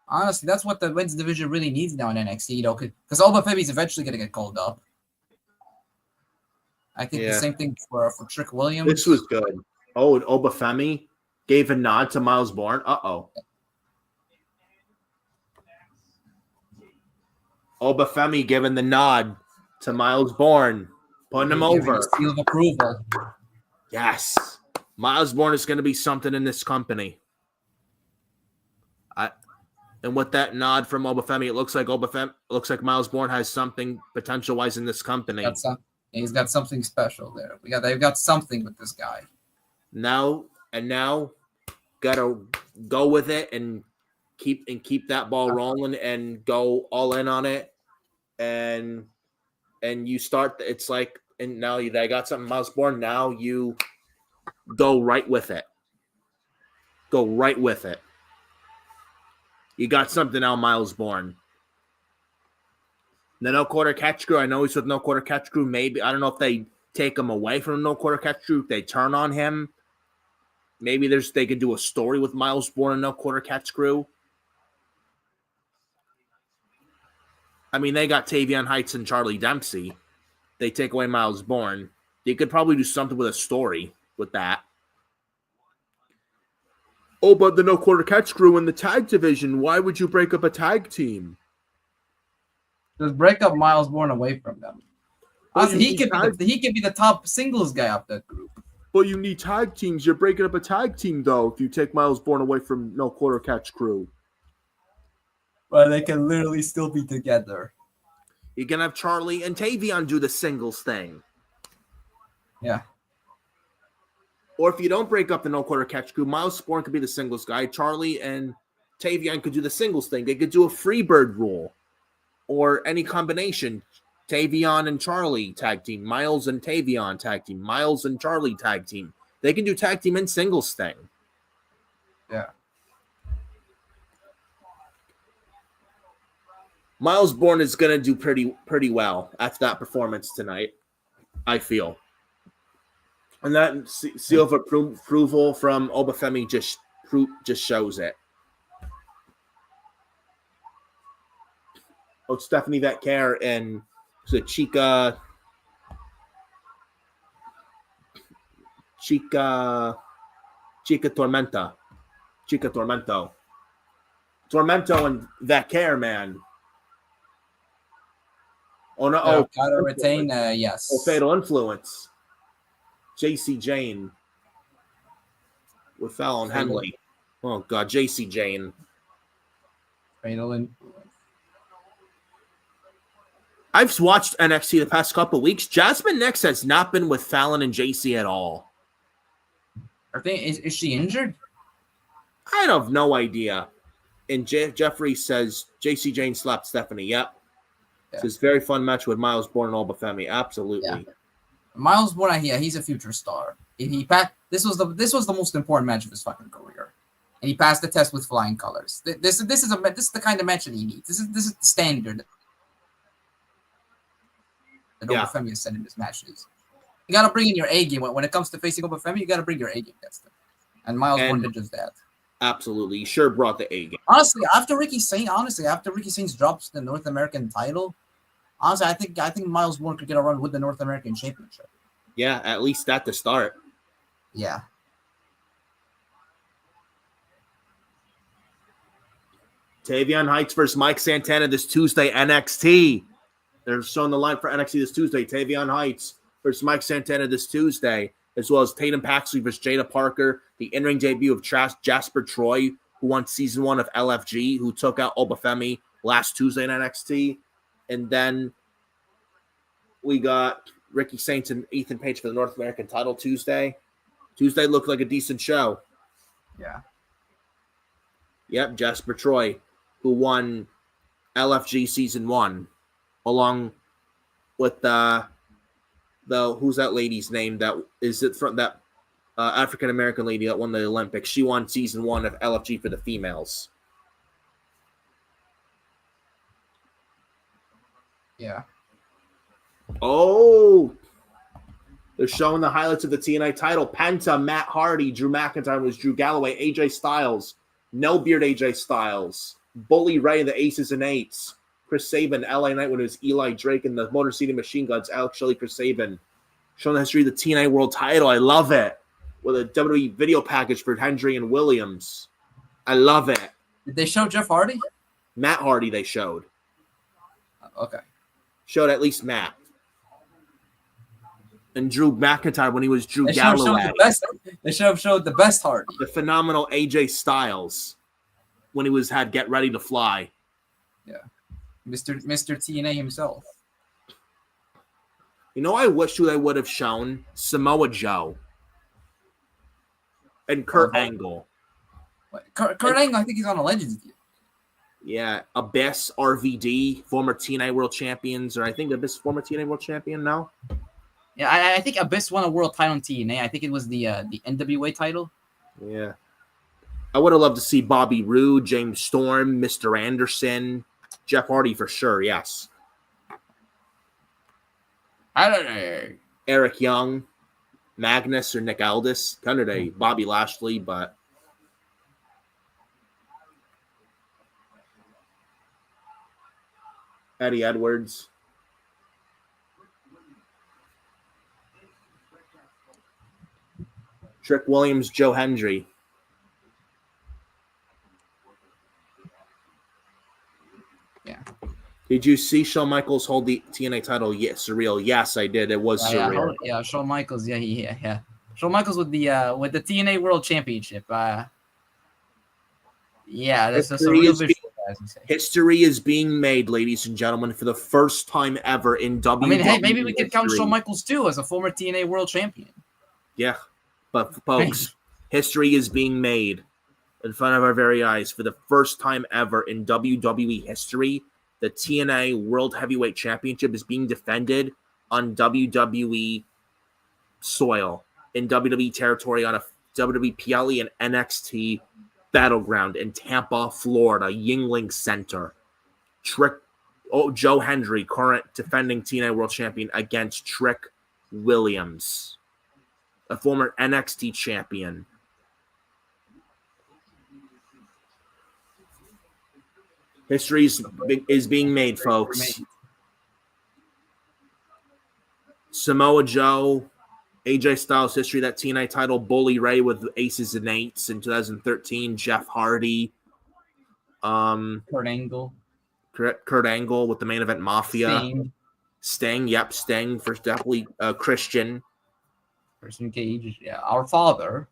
Honestly, that's what the men's division really needs now in NXT, because Obafemi's eventually going to get called up. I think the same thing for Trick Williams. This was good. Oh, and Obafemi gave a nod to Miles Bourne. Uh-oh. Obafemi giving the nod to Miles Bourne, putting him over. Seal of approval. Yes. Miles Bourne is going to be something in this company. And with that nod from Obafemi, it looks like Miles Bourne has something potential-wise in this company. He's got something special there. They've got something with this guy. Now gotta go with it and keep that ball rolling and go all in on it. And you start. It's like and now they got something Miles Bourne. Now you go right with it. Go right with it. You got something now, Miles Bourne. The no quarter catch crew. I know he's with no quarter catch crew. Maybe I don't know if they take him away from no quarter catch crew. If they turn on him. Maybe they could do a story with Miles Bourne and no quarter catch crew. I mean, they got Tavion Heights and Charlie Dempsey. They take away Miles Bourne. They could probably do something with a story with that. Oh, but the no quarter catch crew in the tag division. Why would you break up a tag team? Just break up Miles Bourne away from them. Well, Honestly, he could be the top singles guy of that group. But you need tag teams. You're breaking up a tag team, though, if you take Miles Bourne away from no quarter catch crew. But they can literally still be together. You can have Charlie and Tavion do the singles thing. Yeah. Or if you don't break up the no quarter catch crew, Miles Bourne could be the singles guy. Charlie and Tavion could do the singles thing. They could do a Freebird rule or any combination. Tavion and Charlie tag team. Miles and Tavion tag team. Miles and Charlie tag team. They can do tag team and singles thing. Yeah. Miles Bourne is going to do pretty well after that performance tonight, I feel. And that seal of approval from Obafemi just shows it. Oh, Stephanie Vetcare and Chica Tormento. Tormento and Vetcare, man. Oh no! Yeah, gotta retain. Yes. Oh, Fatal Influence. JC Jane with Fallon Henley. Oh God, JC Jane. Fatal Influence. I've watched NXT the past couple of weeks. Jasmine Nix has not been with Fallon and JC at all. Is she injured? I have no idea. And Jeffrey says JC Jane slapped Stephanie. Yep. Yeah. It's a very fun match with Miles Bourne and Obafemi. Absolutely. Yeah. Miles Bourne, yeah, he's a future star. This was the most important match of his fucking career, and he passed the test with flying colors. This is the kind of match that he needs. This is the standard that Obafemi has set in his matches. You got to bring in your A game when it comes to facing Obafemi. You got to bring your A game against him, and Miles Bourne did just that. Absolutely, he sure brought the A game. Honestly, after Ricky Sainz drops the North American title, honestly, I think Miles Bourne could get a run with the North American Championship. Yeah, at least that to start. Yeah. Tavion Heights versus Mike Santana this Tuesday, NXT. They're showing the line for NXT this Tuesday. Tavion Heights versus Mike Santana this Tuesday, as well as Tatum Paxley versus Jada Parker, the in-ring debut of Jasper Troy, who won Season 1 of LFG, who took out Obafemi last Tuesday in NXT. And then we got Ricky Saints and Ethan Page for the North American title Tuesday. Tuesday looked like a decent show. Yeah. Yep, Jasper Troy, who won LFG Season 1, along with the who's that lady's name that is it from that African American lady that won the Olympics. She won Season 1 of LFG for the females. Yeah. Oh, they're showing the highlights of the TNA title. Penta, Matt Hardy, Drew McIntyre was Drew Galloway, AJ Styles, No Beard AJ Styles, Bully Ray, the Aces and Eights, Chris Sabin, LA Knight when it was Eli Drake, and the Motor City Machine Guns, Alex Shelley, Chris Sabin. Showing the history of the TNA World title. I love it. With a WWE video package for Hendry and Williams. I love it. Did they show Jeff Hardy? Matt Hardy they showed. Okay. Showed at least Matt. And Drew McIntyre when he was Drew Galloway. They should have showed the best Hardy. The phenomenal AJ Styles when he had Get Ready to Fly. Yeah. Mr. TNA himself. You know, I wish they would have shown Samoa Joe and Kurt Angle. Kurt Angle, I think he's on a Legends deal. Yeah, Abyss, RVD, former TNA World Champions, or I think Abyss former TNA World Champion now. Yeah, I think Abyss won a world title in TNA. I think it was the NWA title. Yeah. I would have loved to see Bobby Roode, James Storm, Mr. Anderson, Jeff Hardy for sure, yes. I don't know. Eric Young, Magnus, or Nick Aldis. Kind of a Bobby Lashley, but Eddie Edwards. Trick Williams, Joe Hendry. Yeah. Did you see Shawn Michaels hold the TNA title? Yes, surreal. Yes, I did. It was surreal. Yeah, Shawn Michaels. Yeah. Shawn Michaels with the TNA World Championship. Yeah, that's a real visual, as you say. History is being made, ladies and gentlemen, for the first time ever in WWE. I mean, hey, maybe we could count Shawn Michaels too as a former TNA World Champion. Yeah, but folks, history is being made in front of our very eyes for the first time ever in WWE history. The TNA World Heavyweight Championship is being defended on WWE soil, in WWE territory, on a WWE PLE and NXT BattleGround in Tampa, Florida, Yuengling Center. Joe Hendry, current defending TNA World Champion, against Trick Williams, a former NXT champion. History is being made, folks. Samoa Joe, AJ Styles history, that TNA title, Bully Ray with Aces and Eights in 2013, Jeff Hardy. Kurt Angle. Kurt Angle with the Main Event Mafia. Sting, yep, Sting for definitely Christian. Person Cage, yeah. Our Father.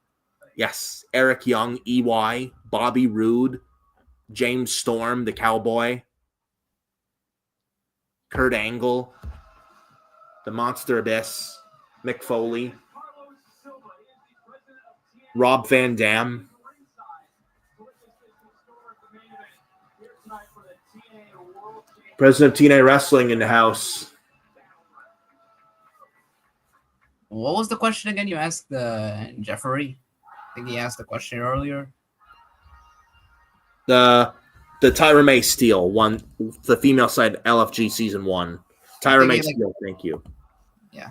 Yes, Eric Young, EY, Bobby Roode, James Storm, the Cowboy, Kurt Angle, the Monster Abyss, Mick Foley, Rob Van Dam. President of TNA Wrestling in the house. What was the question again? You asked Jeffrey. I think he asked the question earlier. The Tyra May Steele won the female side LFG season 1. Tyra May Steele, thank you. Yeah.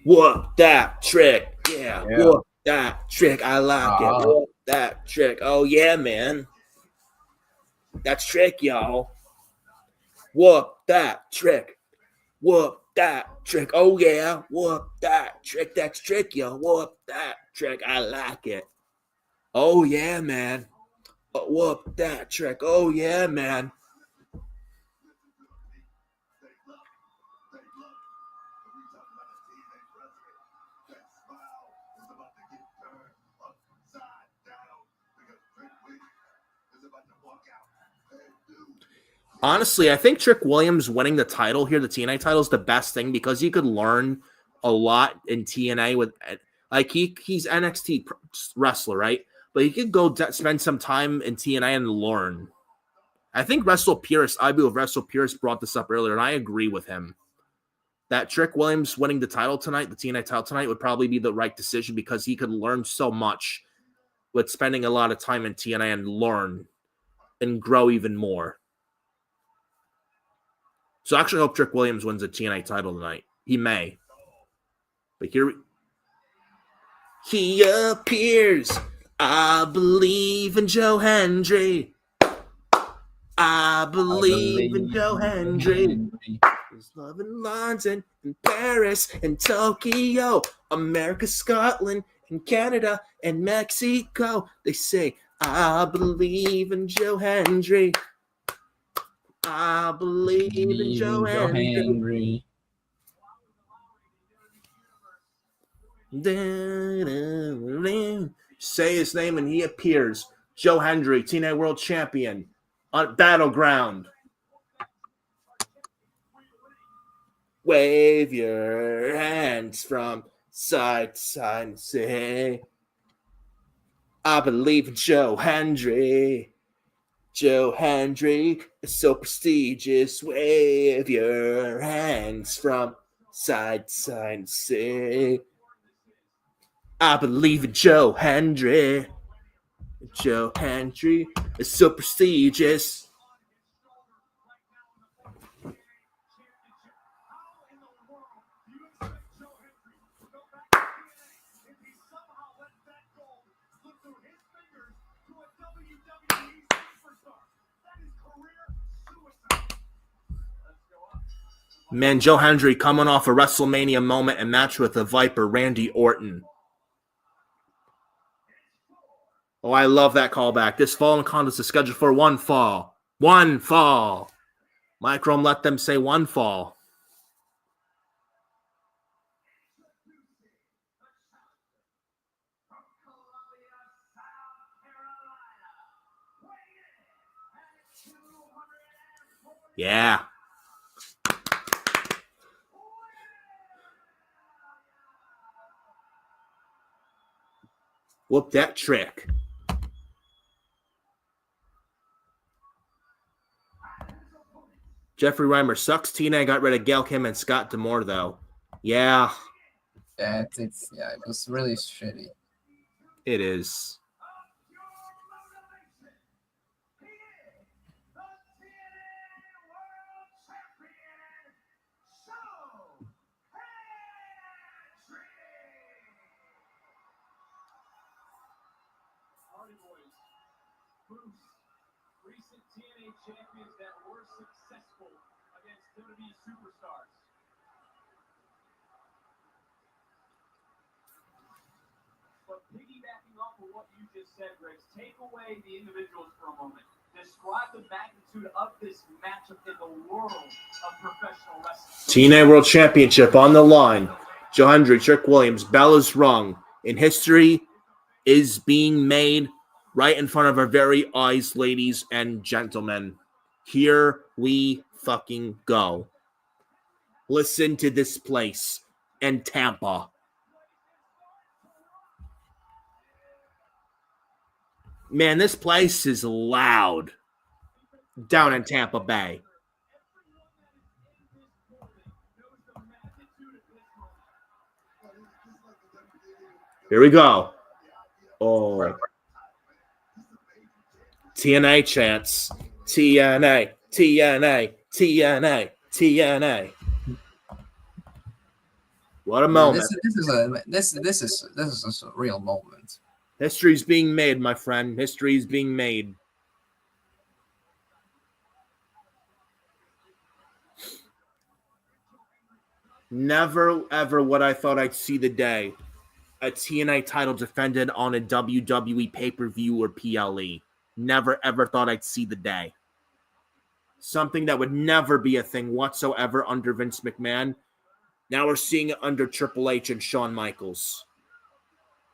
Whoop that trick. Yeah. Whoop that trick. I like it. Whoop that trick. Oh yeah, man. That's trick, y'all. Whoop that trick. Whoop that trick. Oh yeah. Whoop that trick. That's trick, y'all. Whoop that trick. I like it. Oh yeah, man. Whoop that trick. Oh yeah, man. Honestly, I think Trick Williams winning the title here, the TNA title, is the best thing because you could learn a lot in TNA with, like, he's NXT wrestler, right? But he could go spend some time in TNA and learn. I think Wrestle Pierce, I believe Wrestle Pierce brought this up earlier, and I agree with him. That Trick Williams winning the title tonight, the TNA title tonight, would probably be the right decision because he could learn so much with spending a lot of time in TNA and learn and grow even more. So I actually hope Trick Williams wins the TNA title tonight. He may. But he appears. I believe in Joe Hendry. I believe in Joe Hendry. His love in London, in Paris, and Tokyo, America, Scotland, and Canada, and Mexico. They say, I believe in Joe Hendry. I believe in Joe Hendry. Say his name and he appears. Joe Hendry, TNA World Champion on BattleGround. Wave your hands from side to side and say, I believe in Joe Hendry. Joe Hendry is so prestigious. Wave your hands from side to side and say, I believe in Joe Hendry. Joe Hendry is so prestigious. Man, Joe Hendry coming off a WrestleMania moment and match with the Viper, Randy Orton. Oh, I love that callback. This fall in contest is scheduled for one fall. One fall. Mike Rome let them say one fall. Yeah. Whoop that trick. Jeffrey Reimer sucks. TNA got rid of Gail Kim and Scott D'Amore, though. Yeah. Yeah, it was really shitty. It is. Recent TNA champions that were successful against WWE superstars. But piggybacking off of what you just said, Griggs, take away the individuals for a moment. Describe the magnitude of this matchup in the world of professional wrestling. TNA World Championship on the line. Joe Hendry, Trick Williams, bell is rung. In history is being made right in front of our very eyes, ladies and gentlemen. Here we fucking go. Listen to this place in Tampa. Man, this place is loud down in Tampa Bay. Here we go. Oh. TNA chants. TNA, TNA, TNA, TNA. What a moment. This is a real moment. History's being made, my friend. History's being made. Never, ever would I thought I'd see the day a TNA title defended on a WWE pay-per-view or PLE. Never, ever thought I'd see the day. Something that would never be a thing whatsoever under Vince McMahon. Now we're seeing it under Triple H and Shawn Michaels.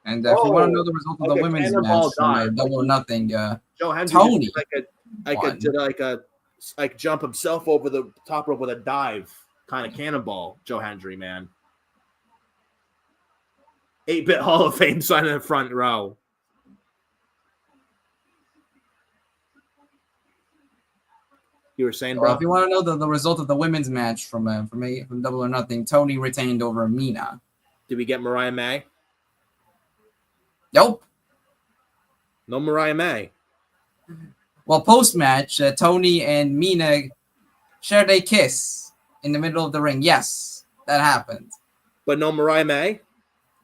And if you want to know the result of the women's match from Double or Nothing, Joe Hendry Tony like jump himself over the top rope with a dive kind of cannonball. Joe Hendry, man. 8-bit Hall of Fame sign in the front row. You were saying, bro? Well, if you want to know the result of the women's match from Double or Nothing, Tony retained over Mina. Did we get Mariah May? Nope. No Mariah May. Well, post-match, Tony and Mina shared a kiss in the middle of the ring. Yes, that happened. But no Mariah May?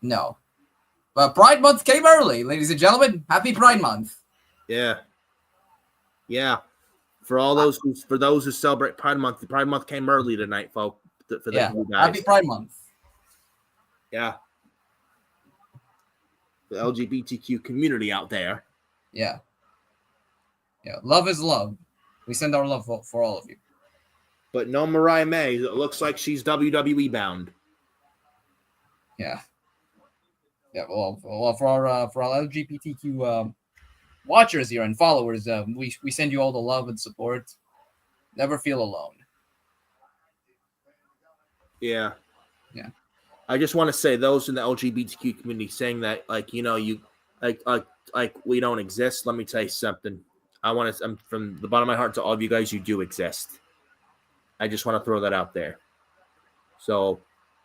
No. But Pride Month came early, ladies and gentlemen. Happy Pride Month. Yeah. Yeah. For those who celebrate Pride Month, the Pride Month came early tonight, folks. For yeah. you guys. Happy Pride Month. Yeah. The LGBTQ community out there. Yeah. Yeah. Love is love. We send our love for all of you. But no Mariah May. It looks like she's WWE bound. Yeah. Yeah. Well, for our LGBTQ watchers here and followers, we send you all the love and support. Never feel alone. Yeah. Yeah. I just want to say those in the LGBTQ community saying that, like, you know, you like we don't exist. Let me tell you something. I'm from the bottom of my heart to all of you guys, you do exist. I just want to throw that out there. So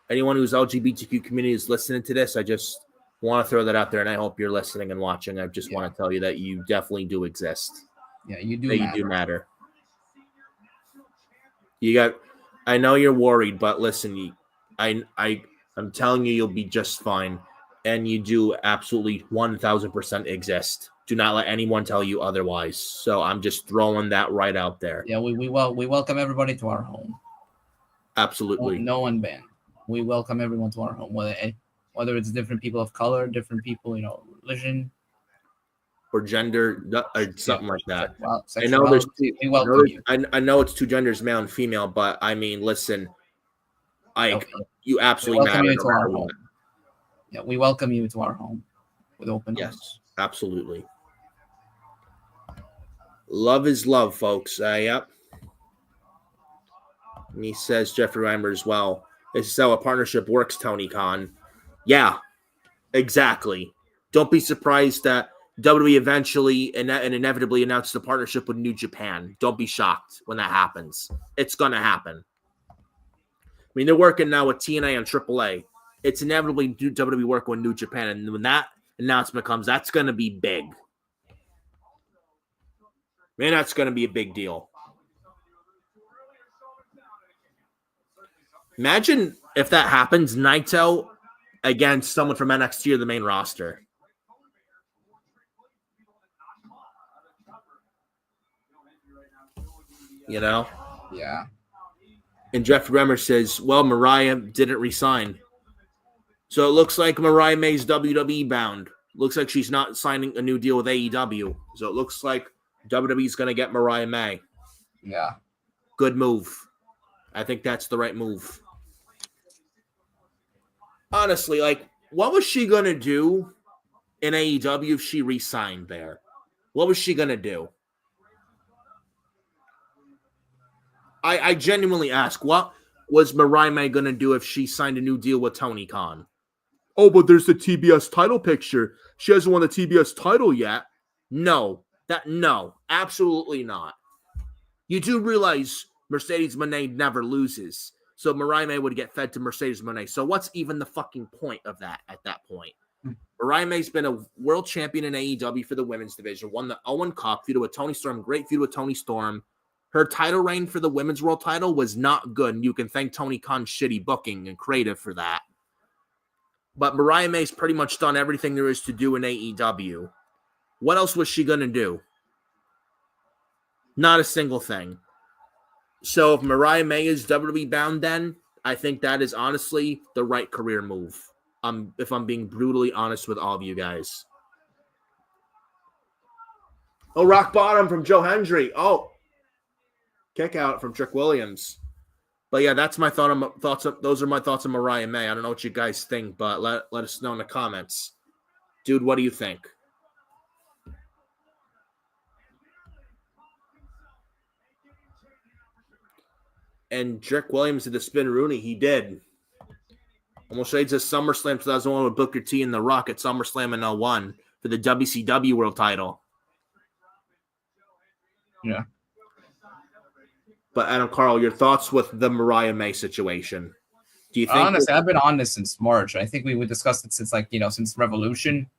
anyone who's LGBTQ community is listening to this, I just want to throw that out there, and I hope you're listening and watching. I just want to tell you that you definitely do exist. Yeah, you do. That matter. you do matter. I know you're worried, but listen, I'm telling you, you'll be just fine, and you do absolutely 1,000% exist. Do not let anyone tell you otherwise. So I'm just throwing that right out there. Yeah, we welcome everybody to our home. Absolutely. No one banned. We welcome everyone to our home, whether it's different people of color, different people, religion, or gender, or something like that. I know there's two. We welcome you. I know it's two genders, male and female, but I mean, listen, you absolutely matter. You to our home. Yeah, we welcome you to our home with open arms. Yes, absolutely. Love is love, folks. Yep. And he says, Jeffrey Reimer as well, this is how a partnership works, Tony Khan. Yeah, exactly. Don't be surprised that WWE eventually and inevitably announced the partnership with New Japan. Don't be shocked when that happens. It's going to happen. I mean, they're working now with TNA and AAA. It's inevitably WWE working with New Japan. And when that announcement comes, that's going to be big. Man, that's going to be a big deal. Imagine if that happens, Naito against someone from NXT or the main roster. Yeah. And Jeff Remmer says, well, Mariah didn't resign. So it looks like Mariah May's WWE bound. Looks like she's not signing a new deal with AEW. So it looks like WWE's going to get Mariah May. Yeah. Good move. I think that's the right move. Honestly, what was she going to do in AEW if she re-signed there? What was she going to do? I genuinely ask, what was Mariah May going to do if she signed a new deal with Tony Khan? Oh, but there's the TBS title picture. She hasn't won the TBS title yet. No, absolutely not. You do realize Mercedes Moné never loses. So Mariah May would get fed to Mercedes Moné. So what's even the fucking point of that at that point? Mariah May's been a world champion in AEW for the women's division, won the Owen Cup, feud with Toni Storm, great feud with Toni Storm. Her title reign for the women's world title was not good, and you can thank Tony Khan's shitty booking and creative for that. But Mariah May's pretty much done everything there is to do in AEW. What else was she going to do? Not a single thing. So if Mariah May is WWE bound then, I think that is honestly the right career move. If I'm being brutally honest with all of you guys. Oh, rock bottom from Joe Hendry. Oh, kick out from Trick Williams. But yeah, that's my thoughts. Those are my thoughts on Mariah May. I don't know what you guys think, but let us know in the comments. Dude, what do you think? And Trick Williams did the spin Rooney. He did. Almost shades of SummerSlam 2001 with Booker T and The Rock at SummerSlam in 01 for the WCW World title. Yeah. But Adam Carl, your thoughts with the Mariah May situation? Do you think? Honestly, I've been on this since March. I think we discussed it since since Revolution.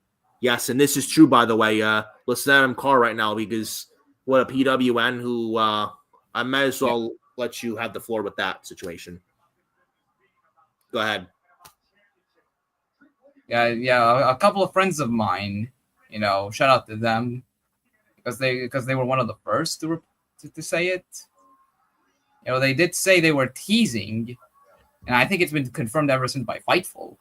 Yes, and this is true, by the way. Listen to Adam Carl right now because what a PWN who I might as well let you have the floor with that situation. Go ahead. Yeah. A couple of friends of mine, shout out to them because they were one of the first to say it. They did say they were teasing, and I think it's been confirmed ever since by Fightful.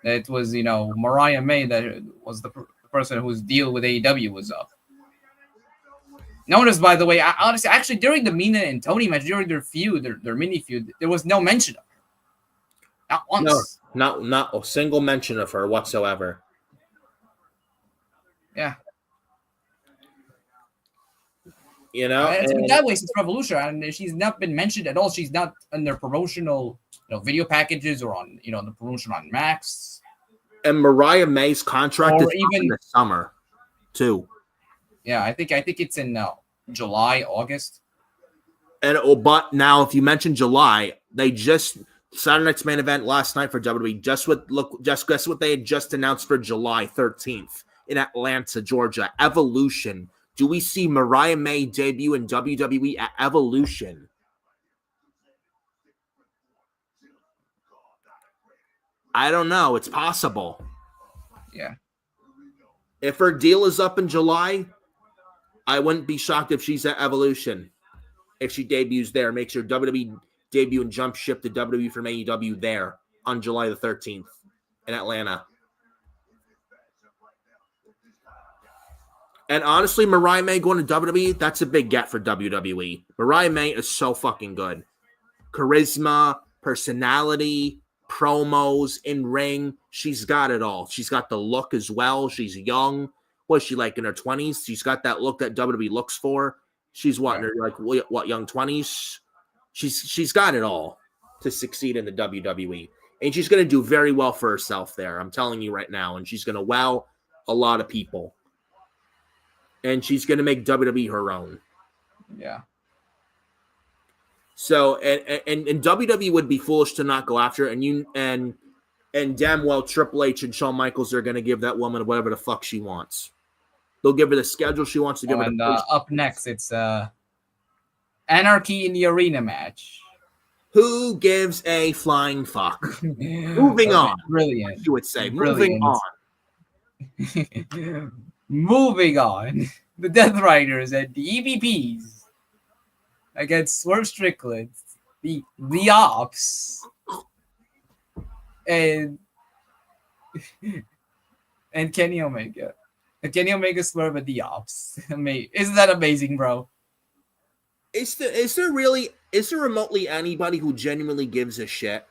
It was, Mariah May that was the person whose deal with AEW was up. Notice, by the way, honestly, actually, during the Mina and Tony match, during their feud, their mini feud, there was no mention of her. Not once. No, not a single mention of her whatsoever. Yeah. It's been that way since Revolution, and she's not been mentioned at all. She's not in their promotional, video packages or on, the promotion on Max. And Mariah May's contract is even in the summer, too. Yeah, I think it's in July, August. But now, if you mention July, they just Saturday Night's Main Event last night for WWE. Just guess what they had just announced for July 13th in Atlanta, Georgia. Evolution. Do we see Mariah May debut in WWE at Evolution? I don't know. It's possible. Yeah. If her deal is up in July, I wouldn't be shocked if she's at Evolution. If she debuts there, makes her WWE debut and jump ship to WWE from AEW there on July the 13th in Atlanta. And honestly, Mariah May going to WWE, that's a big get for WWE. Mariah May is so fucking good. Charisma, personality, promos, in ring. She's got it all. She's got the look as well. She's young. What's she like in her 20s? She's got that look that WWE looks for. She's what, in her young 20s? She's got it all to succeed in the WWE. And she's going to do very well for herself there. I'm telling you right now. And she's going to wow a lot of people. And she's going to make WWE her own. Yeah. So, and WWE would be foolish to not go after it. And damn well Triple H and Shawn Michaels are going to give that woman whatever the fuck she wants. They'll give her the schedule she wants to give her. And up next, it's Anarchy in the Arena match. Who gives a flying fuck? Moving on. Brilliant. You would say. Brilliant. Moving on. Moving on. The Death Riders and the EVPs against Swerve Strickland, the Ops, and Kenny Omega. Kenny Omega, Swerve, and the Ops. Isn't that amazing, bro? Is there remotely anybody who genuinely gives a shit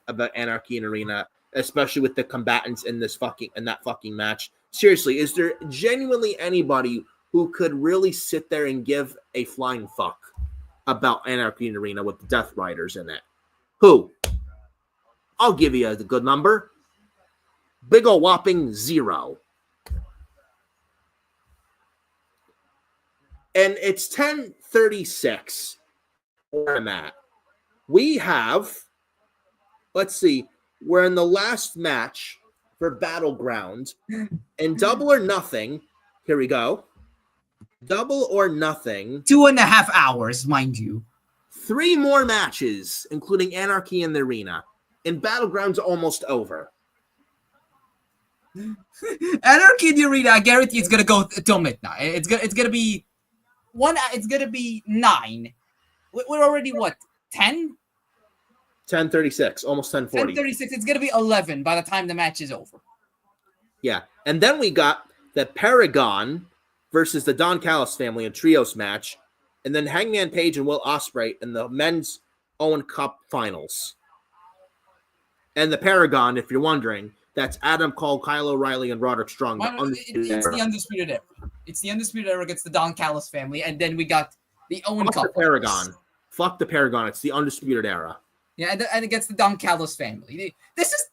about Anarchy in Arena, especially with the combatants in that fucking match? Seriously, is there genuinely anybody who could really sit there and give a flying fuck about Anarchy in Arena with the Death Riders in it? Who? I'll give you a good number. Big ol' whopping 0. And it's 10:36 where I'm at. We have, let's see, we're in the last match for BattleGround. And Double or Nothing, here we go. Double or Nothing. 2.5 hours, mind you. 3 more matches, including Anarchy in the Arena. And BattleGround's almost over. Anarchy in the Arena, I guarantee it's gonna go till midnight. It's gonna be It's gonna be 9. We're already what, 10? 10:36, almost 10:40. 10:36. It's gonna be 11 by the time the match is over. Yeah, and then we got the Paragon versus the Don Callis family in trios match, and then Hangman Page and Will Ospreay in the men's Owen Cup finals. And the Paragon, if you're wondering, that's Adam Cole, Kyle O'Reilly, and Roderick Strong. It's the Undisputed Era. It's the Undisputed Era against the Don Callis family, and then we got the Owen Cup. The Paragon. Fuck the Paragon. It's the Undisputed Era. Yeah, and against the Don Callis family. This is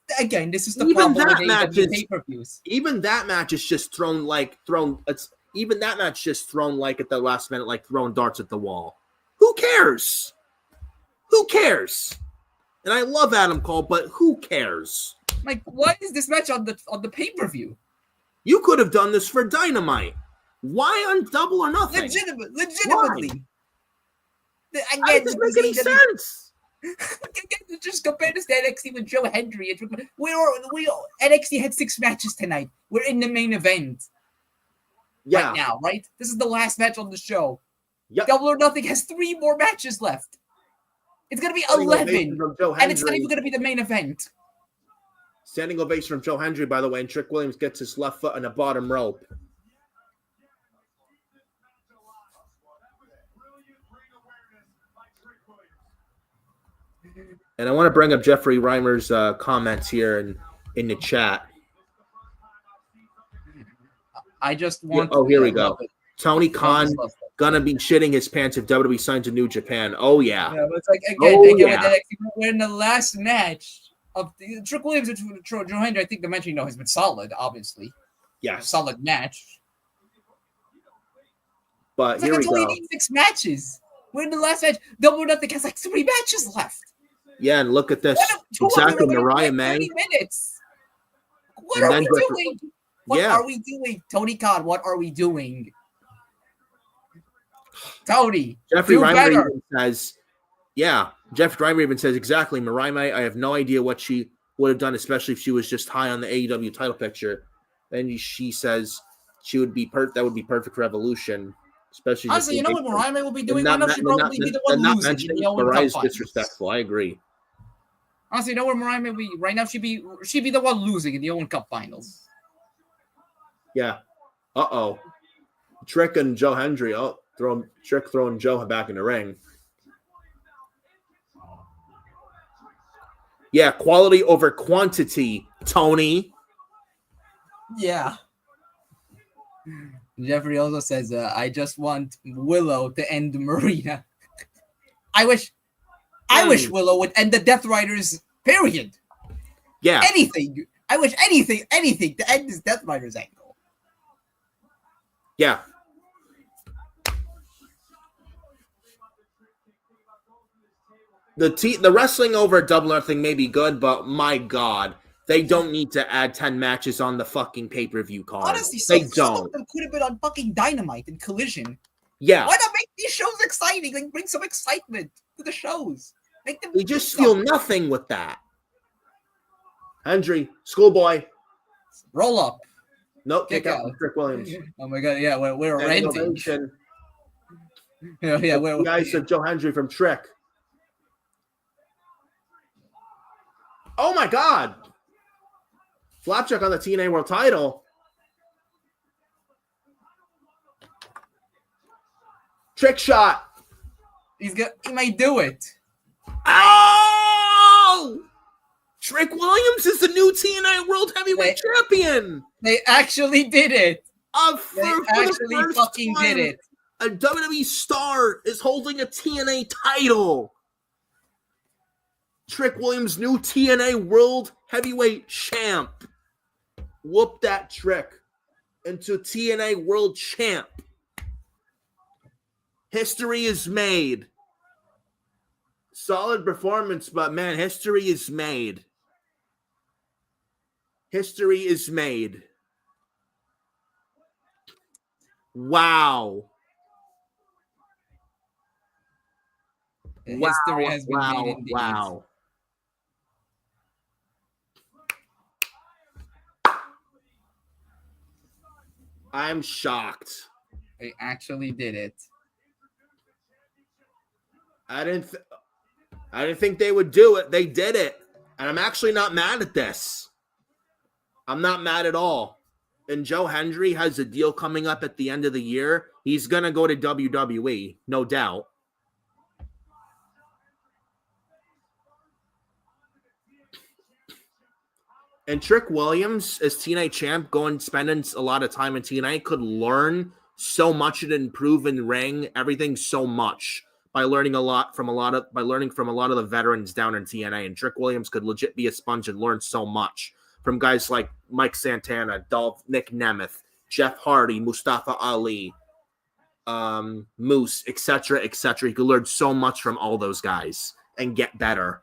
the problem with AEW pay-per-views. Even that match is just thrown like at the last minute, like throwing darts at the wall. Who cares? Who cares? And I love Adam Cole, but who cares? Like, why is this match on the pay-per-view? You could have done this for Dynamite. Why on Double or Nothing? Legitimately. Again, it doesn't make any sense. Just compare this to NXT with Joe Hendry. NXT had 6 matches tonight. We're in the main event. Yeah. Right now, right? This is the last match on the show. Yep. Double or Nothing has 3 more matches left. It's going to be 11. And it's not even going to be the main event. Standing ovation from Joe Hendry, by the way, and Trick Williams gets his left foot on the bottom rope. And I want to bring up Jeffrey Reimer's comments here in the chat. I just want. Oh, here we go. Tony Khan gonna be shitting his pants if WWE signs a New Japan. Oh yeah. Yeah, but it's like we're in the last match of Trick Williams and Joe Hendry. I think the match has been solid, obviously. Yeah, solid match. But It's here like we it's only go. need 6 matches. We're in the last match. Double or Nothing has like 3 matches left. Yeah, and look at this. Two of Exactly, them are Mariah like May. 30 minutes. What And are then we Jeffrey- doing? What Yeah. are we doing? Tony Khan, what are we doing? Tony, Jeffrey do Reimer better. even says, Jeffrey Reimer even says exactly, Mariah May, I have no idea what she would have done, especially if she was just high on the AEW title picture. Then she says she would be that would be perfect for Evolution, especially just Honestly, you know what Mariah May will be doing right now? She'd probably be the one losing in the Owen Cup Mariah's finals. disrespectful. I agree. Honestly, you know what Mariah May will be right now? She'd be the one losing in the Owen Cup finals. Yeah. Uh-oh. Trick and Joe Hendry. Oh, Trick throwing Joe back in the ring. Yeah, quality over quantity, Tony. Yeah. Jeffrey also says, I just want Willow to end Marina. I wish Willow would end the Death Riders, period. Yeah. Anything. I wish anything to end this Death Riders angle. Yeah. The wrestling over Double or Nothing may be good, but my God, they don't need to add 10 matches on the fucking pay-per-view card. Honestly, they some don't. of them could have been on fucking Dynamite and Collision. Yeah. Why not make these shows exciting? Like, bring some excitement to the shows. Make them. We just feel nothing with that. Hendry, schoolboy. Roll up. Nope, Kick kick out out. Trick Williams. Oh my God! Yeah, we're renting. Innovation. Yeah, The guys of Joe Hendry from Trick. Oh my God! Flapjack on the TNA World Title. Trick shot. He might do it. Oh! Trick Williams is the new TNA World Heavyweight Champion. They actually did it. For the first fucking time, did it. A WWE star is holding a TNA title. Trick Williams, new TNA World Heavyweight Champ. Whoop that Trick into TNA World Champ. History is made. Solid performance, but man, history is made. History is made. Wow. History has been made indeed. Wow. I'm shocked. They actually did it. I didn't think they would do it. They did it. And I'm actually not mad at this. I'm not mad at all. And Joe Hendry has a deal coming up at the end of the year. He's going to go to WWE, no doubt. And Trick Williams, as TNA champ, spending a lot of time in TNA, could learn so much and improve in ring, everything so much by learning from a lot of the veterans down in TNA. And Trick Williams could legit be a sponge and learn so much from guys like Mike Santana, Nick Nemeth, Jeff Hardy, Mustafa Ali, Moose, etc., etc. He could learn so much from all those guys and get better.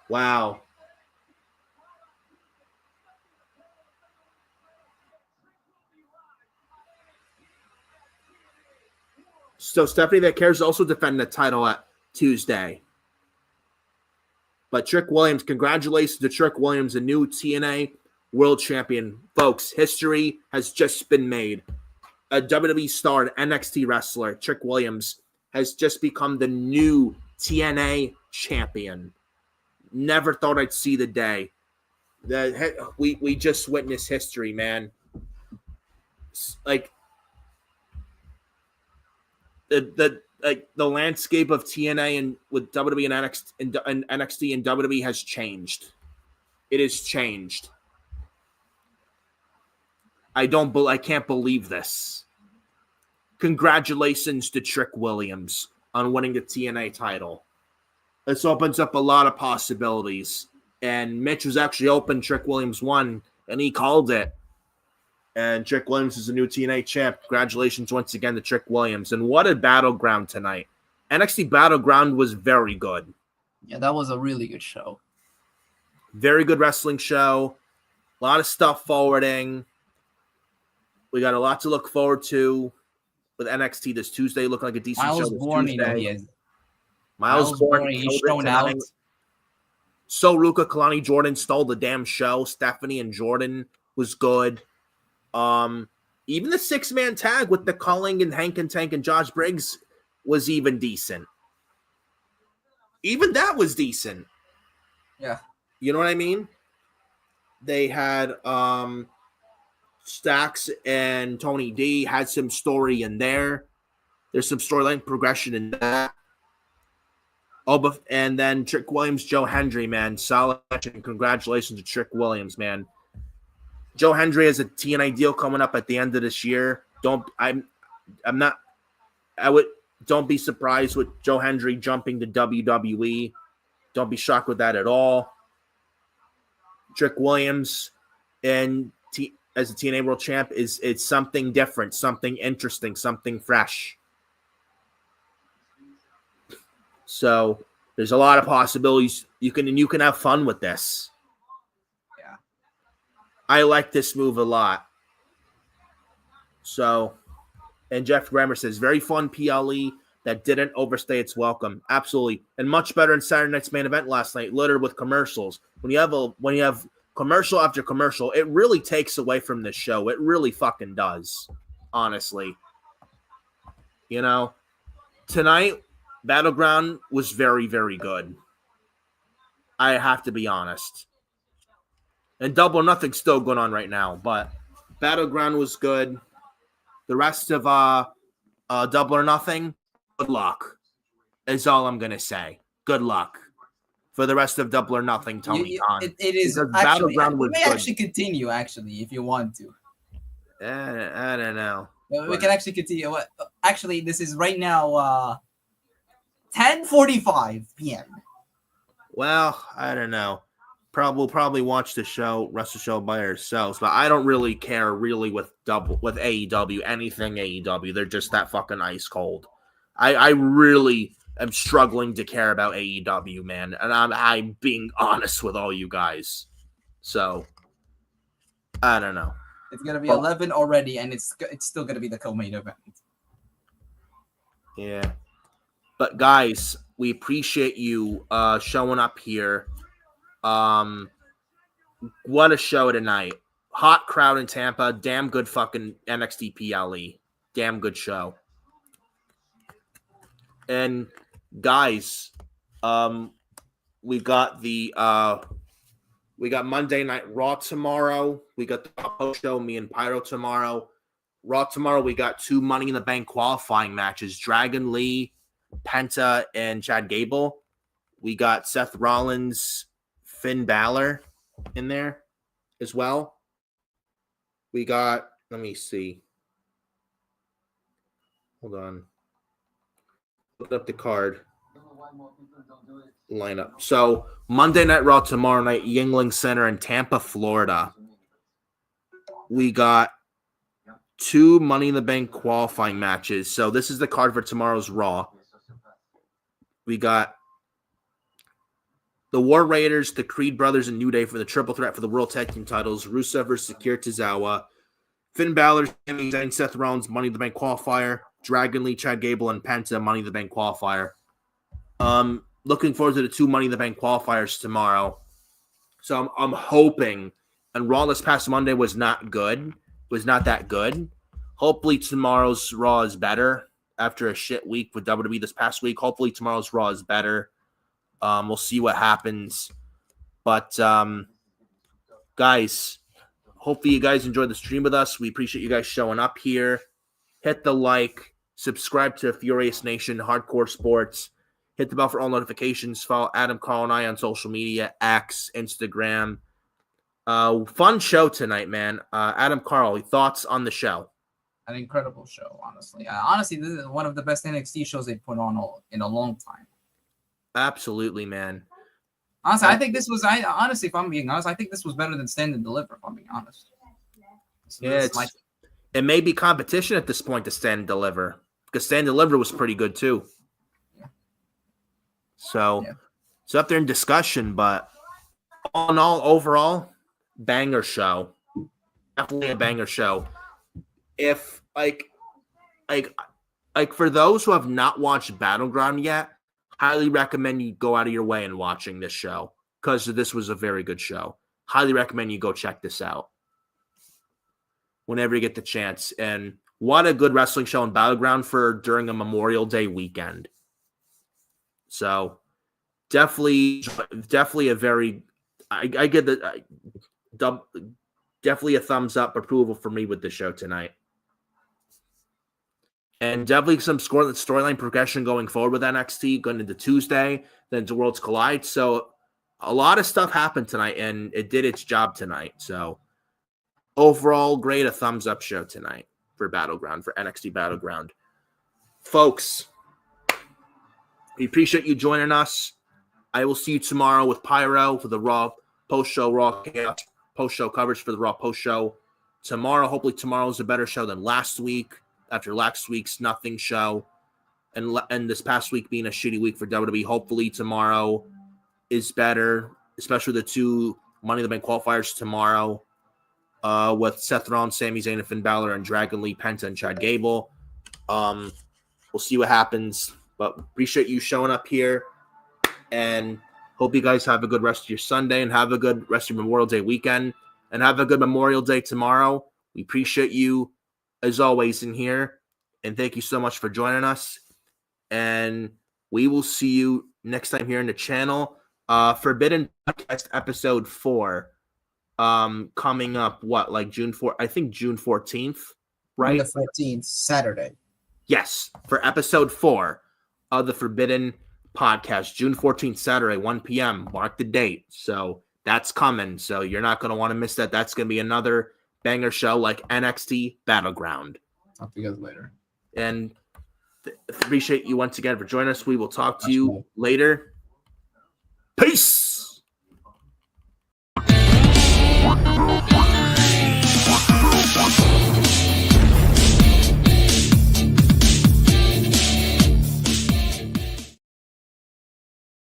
Wow. So Stephanie That Cares also defending the title at Tuesday. But Trick Williams, congratulations to Trick Williams, a new TNA World Champion. Folks, history has just been made. A WWE star, an NXT wrestler, Trick Williams, has just become the new TNA champion. Never thought I'd see the day. We just witnessed history, man. Like the landscape of TNA and with WWE and NXT and WWE has changed. It has changed. I can't believe this. Congratulations to Trick Williams. on winning the TNA title. This opens up a lot of possibilities. And Mitch was actually open. Trick Williams won, and he called it. And Trick Williams is the new TNA champ. Congratulations once again to Trick Williams. And what a battleground tonight. NXT Battleground was very good. Yeah, that was a really good show. Very good wrestling show. A lot of stuff forwarding. We got a lot to look forward to with NXT this Tuesday. Looking like a decent show Miles this Bourne, Tuesday. he is. Miles Bourne he's killed it shown tonight. out. So Ruka Kalani Jordan stole the damn show. Stephanie and Jordan was good. Even the 6-man tag with the Culling and Hank and Tank and Josh Briggs was even decent. Even that was decent. Yeah. You know what I mean? They had Stax and Tony D had some story in there. There's some storyline progression in that. And then Trick Williams, Joe Hendry, man. Solid match, and congratulations to Trick Williams, man. Joe Hendry has a TNA deal coming up at the end of this year. Don't be surprised with Joe Hendry jumping to WWE. Don't be shocked with that at all. Trick Williams and as a TNA World Champ it's something different, something interesting, something fresh. So there's a lot of possibilities. You can have fun with this. Yeah. I like this move a lot. So, and Jeff Grammer says, very fun PLE that didn't overstay its welcome. Absolutely. And much better than Saturday Night's main event last night, littered with commercials. When you have commercial after commercial, it really takes away from this show. It really fucking does. Honestly. You know, tonight, Battleground was very, very good. I have to be honest. And Double or Nothing's still going on right now, but Battleground was good. The rest of Double or Nothing, good luck. Is all I'm gonna say. Good luck for the rest of Double or Nothing, Tony Khan. It is because actually. Battleground We was may good. actually continue. Actually, if you want to, I don't know. we can actually continue. Actually, this is right now 10:45 p.m. Well, I don't know. We'll probably watch the rest of the show by ourselves, but I don't really care really with AEW, anything AEW. They're just that fucking ice cold. I really am struggling to care about AEW, man, and I'm being honest with all you guys. So I don't know. It's gonna be 11 already, and it's still gonna be the co-main event. Yeah. But guys, we appreciate you showing up here. What a show tonight. Hot crowd in Tampa. Damn good fucking NXT PLE. Damn good show. And guys, we got Monday Night Raw tomorrow. We got the post show, me and Pyro tomorrow. Raw tomorrow, we got 2 Money in the Bank qualifying matches. Dragon Lee, Penta, and Chad Gable. We got Seth Rollins, Finn Balor in there as well. We got, let me see. Hold on. Look up the card lineup. So Monday Night Raw tomorrow night, Yuengling Center in Tampa, Florida. We got 2 Money in the Bank qualifying matches. So this is the card for tomorrow's Raw. We got the War Raiders, the Creed Brothers, and New Day for the triple threat for the World Tag Team titles. Rusev versus Akira Tozawa. Finn Balor, Sami Zayn, Seth Rollins, Money in the Bank qualifier. Dragon Lee, Chad Gable, and Penta, Money in the Bank qualifier. Looking forward to the 2 Money in the Bank qualifiers tomorrow. So I'm hoping, and Raw this past Monday was not that good. Hopefully tomorrow's Raw is better after a shit week with WWE this past week. Hopefully tomorrow's Raw is better. We'll see what happens. But, guys, hopefully you guys enjoyed the stream with us. We appreciate you guys showing up here. Hit the like. Subscribe to Furious Nation Hardcore Sports. Hit the bell for all notifications. Follow Adam, Carl, and I on social media, X, Instagram. Fun show tonight, man. Adam, Carl, thoughts on the show? an incredible show. Honestly, this is one of the best NXT shows they put on in a long time. Absolutely, man. Honestly, I think this was. If I'm being honest, I think this was better than Stand and Deliver. If I'm being honest. So Yeah, it may be competition at this point to Stand and Deliver, because Stand and Deliver was pretty good too. Yeah. So it's up there in discussion, but all in all, overall, banger show. Definitely a banger show. If like for those who have not watched Battleground yet, highly recommend you go out of your way and watching this show, because this was a very good show. Highly recommend you go check this out whenever you get the chance. And what a good wrestling show in Battleground for during a Memorial Day weekend. So definitely a very, I get the definitely a thumbs up approval for me with the show tonight. And definitely some storyline progression going forward with NXT, going into Tuesday, then to Worlds Collide. So a lot of stuff happened tonight, and it did its job tonight. So overall, great, a thumbs up show tonight for Battleground, for NXT Battleground. Folks, we appreciate you joining us. I will see you tomorrow with Pyro for the Raw post-show, Raw Chaos post-show coverage for the Raw post-show. Hopefully tomorrow is a better show than last week, after last week's nothing show, and this past week being a shitty week for WWE. Hopefully tomorrow is better, especially the two Money in the Bank qualifiers tomorrow, with Seth Rollins, Sami Zayn, and Finn Balor, and Dragon Lee, Penta, and Chad Gable. We'll see what happens, but appreciate you showing up here, and hope you guys have a good rest of your Sunday, and have a good rest of your Memorial Day weekend, and have a good Memorial Day tomorrow. We appreciate you, as always, in here, and thank you so much for joining us, and we will see you next time here in the channel. Forbidden Podcast episode 4, coming up, June 4th? I think June 14th, right? The 14th, Saturday. Yes, for episode 4 of the Forbidden Podcast, June 14th, Saturday, 1 p.m. Mark the date. So that's coming. So you're not going to want to miss that. That's going to be another banger show like NXT Battleground. Talk to you guys later. And appreciate you once again for joining us. We will talk to you later. Peace.